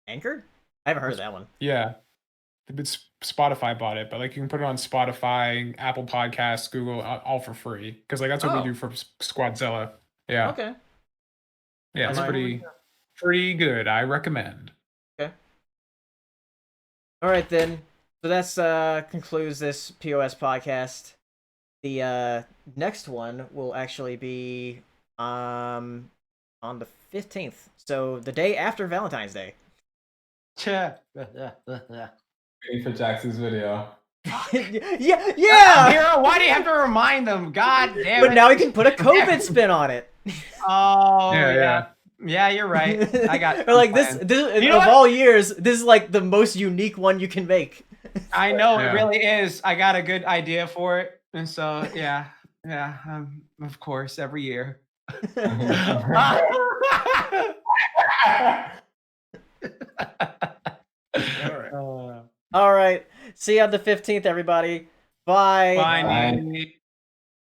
Anchor? I haven't heard of that one. Yeah. Spotify bought it, but like you can put it on Spotify, Apple Podcasts, Google, all for free. Because like that's what we do for Squadzilla. Yeah. Okay. Yeah, it's pretty good. I recommend. Okay. All right then. So that's concludes this POS podcast. The next one will actually be on the 15th. So the day after Valentine's Day. Waiting for Jax's video. yeah. Hero, why do you have to remind them? God damn it. But now we can put a COVID spin on it. Oh, yeah. Yeah, you're right. I got or like this of all years, this is like the most unique one you can make. I know it really is. I got a good idea for it. And so, yeah, of course, every year. All right. See you on the 15th, everybody. Bye. Bye.